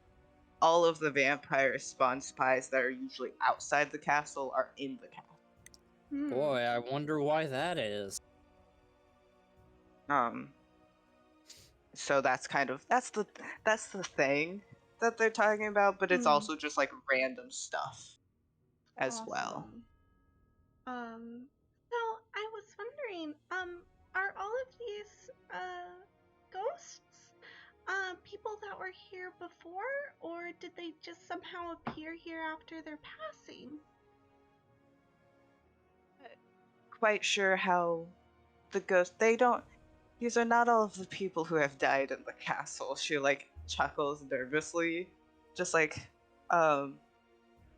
all of the vampire spawn spies that are usually outside the castle are in the castle. Boy, I wonder why that is. So that's the thing that they're talking about, but it's also just like random stuff as well. So I was wondering, are all of these ghosts people that were here before, or did they just somehow appear here after their passing? Quite sure how the ghost these are not all of the people who have died in the castle. She like chuckles nervously, just like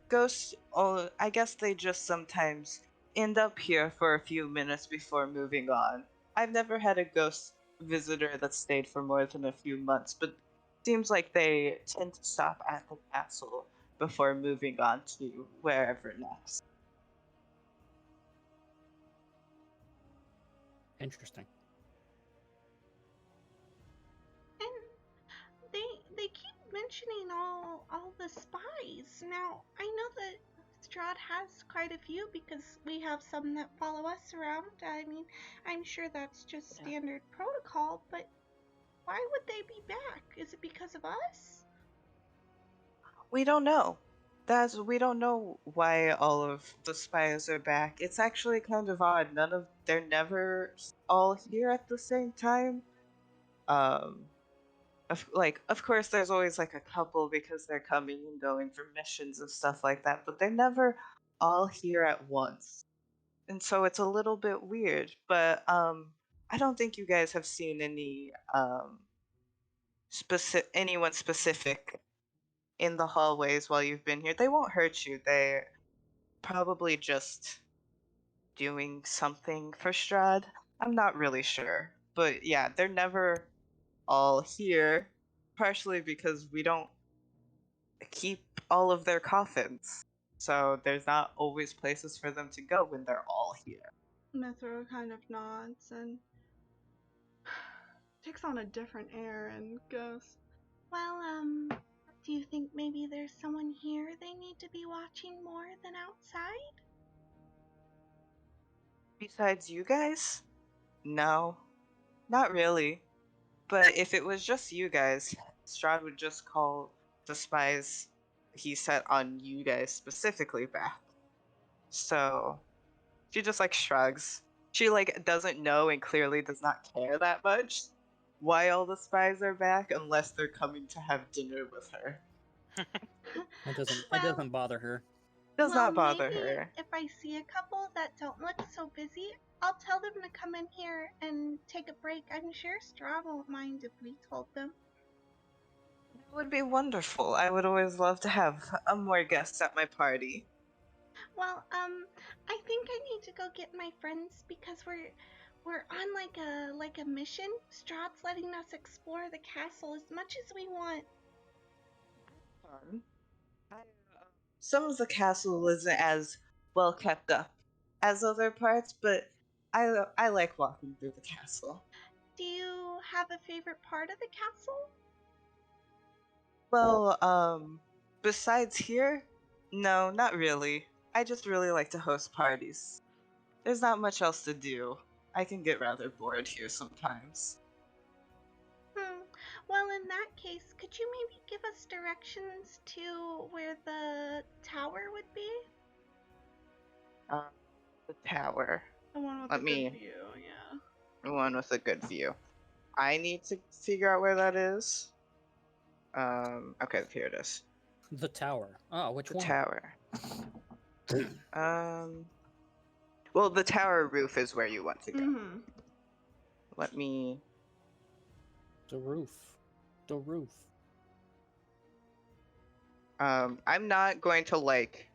ghosts, I guess they just sometimes end up here for a few minutes before moving on. I've never had a ghost visitor that stayed for more than a few months, but seems like they tend to stop at the castle before moving on to wherever next. Interesting. And they keep mentioning all the spies. Now, I know that Strahd has quite a few because we have some that follow us around. I mean, I'm sure that's just standard protocol, but why would they be back? Is it because of us? We don't know. We don't know why all of the spies are back. It's actually kind of odd. They're never all here at the same time. Of course there's always like a couple because they're coming and going for missions and stuff like that, but they're never all here at once. And so it's a little bit weird, but I don't think you guys have seen anyone specific in the hallways while you've been here. They won't hurt you. They're probably just doing something for Strahd. I'm not really sure. But yeah, they're never all here, partially because we don't keep all of their coffins. So there's not always places for them to go when they're all here. Mithra kind of nods and takes on a different air and goes, well, do you think maybe there's someone here they need to be watching more than outside? Besides you guys? No, not really. But if it was just you guys, Strahd would just call the spies he set on you guys specifically back. So she just like shrugs. She like doesn't know and clearly does not care that much why all the spies are back unless they're coming to have dinner with her. It doesn't bother her. Does not bother maybe her. If I see a couple that don't look so busy, I'll tell them to come in here and take a break. I'm sure Strahd won't mind if we told them. It would be wonderful. I would always love to have more guests at my party. Well, I think I need to go get my friends because we're on like a mission. Strahd's letting us explore the castle as much as we want. Fun. Some of the castle isn't as well kept up as other parts, but I like walking through the castle. Do you have a favorite part of the castle? Well, besides here, no, not really. I just really like to host parties. There's not much else to do. I can get rather bored here sometimes. Well, in that case, could you maybe give us directions to where the tower would be? The tower. The one with good view, yeah. The one with a good view. I need to figure out where that is. Okay, here it is. The tower. Oh, which one? The tower. Well, the tower roof is where you want to go. Let me... The roof. The roof. I'm not going to, like,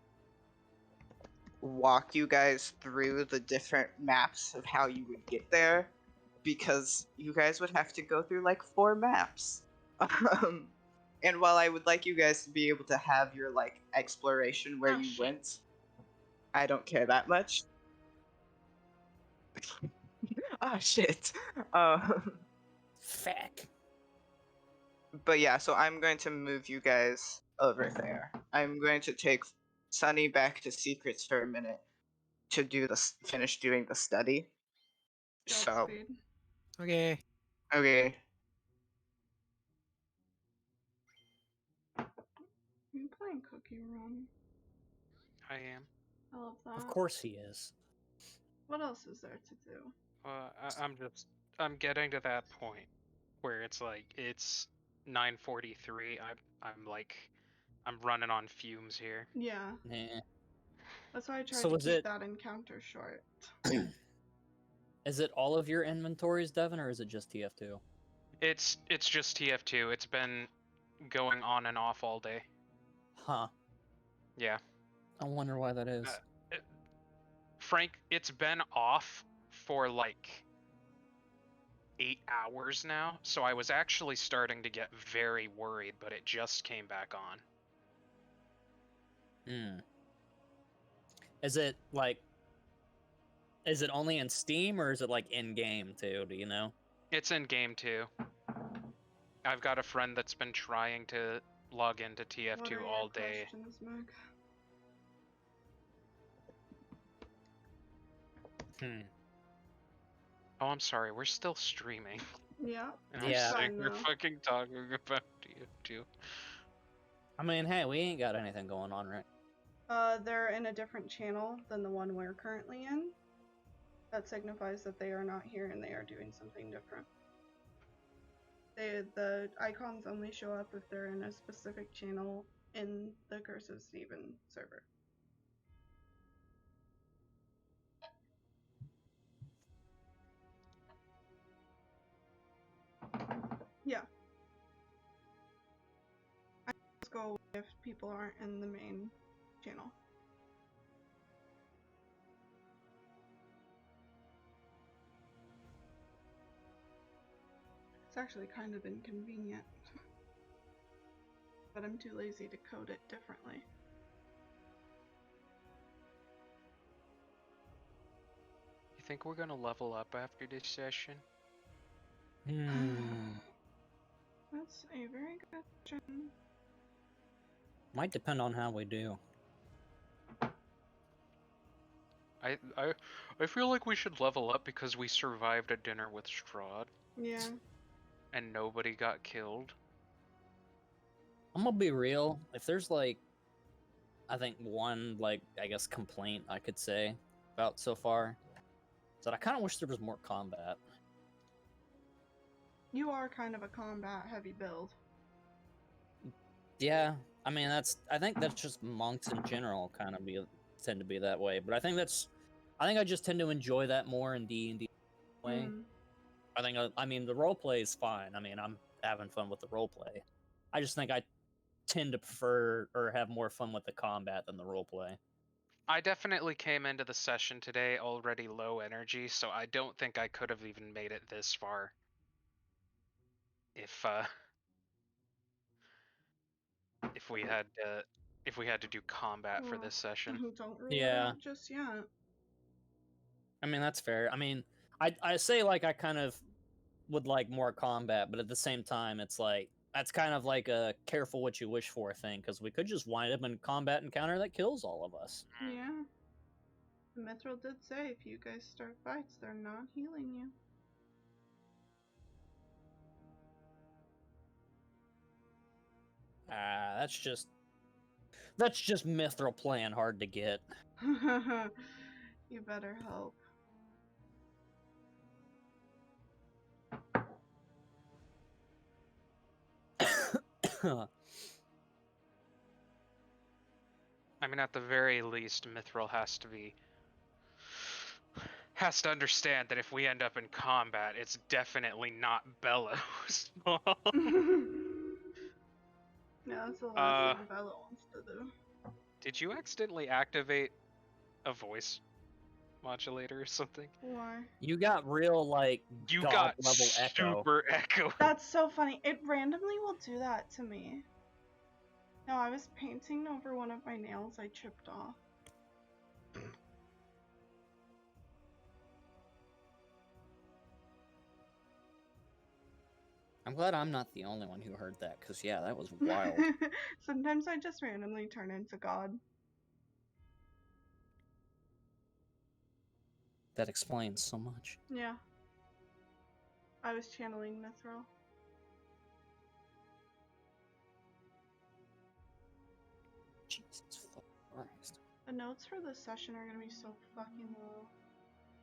walk you guys through the different maps of how you would get there, because you guys would have to go through, like, 4 maps. And while I would like you guys to be able to have your like exploration where Oh, you shit. went, I don't care that much. Ah, shit. Feck. But yeah, so I'm going to move you guys over there. I'm going to take Sunny back to secrets for a minute to finish doing the study. So, Godspeed. Okay. okay. You playing Cookie Run? I am. I love that. Of course he is. What else is there to do? I'm getting to that point where it's like it's 9:43. I'm running on fumes here. Yeah, Nah. that's why I tried So to is keep it that encounter short. is it all of your inventories, Devin, or is it just TF2? It's just TF2. It's been going on and off all day. Huh. Yeah. I wonder why that is. It- Frank, it's been off for like 8 hours now, so I was actually starting to get very worried, but it just came back on. Hmm. Is it only in Steam or is it like in game too? Do you know? It's in game too. I've got a friend that's been trying to log into What TF2 are all your day. questions, Meg? Hmm. Oh, I'm sorry, we're still streaming. Yeah, And Yeah. we're it's sitting fine here though. fucking talking about TF2. I mean, hey, we ain't got anything going on, right? They're in a different channel than the one we're currently in. That signifies that they are not here and they are doing something different. The icons only show up if they're in a specific channel in the Curse of Steven server. Yeah. I just go away if people aren't in the main channel. It's actually kind of inconvenient. But I'm too lazy to code it differently. You think we're gonna level up after this session? That's a very good question. Might depend on how we do. I feel like we should level up because we survived a dinner with Strahd Yeah. and nobody got killed. I'm gonna be real. If there's like, I think one I guess complaint I could say about so far is that I kind of wish there was more combat. You are kind of a combat heavy build. Yeah, I mean I think that's just monks in general kind of tend to be that way. But I think I just tend to enjoy that more in D&D way. I mean the roleplay is fine. I mean I'm having fun with the roleplay. I just think I tend to prefer or have more fun with the combat than the roleplay. I definitely came into the session today already low energy, so I don't think I could have even made it this far if we had to do combat for this session. Don't rule it Yeah. out just yet. I mean that's fair. I mean I say like I kind of would like more combat, but at the same time it's like that's kind of like a careful what you wish for thing, because we could just wind up in a combat encounter that kills all of us. Yeah. Mithril did say if you guys start fights, they're not healing you. That's just Mithril playing hard to get. You better hope. I mean, at the very least, Mithril has to understand that if we end up in combat, it's definitely not Bellows. Yeah, that's the last thing Bella wants to do. Did you accidentally activate a voice? modulator or something. Why? You got real like You god got level echo. super echo. That's so funny. It randomly will do that to me. No, I was painting over one of my nails I chipped off. I'm glad I'm not the only one who heard that, because yeah, that was wild. Sometimes I just randomly turn into God. That explains so much. Yeah. I was channeling Mithril. Jesus fucking Christ. The notes for this session are gonna be so fucking low.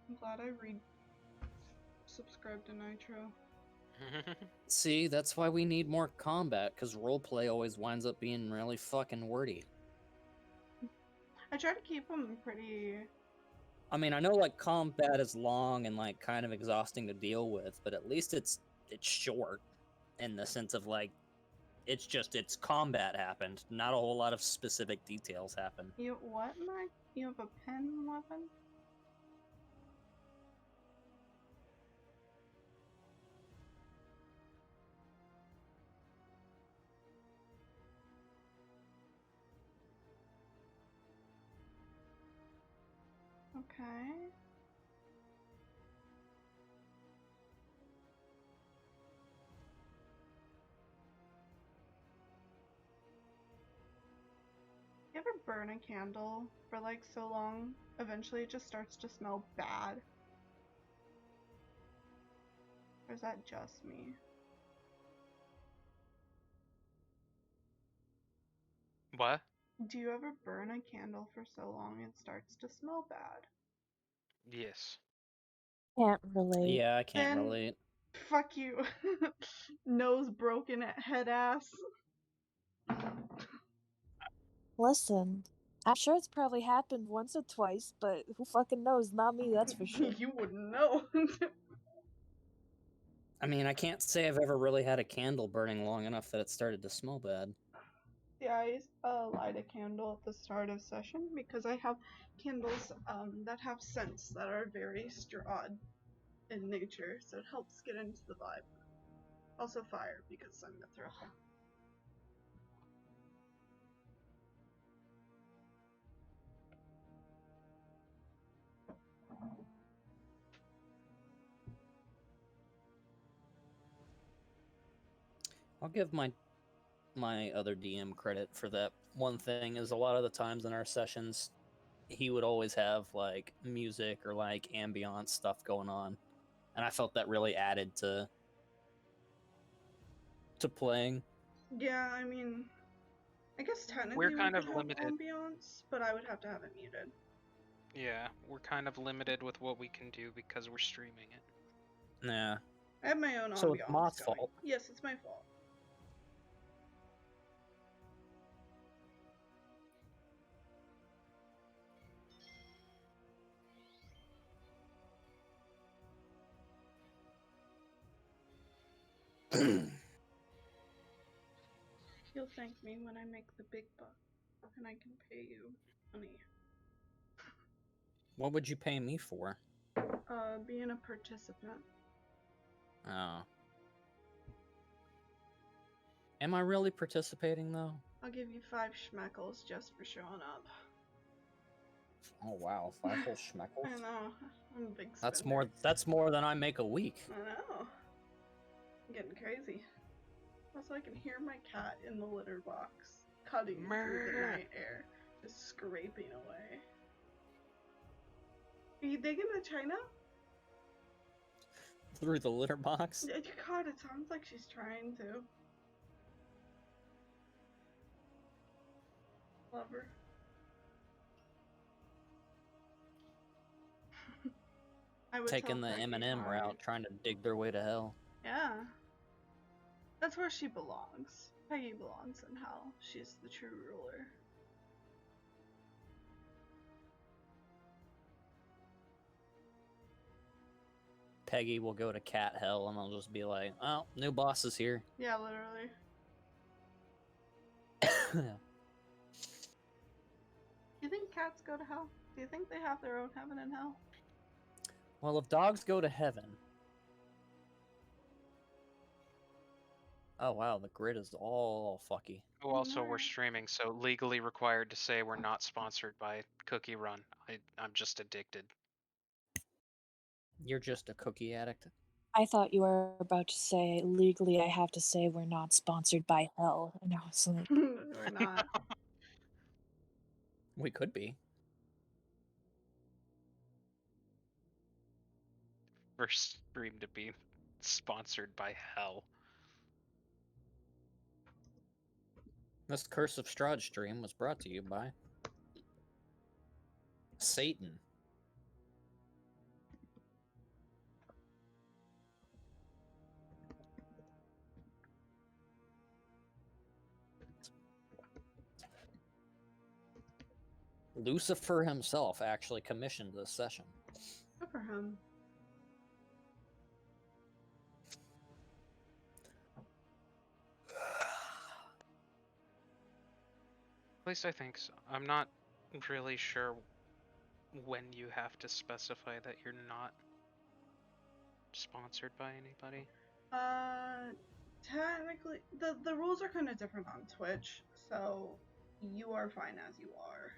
I'm glad I subscribed to Nitro. See, that's why we need more combat, because roleplay always winds up being really fucking wordy. I try to keep them pretty. I mean, I know like combat is long and like kind of exhausting to deal with, but at least it's short in the sense of like it's combat happened. Not a whole lot of specific details happen. You what, Mike? You have a pen weapon? Okay. You ever burn a candle for like so long, eventually it just starts to smell bad? Or is that just me? What? Do you ever burn a candle for so long it starts to smell bad? Yes. Can't relate. Yeah, I can't Then- relate. Fuck you. Nose broken at head ass. Listen, I'm sure it's probably happened once or twice, but who fucking knows? Not me, that's for sure. You wouldn't know. I mean, I can't say I've ever really had a candle burning long enough that it started to smell bad. Yeah, I light a candle at the start of session because I have candles that have scents that are very Strahd in nature, so it helps get into the vibe. Also fire because I'm Mithril. I'll give my other DM credit for that one thing, is a lot of the times in our sessions he would always have like music or like ambient stuff going on, and I felt that really added to playing. Yeah, I mean, I guess technically We're we kind could of have limited. ambiance, but I would have to have it muted. Yeah, we're kind of limited with what we can do because we're streaming it. Yeah. I have my own So ambiance it's Moth's going. fault. Yes, it's my fault. You'll thank me when I make the big buck, and I can pay you money. What would you pay me for? Being a participant. Oh. Am I really participating though? I'll give you 5 schmeckles just for showing up. Oh wow, 5 whole I schmeckles. know. I'm a big spender. That's more than I make a week. I know. I'm getting crazy. Also, I can hear my cat in the litter box, cutting through the Murder. night air, just scraping away. Are you digging the china? Through the litter box? God, it sounds like she's trying to. Love her. I would Taking tell the Peggy M&M hi. route, trying to dig their way to hell. Yeah. That's where she belongs. Peggy belongs in hell. She's the true ruler. Peggy will go to cat hell and I'll just be like, oh, new boss is here. Yeah, literally. Do you think cats go to hell? Do you think they have their own heaven and hell? Well, if dogs go to heaven. Oh wow, the grid is all fucky. Oh, also, we're Alright. streaming, so legally required to say we're not sponsored by Cookie Run. I'm just addicted. You're just a cookie addict. I thought you were about to say, legally, I have to say we're not sponsored by hell. And I was like, We're not. We could be. First stream to be sponsored by hell. This Curse of Strahd stream was brought to you by Satan. Lucifer himself actually commissioned this session. Good for him. At least I think so. I'm not really sure when you have to specify that you're not sponsored by anybody. Technically, the rules are kind of different on Twitch, so you are fine as you are.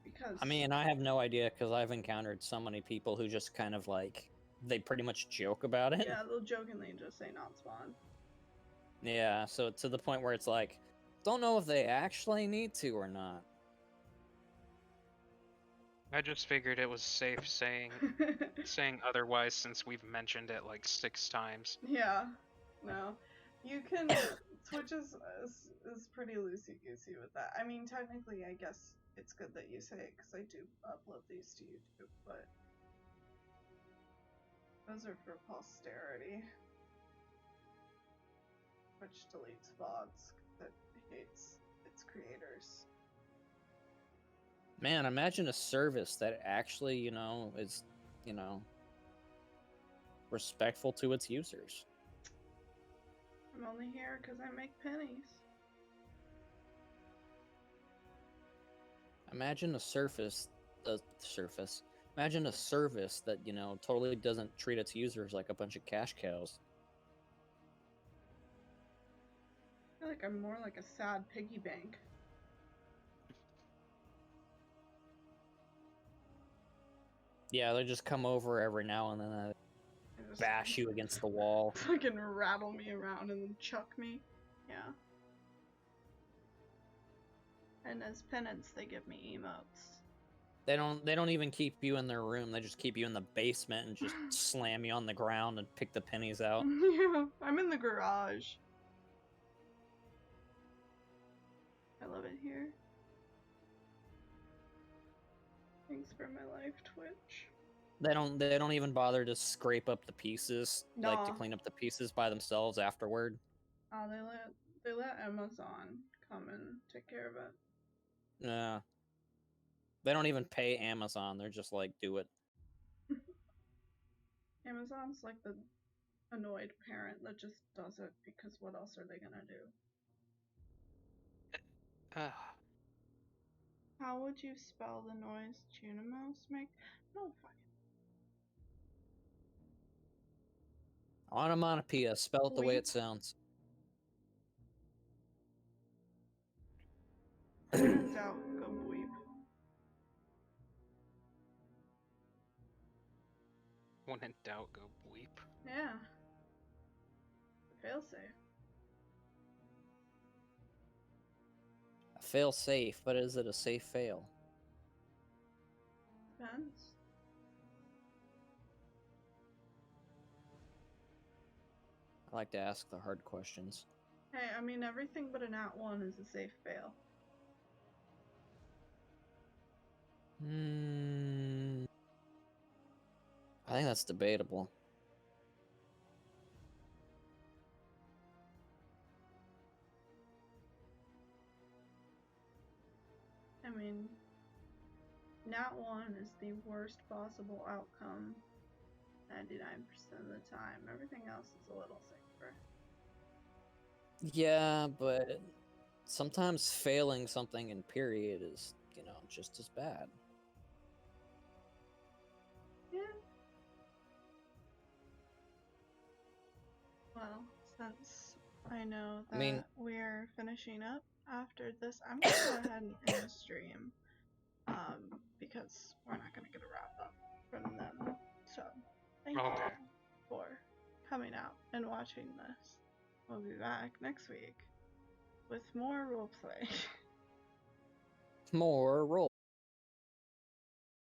Because I mean, I have no idea because I've encountered so many people who just kind of like, they pretty much joke about it. yeah, they'll jokingly just say not spawn. Yeah, so to the point where it's like, don't know if they actually need to or not. I just figured it was safe saying otherwise since we've mentioned it like 6 times. Yeah, no, you can. Twitch is pretty loosey goosey with that. I mean, technically, I guess it's good that you say it because I do upload these to YouTube, but those are for posterity. Twitch deletes VODs because it hates its creators. Man, imagine a service that actually, you know, is, you know, respectful to its users. I'm only here because I make pennies. Imagine a Imagine a service that, you know, totally doesn't treat its users like a bunch of cash cows. I feel like I'm more like a sad piggy bank. Yeah, they just come over every now and then and They just bash you against the wall. fucking rattle me around and then chuck me. Yeah. And as penance, they give me emotes. They don't even keep you in their room. They just keep you in the basement and just slam you on the ground and pick the pennies out. Yeah, I'm in the garage. I love it here. Thanks for my life, Twitch. They don't even bother to scrape up the pieces, like to Nah. clean up the pieces by themselves afterward. Oh, they let Amazon come and take care of it. Yeah. They don't even pay Amazon. They're just like, do it. Amazon's like the annoyed parent that just does it because what else are they gonna do? How would you spell the noise tuna mouse make? No fucking. Onomatopoeia, spell it the way Bleep. it sounds. When in doubt, go bleep. When in doubt, go bleep. Yeah. Fail safe. A fail safe, but is it a safe fail? Depends. I like to ask the hard questions. Hey, I mean everything but a nat 1 is a safe fail. I think that's debatable. I mean, nat 1 is the worst possible outcome 99% of the time. Everything else is a little safer. Yeah, but sometimes failing something in period is, you know, just as bad. Well, since I know that I mean- we're finishing up after this, I'm gonna go ahead and end the stream. Because we're not gonna get a wrap up from them. So, thank Okay. you for coming out and watching this. We'll be back next week with more roleplay. More